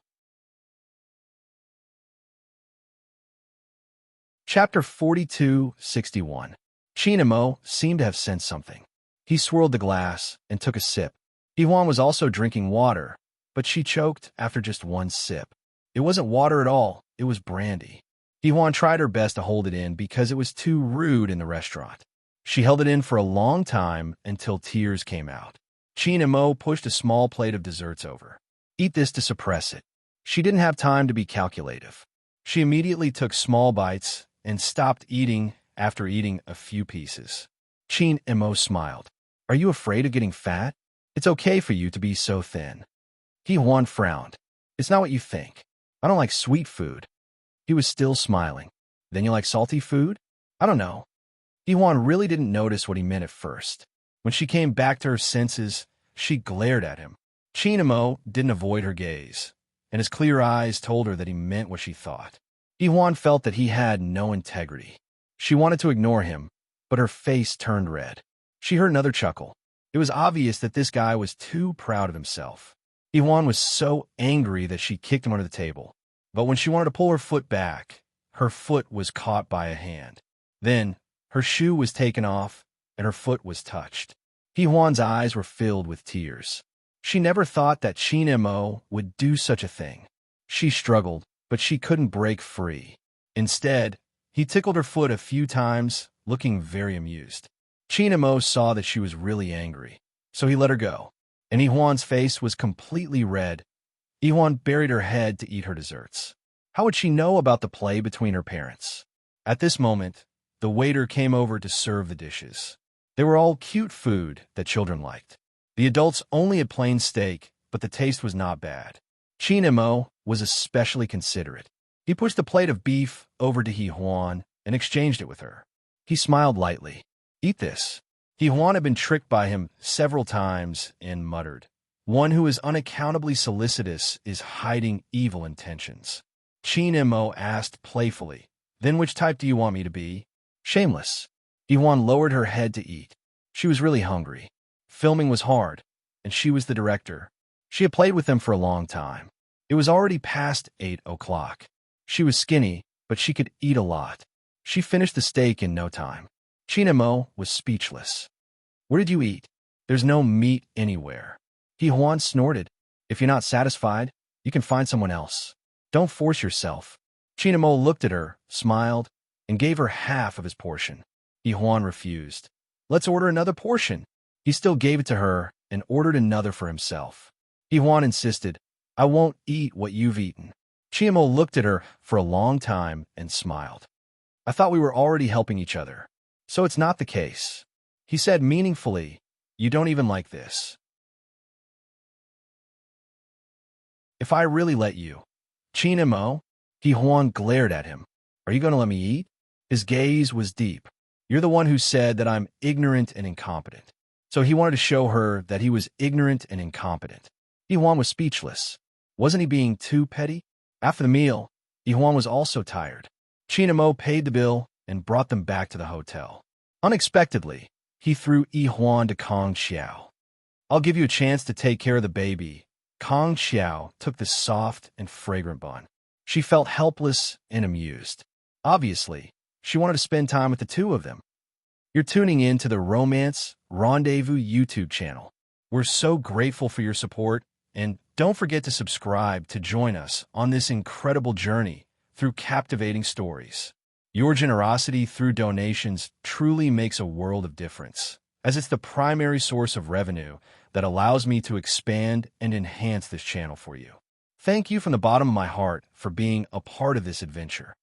Chapter 4261. Qin Mo seemed to have sensed something. He swirled the glass and took a sip. Yuan was also drinking water, but she choked after just one sip. It wasn't water at all, it was brandy. Yuan tried her best to hold it in because it was too rude in the restaurant. She held it in for a long time until tears came out. Qin Mo pushed a small plate of desserts over. "Eat this to suppress it." She didn't have time to be calculative. She immediately took small bites and stopped eating after eating a few pieces. Qin Mo smiled. "Are you afraid of getting fat? It's okay for you to be so thin." Yuan frowned. "It's not what you think. I don't like sweet food." He was still smiling. "Then you like salty food?" "I don't know." Yuan really didn't notice what he meant at first. When she came back to her senses, she glared at him. Qin Mo didn't avoid her gaze, and his clear eyes told her that he meant what she thought. Yuan felt that he had no integrity. She wanted to ignore him, but her face turned red. She heard another chuckle. It was obvious that this guy was too proud of himself. Iwan was so angry that she kicked him under the table. But when she wanted to pull her foot back, her foot was caught by a hand. Then, her shoe was taken off, and her foot was touched. Iwan's eyes were filled with tears. She never thought that Qin Mo would do such a thing. She struggled, but she couldn't break free. Instead, he tickled her foot a few times, looking very amused. Qin Mo saw that she was really angry, so he let her go. And Iwan's face was completely red. Iwan buried her head to eat her desserts. How would she know about the play between her parents? At this moment, the waiter came over to serve the dishes. They were all cute food that children liked. The adults only had plain steak, but the taste was not bad. Qin Mo was especially considerate. He pushed the plate of beef over to He Huan and exchanged it with her. He smiled lightly. "Eat this." He Huan had been tricked by him several times and muttered, "One who is unaccountably solicitous is hiding evil intentions." Qin Mo asked playfully, "Then which type do you want me to be?" "Shameless." Iwan lowered her head to eat. She was really hungry. Filming was hard, and she was the director. She had played with them for a long time. It was already past 8 o'clock. She was skinny, but she could eat a lot. She finished the steak in no time. Qin Mo was speechless. "Where did you eat? There's no meat anywhere." He Huan snorted. "If you're not satisfied, you can find someone else. Don't force yourself." Qin Mo looked at her, smiled, and gave her half of his portion. He Huan refused. "Let's order another portion." He still gave it to her and ordered another for himself. He Huan insisted, "I won't eat what you've eaten." Qin Mo looked at her for a long time and smiled. "I thought we were already helping each other. So it's not the case." He said meaningfully, "You don't even like this." "If I really let you." "Qin Mo?" He Huan glared at him. "Are you going to let me eat?" His gaze was deep. "You're the one who said that I'm ignorant and incompetent." So he wanted to show her that he was ignorant and incompetent. He Huan was speechless. Wasn't he being too petty? After the meal, He Huan was also tired. Qin Mo paid the bill and brought them back to the hotel. Unexpectedly, he threw Yi Huan to Kong Xiao. "I'll give you a chance to take care of the baby." Kong Xiao took the soft and fragrant bun. She felt helpless and amused. Obviously, she wanted to spend time with the two of them. You're tuning in to the Romance Rendezvous YouTube channel. We're so grateful for your support, and don't forget to subscribe to join us on this incredible journey through captivating stories. Your generosity through donations truly makes a world of difference, as it's the primary source of revenue that allows me to expand and enhance this channel for you. Thank you from the bottom of my heart for being a part of this adventure.